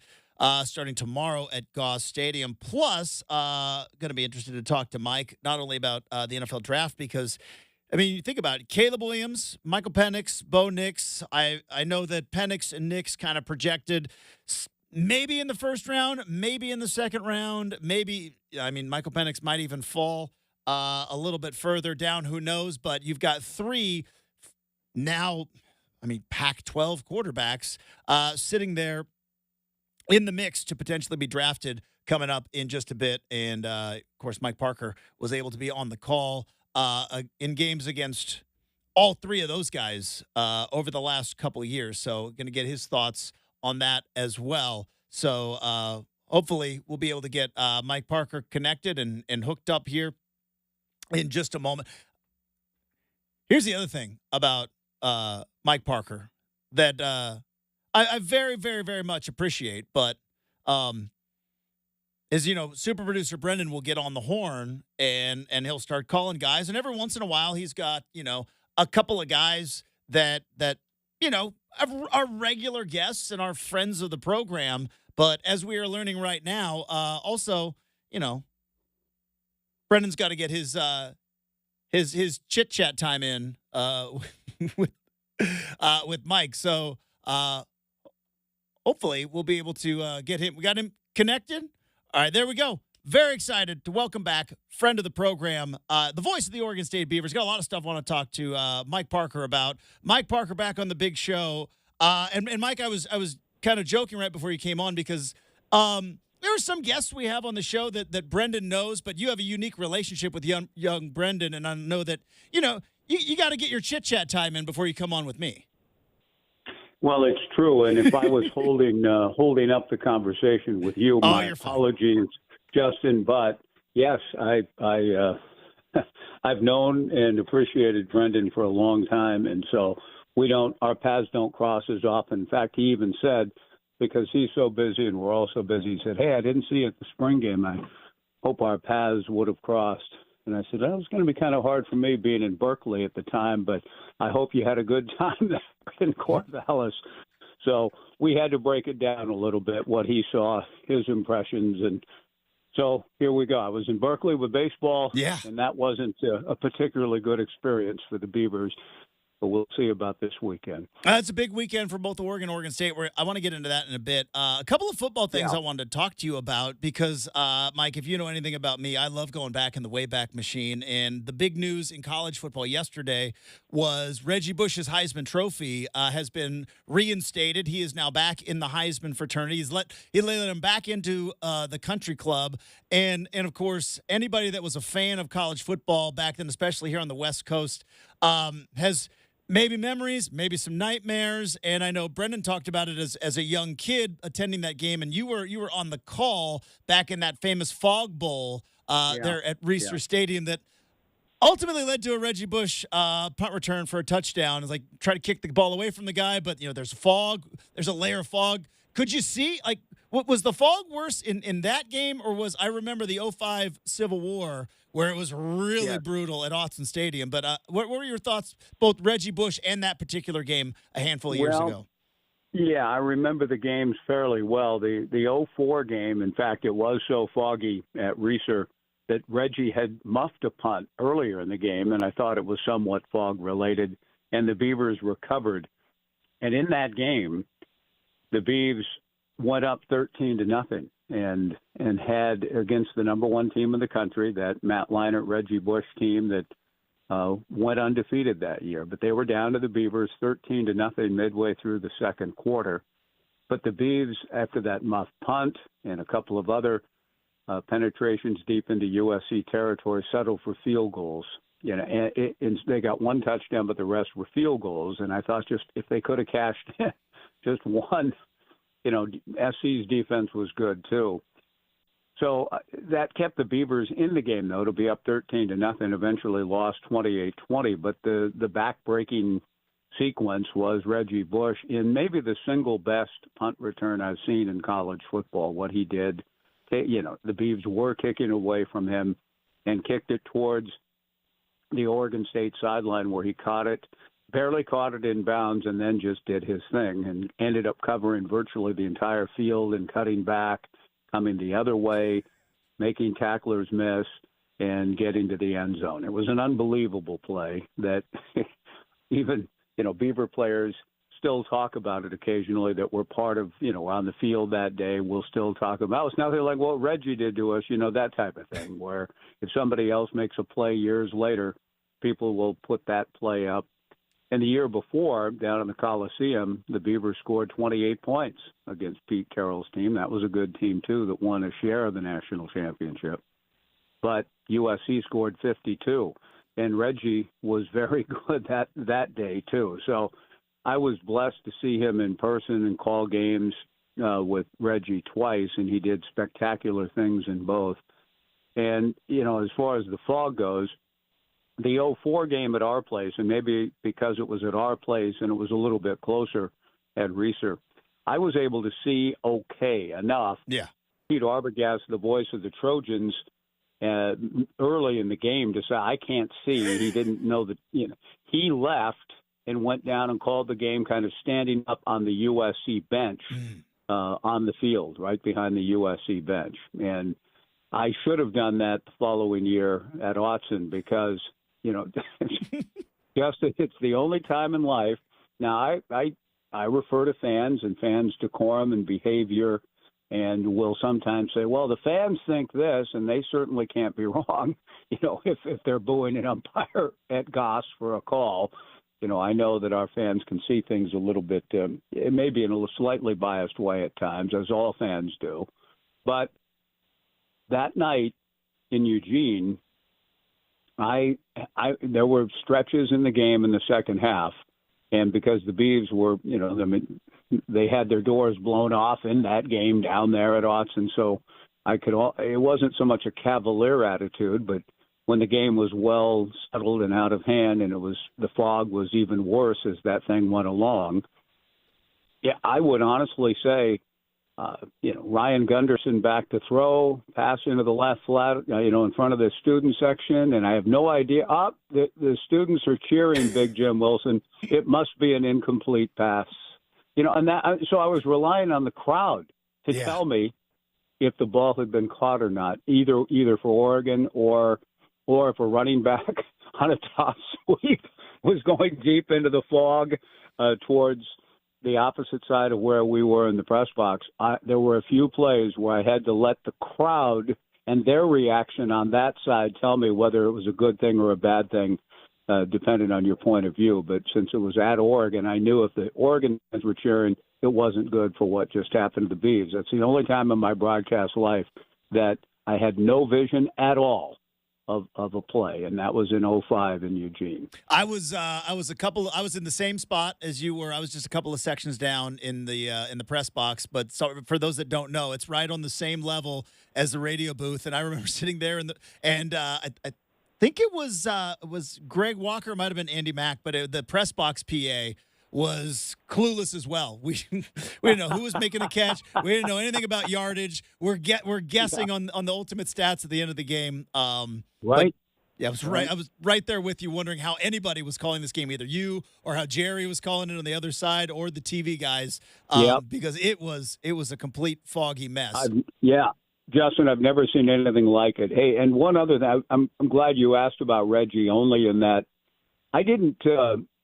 starting tomorrow at Goss Stadium. Plus, going to be interested to talk to Mike not only about the NFL draft because, I mean, you think about it, Caleb Williams, Michael Penix, Bo Nix. I know that Penix and Nix kind of projected maybe in the first round, maybe in the second round, maybe. I mean, Michael Penix might even fall a little bit further down, who knows? But you've got three now, I mean, Pac-12 quarterbacks sitting there in the mix to potentially be drafted coming up in just a bit. And, of course, Mike Parker was able to be on the call in games against all three of those guys over the last couple of years. So going to get his thoughts on that as well. So hopefully we'll be able to get Mike Parker connected and hooked up here in just a moment. Here's the other thing about Mike Parker that I very, very, very much appreciate, but is, super producer Brenden will get on the horn and he'll start calling guys. And every once in a while, he's got, a couple of guys that are regular guests and are friends of the program. But as we are learning right now, also, Brendan's got to get his chit chat time in with Mike. So hopefully we'll be able to get him. We got him connected. All right, there we go. Very excited to welcome back friend of the program, the voice of the Oregon State Beavers. Got a lot of stuff I want to talk to Mike Parker about. Mike Parker back on the big show. And Mike, I was kind of joking right before you came on because there are some guests we have on the show that Brenden knows, but you have a unique relationship with young Brenden, and I know that, you got to get your chit-chat time in before you come on with me. Well, it's true, and if I was holding up the conversation with you, my apologies, Justin, but yes, I've known and appreciated Brenden for a long time, and so our paths don't cross as often. In fact, he even said, because he's so busy and we're all so busy, he said, "Hey, I didn't see you at the spring game. I hope our paths would have crossed." And I said, "That was going to be kind of hard for me being in Berkeley at the time, but I hope you had a good time there in Corvallis." So we had to break it down a little bit, what he saw, his impressions. And so here we go. I was in Berkeley with baseball, and that wasn't a particularly good experience for the Beavers. But we'll see about this weekend. It's a big weekend for both Oregon State. I want to get into that in a bit. A couple of football things I wanted to talk to you about because, Mike, if you know anything about me, I love going back in the Wayback Machine. And the big news in college football yesterday was Reggie Bush's Heisman Trophy has been reinstated. He is now back in the Heisman fraternity. He let him back into the country club. And of course, anybody that was a fan of college football back then, especially here on the West Coast, has maybe memories, maybe some nightmares, and I know Brenden talked about it as a young kid attending that game, and you were on the call back in that famous Fog Bowl there at Reser Stadium that ultimately led to a Reggie Bush punt return for a touchdown. It's like try to kick the ball away from the guy, but there's fog, there's a layer of fog. Could you see what was the fog worse in that game, or I remember the 2005 Civil War where it was really brutal at Autzen Stadium. But what were your thoughts, both Reggie Bush and that particular game a handful of years ago? Yeah, I remember the games fairly well. The 2004 game, in fact, it was so foggy at Reser that Reggie had muffed a punt earlier in the game, and I thought it was somewhat fog-related, and the Beavers recovered. And in that game, the Beavs went up 13-0 and had against the number one team in the country, that Matt Leinart, Reggie Bush team that went undefeated that year. But they were down to the Beavers 13-0 midway through the second quarter. But the Beavs, after that muffed punt and a couple of other penetrations deep into USC territory, settled for field goals. And they got one touchdown, but the rest were field goals. And I thought just if they could have cashed just one, SC's defense was good too. So that kept the Beavers in the game, though, to be up 13-0, eventually lost 28-20. But the back-breaking sequence was Reggie Bush in maybe the single best punt return I've seen in college football, what he did. The Beavs were kicking away from him and kicked it towards the Oregon State sideline where he barely caught it in bounds, and then just did his thing and ended up covering virtually the entire field and cutting back, coming the other way, making tacklers miss, and getting to the end zone. It was an unbelievable play that even, Beaver players still talk about it occasionally, that we're part of, on the field that day. We'll still talk about it. It's nothing like what Reggie did to us, that type of thing, where if somebody else makes a play years later, people will put that play up. And the year before, down in the Coliseum, the Beavers scored 28 points against Pete Carroll's team. That was a good team, too, that won a share of the national championship. But USC scored 52, and Reggie was very good that day, too. So I was blessed to see him in person and call games with Reggie twice, and he did spectacular things in both. And, as far as the fog goes, the 04 game at our place, and maybe because it was at our place and it was a little bit closer at Reeser, I was able to see okay enough. Yeah. Pete Arbogast, the voice of the Trojans, early in the game to say, I can't see. He didn't know that, he left and went down and called the game kind of standing up on the USC bench on the field, right behind the USC bench. And I should have done that the following year at Autzen because, just it's the only time in life. Now, I refer to fans and fans' decorum and behavior, and will sometimes say, well, the fans think this, and they certainly can't be wrong, if they're booing an umpire at Goss for a call. I know that our fans can see things a little bit, it may be in a slightly biased way at times, as all fans do. But that night in Eugene, there were stretches in the game in the second half, and because the Beavs were, they had their doors blown off in that game down there at Autzen, so it wasn't so much a cavalier attitude, but when the game was well settled and out of hand, and the fog was even worse as that thing went along. Yeah, I would honestly say, Ryan Gunderson back to throw, pass into the left flat, in front of the student section, and I have no idea. The students are cheering Big Jim Wilson. It must be an incomplete pass. So I was relying on the crowd to tell me if the ball had been caught or not, either for Oregon or if a running back on a toss sweep was going deep into the fog towards the opposite side of where we were in the press box. There were a few plays where I had to let the crowd and their reaction on that side tell me whether it was a good thing or a bad thing, depending on your point of view. But since it was at Oregon, I knew if the Oregon fans were cheering, it wasn't good for what just happened to the Beavs. That's the only time in my broadcast life that I had no vision at all of a play, and that was in 05 in Eugene. I was in the same spot as you were. I was just a couple of sections down in the press box, but for those that don't know, it's right on the same level as the radio booth. And I remember sitting there I think it was Greg Walker, might have been Andy Mack, but the press box PA was clueless as well. We didn't know who was making the catch. We didn't know anything about yardage. We're guessing on the ultimate stats at the end of the game. Right. Yeah, I was right. I was right there with you, wondering how anybody was calling this game, either you or how Jerry was calling it on the other side, or the TV guys, because it was a complete foggy mess. Justin, I've never seen anything like it. Hey, and one other thing, I'm glad you asked about Reggie, only in that I didn't.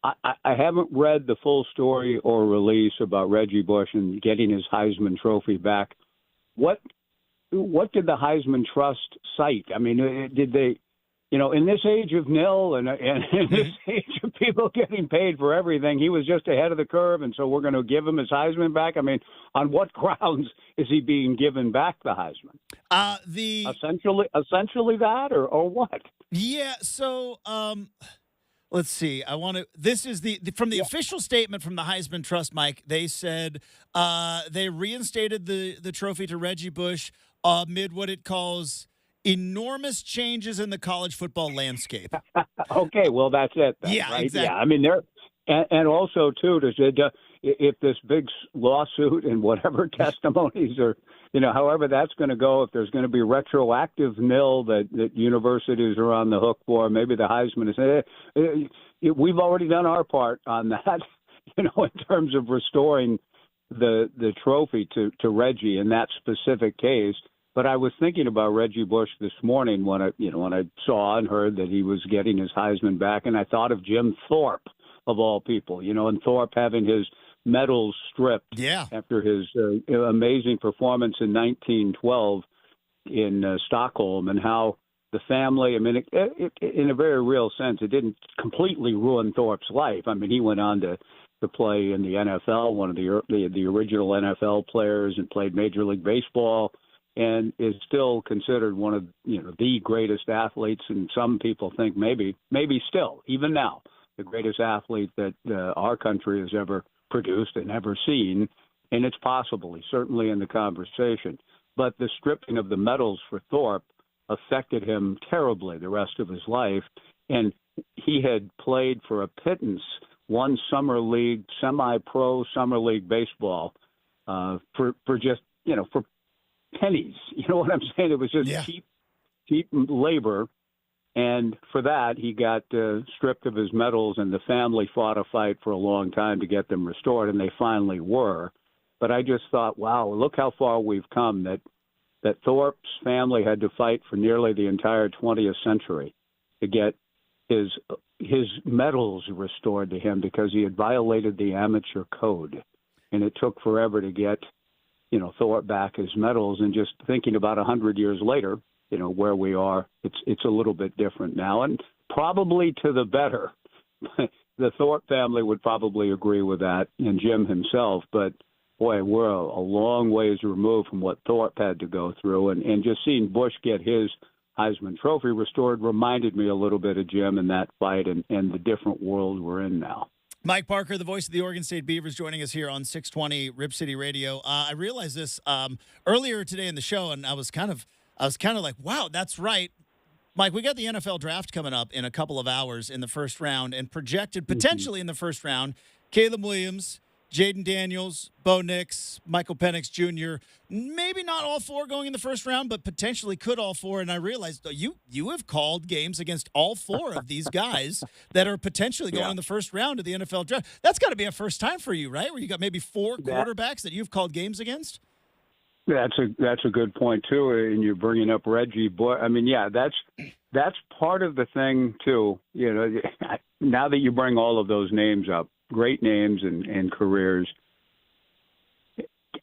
I haven't read the full story or release about Reggie Bush and getting his Heisman Trophy back. What did the Heisman Trust cite? I mean, did they, in this age of nil and in this age of people getting paid for everything, he was just ahead of the curve, and so we're going to give him his Heisman back? I mean, on what grounds is he being given back the Heisman? Essentially that, or what? Yeah. So. Let's see. This is from the official statement from the Heisman Trust, Mike. They said they reinstated the trophy to Reggie Bush amid what it calls enormous changes in the college football landscape. Okay, well, that's it. Then, yeah, right? exactly. Yeah, I mean, and also too, if this big lawsuit and whatever testimonies or, however that's going to go, if there's going to be retroactive nil that universities are on the hook for, maybe the Heisman is, we've already done our part on that, in terms of restoring the trophy to Reggie in that specific case. But I was thinking about Reggie Bush this morning when I saw and heard that he was getting his Heisman back, and I thought of Jim Thorpe, of all people, and Thorpe having his medals stripped after his amazing performance in 1912 in Stockholm, and how the family, it, in a very real sense, it didn't completely ruin Thorpe's life. He went on to play in the NFL, one of the original NFL players, and played Major League Baseball, and is still considered one of the greatest athletes. And some people think maybe still, even now, the greatest athlete that our country has ever produced and ever seen. And it's possible. He's certainly in the conversation. But the stripping of the medals for Thorpe affected him terribly the rest of his life. And he had played for a pittance, one summer league, semi-pro summer league baseball for just, for pennies. You know what I'm saying? It was just cheap labor. And for that, he got stripped of his medals, and the family fought a fight for a long time to get them restored, and they finally were. But I just thought, wow, look how far we've come, that Thorpe's family had to fight for nearly the entire 20th century to get his medals restored to him because he had violated the amateur code. And it took forever to get, Thorpe back his medals. And just thinking about 100 years later, where we are, it's a little bit different now, and probably to the better. The Thorpe family would probably agree with that, and Jim himself. But boy, we're a long ways removed from what Thorpe had to go through, and just seeing Bush get his Heisman Trophy restored reminded me a little bit of Jim and that fight and the different world we're in now. Mike Parker, the voice of the Oregon State Beavers, joining us here on 620 Rip City Radio. I realized this earlier today in the show, and I was kind of like, wow, that's right. Mike, we got the NFL draft coming up in a couple of hours in the first round, and projected potentially in the first round, Caleb Williams, Jaden Daniels, Bo Nix, Michael Penix Jr., maybe not all four going in the first round, but potentially could all four. And I realized you have called games against all four of these guys that are potentially going in the first round of the NFL draft. That's got to be a first time for you, right? Where you got maybe four quarterbacks that you've called games against? That's a good point too, and you're bringing up Reggie Bush. That's part of the thing too. Now that you bring all of those names up, great names and careers,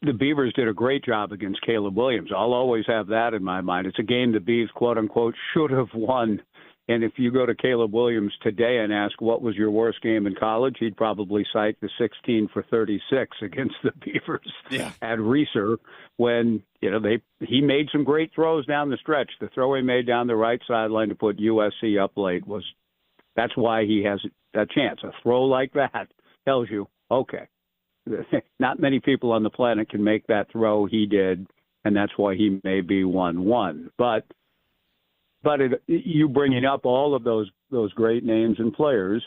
the Beavers did a great job against Caleb Williams. I'll always have that in my mind. It's a game the Beavs, quote unquote, should have won. And if you go to Caleb Williams today and ask what was your worst game in college, he'd probably cite the 16 for 36 against the Beavers at Reser when, he made some great throws down the stretch. The throw he made down the right sideline to put USC up late that's why he has a chance. A throw like that tells you, okay, not many people on the planet can make that throw he did, and that's why he may be 1-1. But you bringing up all of those great names and players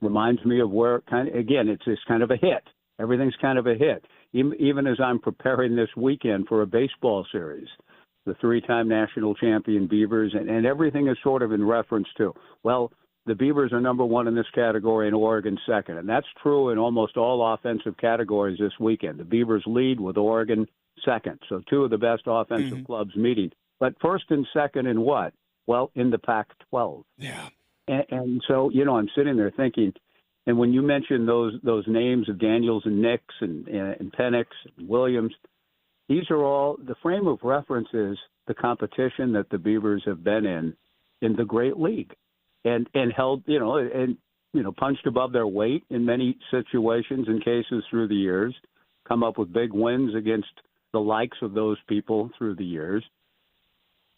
reminds me of where it's just kind of a hit. Everything's kind of a hit. Even as I'm preparing this weekend for a baseball series, the three-time national champion Beavers, and everything is sort of in reference to, well, the Beavers are number one in this category and Oregon second. And that's true in almost all offensive categories this weekend. The Beavers lead with Oregon second. So two of the best offensive clubs meeting. But first and second in what? Well, in the Pac-12. Yeah. And so, I'm sitting there thinking, and when you mention those names of Daniels and Nix and Penix and Williams, these are all, the frame of reference is the competition that the Beavers have been in the great league and held, punched above their weight in many situations and cases through the years, come up with big wins against the likes of those people through the years.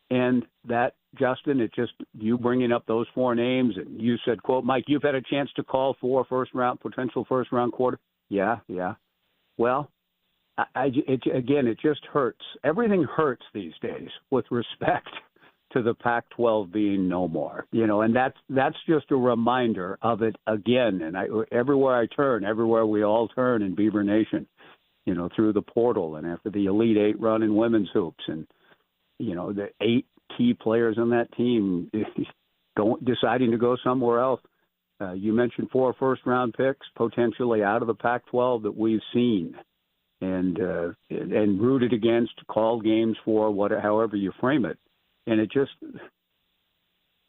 And that, Justin, it just, you bringing up those four names, and you said, quote, Mike, you've had a chance to call four potential first-round quarter. Yeah. Well, it just hurts. Everything hurts these days with respect to the Pac-12 being no more, and that's just a reminder of it again. And everywhere I turn, everywhere we all turn in Beaver Nation, through the portal and after the Elite Eight run in women's hoops, and the 8 key players on that team deciding to go somewhere else. You mentioned 4 first-round picks potentially out of the Pac-12 that we've seen and rooted against, called games for, however you frame it. And it just,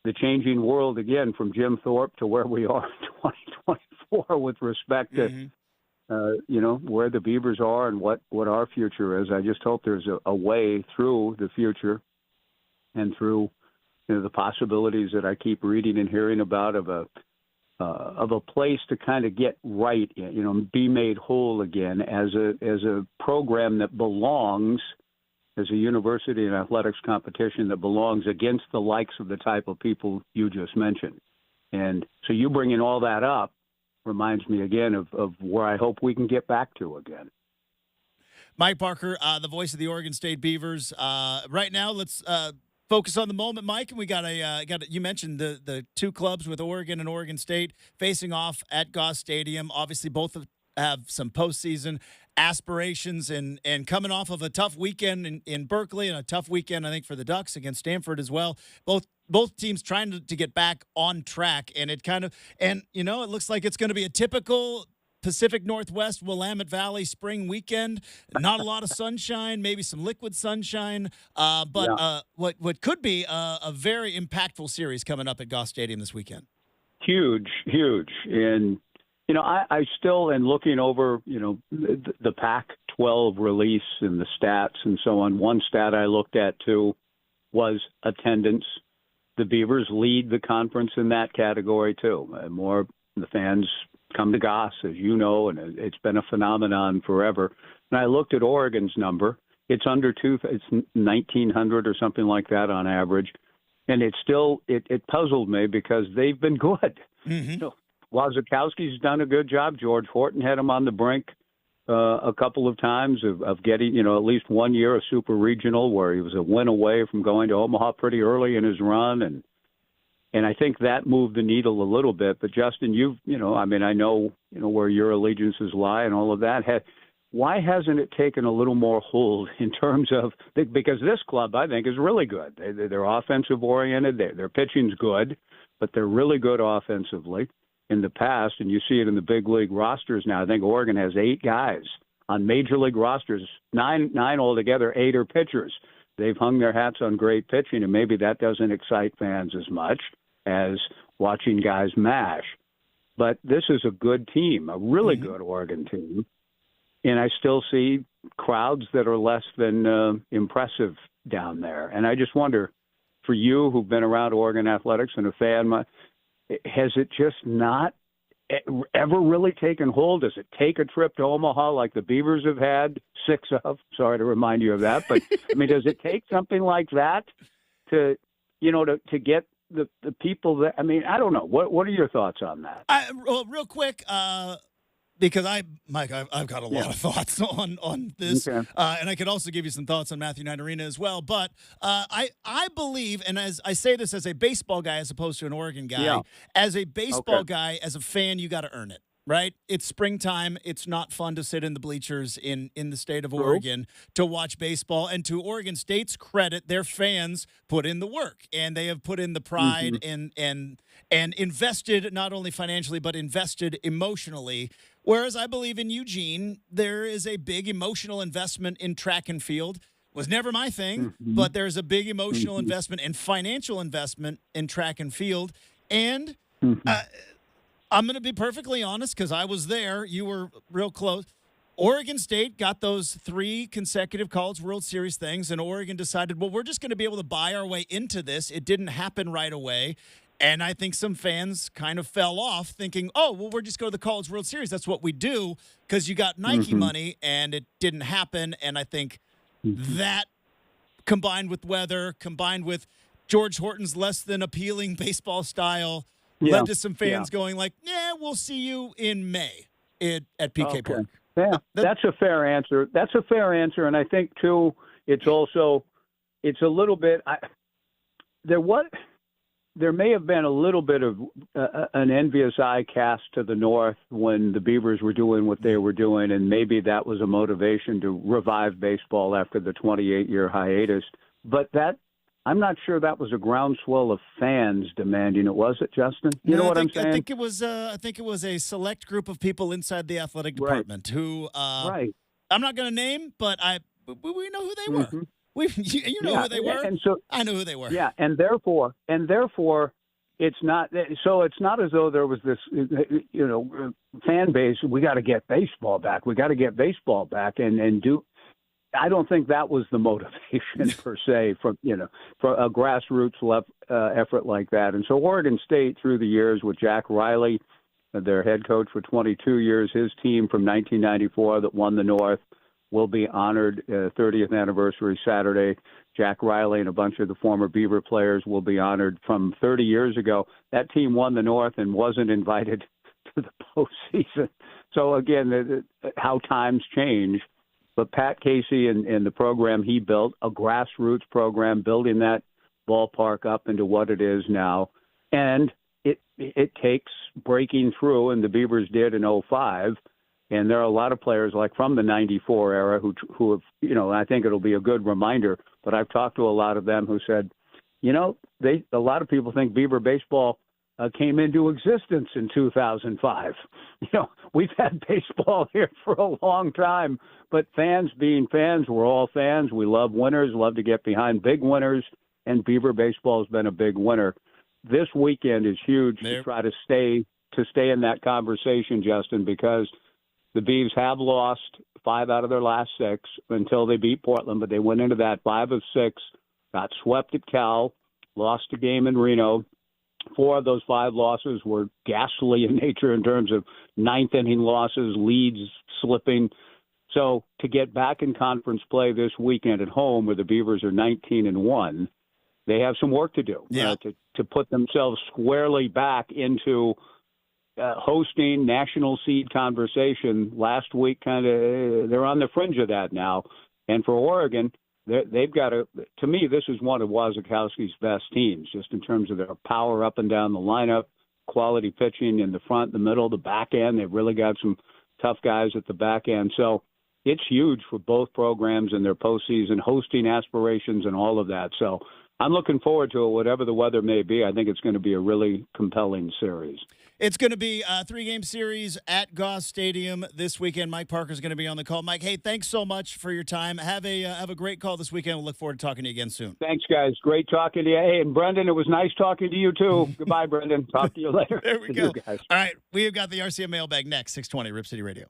the changing world again from Jim Thorpe to where we are in 2024 with respect to, where the Beavers are and what our future is. I just hope there's a way through the future and through the possibilities that I keep reading and hearing about of a place to kind of get right, be made whole again as a program that belongs, as a university and athletics competition that belongs against the likes of the type of people you just mentioned. And so you bringing all that up reminds me again of where I hope we can get back to again. Mike Parker, the voice of the Oregon State Beavers. Right now, let's focus on the moment, Mike. And we got you mentioned the 2 clubs with Oregon and Oregon State facing off at Goss Stadium. Obviously, both have some postseason aspirations and coming off of a tough weekend in Berkeley and a tough weekend, I think, for the Ducks against Stanford as well. Both teams trying to get back on track, and it looks like it's going to be a typical Pacific Northwest Willamette Valley spring weekend. Not a lot of sunshine, maybe some liquid sunshine, but what could be a very impactful series coming up at Goss Stadium this weekend. Huge. And I still, in looking over, the Pac-12 release and the stats and so on, one stat I looked at, too, was attendance. The Beavers lead the conference in that category, too. More the fans come to Goss, as you know, and it's been a phenomenon forever. And I looked at Oregon's number. It's under 2, it's 1,900 or something like that on average. And it puzzled me because they've been good. Mm-hmm. Wazakowski's done a good job. George Horton had him on the brink a couple of times of getting, at least one year a super regional where he was a win away from going to Omaha pretty early in his run. And I think that moved the needle a little bit. But, Justin, I know, where your allegiances lie and all of that. Why hasn't it taken a little more hold in terms of – because this club, I think, is really good. They're offensive-oriented. Their pitching's good, but they're really good offensively. In the past, and you see it in the big league rosters now. I think Oregon has 8 guys on major league rosters, nine altogether. 8 are pitchers. They've hung their hats on great pitching, and maybe that doesn't excite fans as much as watching guys mash. But this is a good team, a really good Oregon team, and I still see crowds that are less than impressive down there. And I just wonder, for you who've been around Oregon athletics and a fan, has it just not ever really taken hold? Does it take a trip to Omaha like the Beavers have had 6 of? Sorry to remind you of that. But, does it take something like that to get the people that – I don't know. What are your thoughts on that? Real quick, because Mike, I've got a lot of thoughts on this, and I could also give you some thoughts on Matthew Knight Arena as well. But I believe, and as I say this as a baseball guy as opposed to an Oregon guy, as a baseball guy, as a fan, you got to earn it. Right? It's springtime. It's not fun to sit in the bleachers in the state of Oregon to watch baseball. And to Oregon State's credit, their fans put in the work, and they have put in the pride and invested not only financially but invested emotionally. Whereas I believe in Eugene, there is a big emotional investment in track and field. Was never my thing, but there's a big emotional investment and financial investment in track and field. And I'm going to be perfectly honest because I was there. You were real close. Oregon State got those 3 consecutive College World Series things, and Oregon decided, well, we're just going to be able to buy our way into this. It didn't happen right away. And I think some fans kind of fell off thinking, oh, well, we're just going to the College World Series. That's what we do because you got Nike money, and it didn't happen. And I think that combined with weather, combined with George Horton's less than appealing baseball style, led to some fans going like, we'll see you in May at PK Park. Yeah, that's a fair answer. That's a fair answer. And I think, too, it's a little bit there may have been a little bit of an envious eye cast to the north when the Beavers were doing what they were doing, and maybe that was a motivation to revive baseball after the 28-year hiatus. But I'm not sure that was a groundswell of fans demanding it, was it, Justin? You know what I'm saying? I think it was a select group of people inside the athletic department who I'm not going to name, but we know who they were. Mm-hmm. You know who they were, and so I know who they were. Yeah, and therefore, it's not. So it's not as though there was this, fan base. We got to get baseball back. We got to get baseball back, and do. I don't think that was the motivation per se for a grassroots effort like that. And so Oregon State through the years with Jack Riley, their head coach for 22 years, his team from 1994 that won the North, will be honored 30th anniversary Saturday. Jack Riley and a bunch of the former Beaver players will be honored from 30 years ago. That team won the North and wasn't invited to the postseason. So, again, how times change. But Pat Casey and the program he built, a grassroots program, building that ballpark up into what it is now. And it takes breaking through, and the Beavers did in 2005. And there are a lot of players like from the 94 era who have, I think it'll be a good reminder, but I've talked to a lot of them who said, a lot of people think Beaver baseball came into existence in 2005. We've had baseball here for a long time, but fans being fans, we're all fans. We love winners, love to get behind big winners, and Beaver baseball has been a big winner. This weekend is huge to try to stay in that conversation, Justin, because the Beavs have lost 5 out of their last 6 until they beat Portland, but they went into that 5 of 6, got swept at Cal, lost a game in Reno. 4 of those 5 losses were ghastly in nature in terms of ninth-inning losses, leads slipping. So to get back in conference play this weekend at home where the Beavers are 19-1, they have some work to do to put themselves squarely back into hosting national seed conversation. Last week, they're on the fringe of that now. And for Oregon, they've got to me, this is one of Wasikowski's best teams, just in terms of their power up and down the lineup, quality pitching in the front, the middle, the back end. They've really got some tough guys at the back end. So it's huge for both programs and their postseason hosting aspirations and all of that. So I'm looking forward to it, whatever the weather may be. I think it's going to be a really compelling series. It's going to be a 3-game series at Goss Stadium this weekend. Mike Parker's going to be on the call. Mike, hey, thanks so much for your time. Have a great call this weekend. We'll look forward to talking to you again soon. Thanks, guys. Great talking to you. Hey, and Brenden, it was nice talking to you, too. Goodbye, Brenden. Talk to you later. There we go. All right, we have got the RCM mailbag next, 620 Rip City Radio.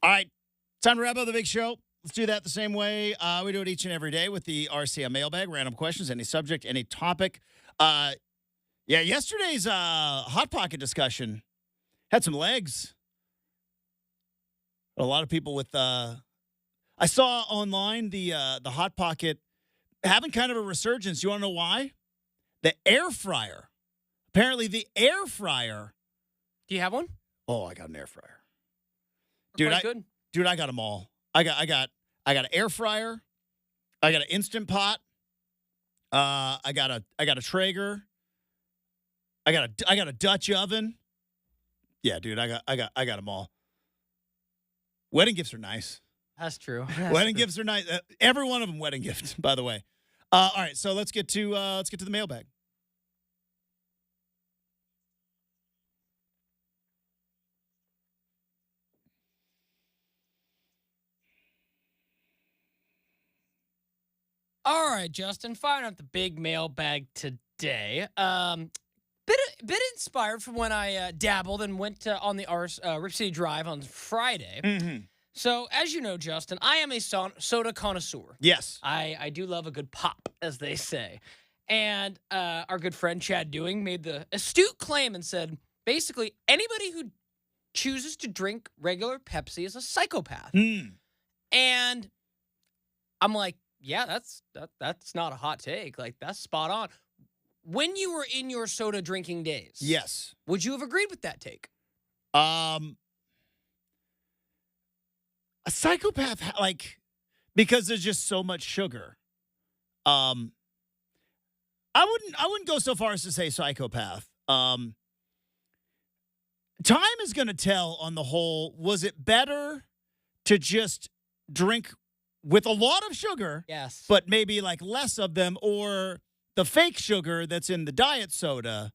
All right. Time to wrap up the big show. Let's do that the same way we do it each and every day with the RCM mailbag. Random questions, any subject, any topic. Yesterday's Hot Pocket discussion had some legs. A lot of people with I saw online the Hot Pocket having kind of a resurgence. You want to know why? The air fryer. Apparently the air fryer. Do you have one? Oh, I got an air fryer. Good. Dude, I got them all. I got an air fryer. I got an Instant Pot. I got a Traeger. I got a Dutch oven. Yeah, dude, I got them all. Wedding gifts are nice. That's true. Wedding gifts are nice. Every one of them wedding gifts, by the way. All right, so let's get to the mailbag. All right, Justin, firing up the big mailbag today. Bit inspired from when I dabbled and went on the Rip City Drive on Friday. Mm-hmm. So, as you know, Justin, I am a soda connoisseur. Yes. I do love a good pop, as they say. And our good friend Chad Dewing made the astute claim and said, basically, anybody who chooses to drink regular Pepsi is a psychopath. And I'm like, yeah, that's not a hot take. Like, that's spot on. When you were in your soda drinking days, Yes. would you have agreed with that take? A psychopath, because there's just so much sugar. I wouldn't go so far as to say psychopath. Time is going to tell on the whole. Was it better to just drink with a lot of sugar, Yes. but maybe like less of them, or the fake sugar that's in the diet soda?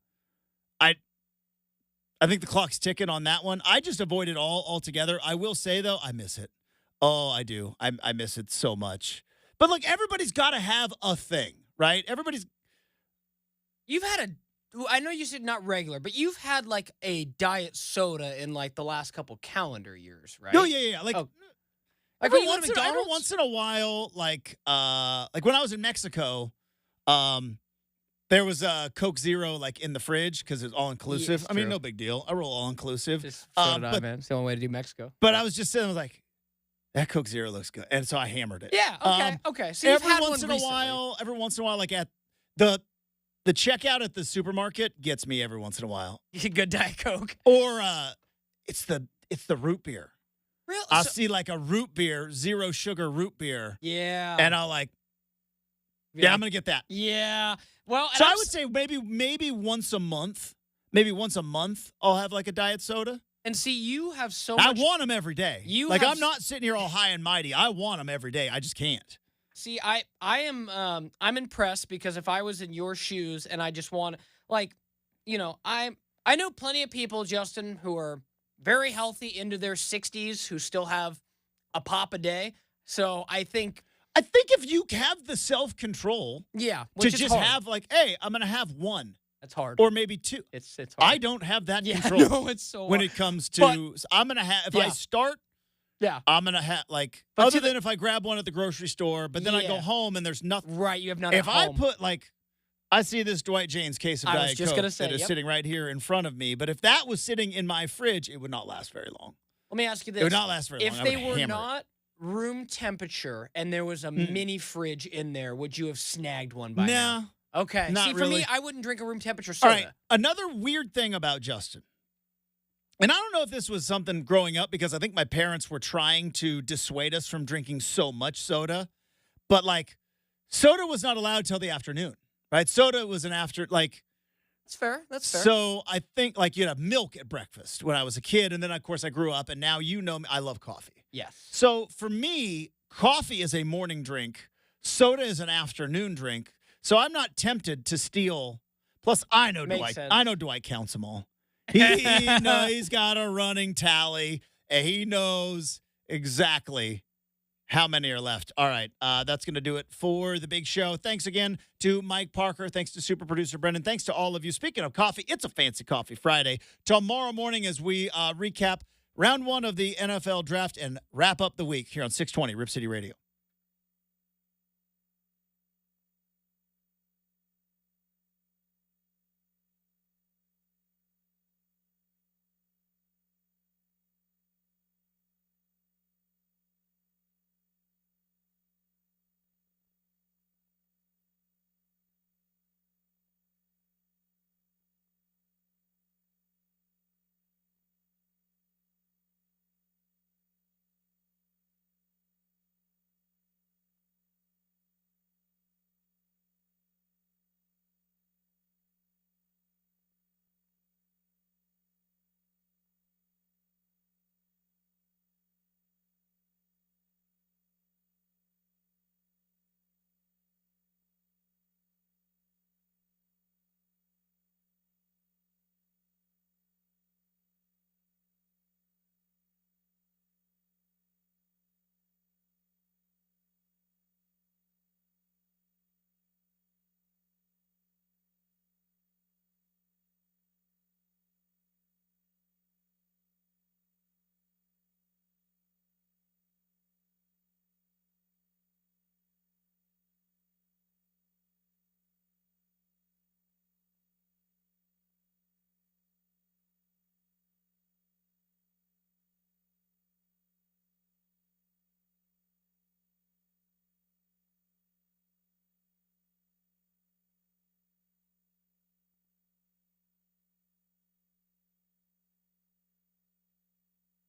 I think the clock's ticking on that one. I just avoid it altogether. I will say, though, I miss it. Oh, I do. I miss it so much. But, look, everybody's got to have a thing, right? You've had I know you said not regular, but you've had like a diet soda in like the last couple calendar years, right? Oh, yeah. Like when you go to every McDonald's? once in a while, like when I was in Mexico, there was a Coke Zero like in the fridge because it's all inclusive. Yeah, I mean, true. no big deal. I roll all inclusive. Just so did I, but- man. It's the only way to do Mexico. But I was just sitting, I was like, that Coke Zero looks good, and so I hammered it. Yeah. Okay. So you've every had once one in recently. every once in a while, like at the checkout at the supermarket gets me every once in a while. Good Diet Coke. Or it's the root beer. Really? I'll see like a root beer, zero sugar root beer, Yeah. and I'll like, yeah, I'm gonna get that. Yeah. Well, So I would say maybe once a month, I'll have like a diet soda. and see, you have so I much. want them every day. You like have I'm not sitting here all high and mighty. I want them every day. I just can't. See, I am I'm impressed because if I was in your shoes and I just want I know plenty of people, Justin, who are very healthy into their 60s who still have a pop a day. So I think if you have the self-control to to just have like, hey, I'm going to have one that's hard. or maybe two. It's hard. I don't have that yeah, control no, it's so when hard. it comes to, But- I'm going to have, if I Yeah. start, Yeah. I'm going to have like, But other see, than if I grab one at the grocery store, but then I go Yeah. home and there's nothing. Right, you have none If at I home. put like, I see this Dwight James case of I was Diet just Coke gonna say, that is yep. sitting right here in front of me. But if that was sitting in my fridge, it would not last very long. Let me ask you this. It would not last very long. If I they would were hammer it. not room temperature and there was a mini fridge in there, would you have snagged one by now? Nah. Okay. Not See, for really. me, I wouldn't drink a room temperature All soda. right. Another weird thing about Justin, and I don't know if this was something growing up because I think my parents were trying to dissuade us from drinking so much soda, but like soda was not allowed till the afternoon, right? Soda was an after, like, That's fair. That's fair. so I think like you'd have milk at breakfast when I was a kid. And then, of course, I grew up and now you know me, I love coffee. yes. So for me, coffee is a morning drink. Soda is an afternoon drink. So I'm not tempted to steal. Plus, I know Makes sense. Dwight counts them all. He's got a running tally, and he knows exactly how many are left. All right, that's going to do it for the big show. Thanks again to Mike Parker. Thanks to super producer Brenden. Thanks to all of you. Speaking of coffee, it's a Fancy Coffee Friday. Tomorrow morning as we recap round one of the NFL draft and wrap up the week here on 620 Rip City Radio.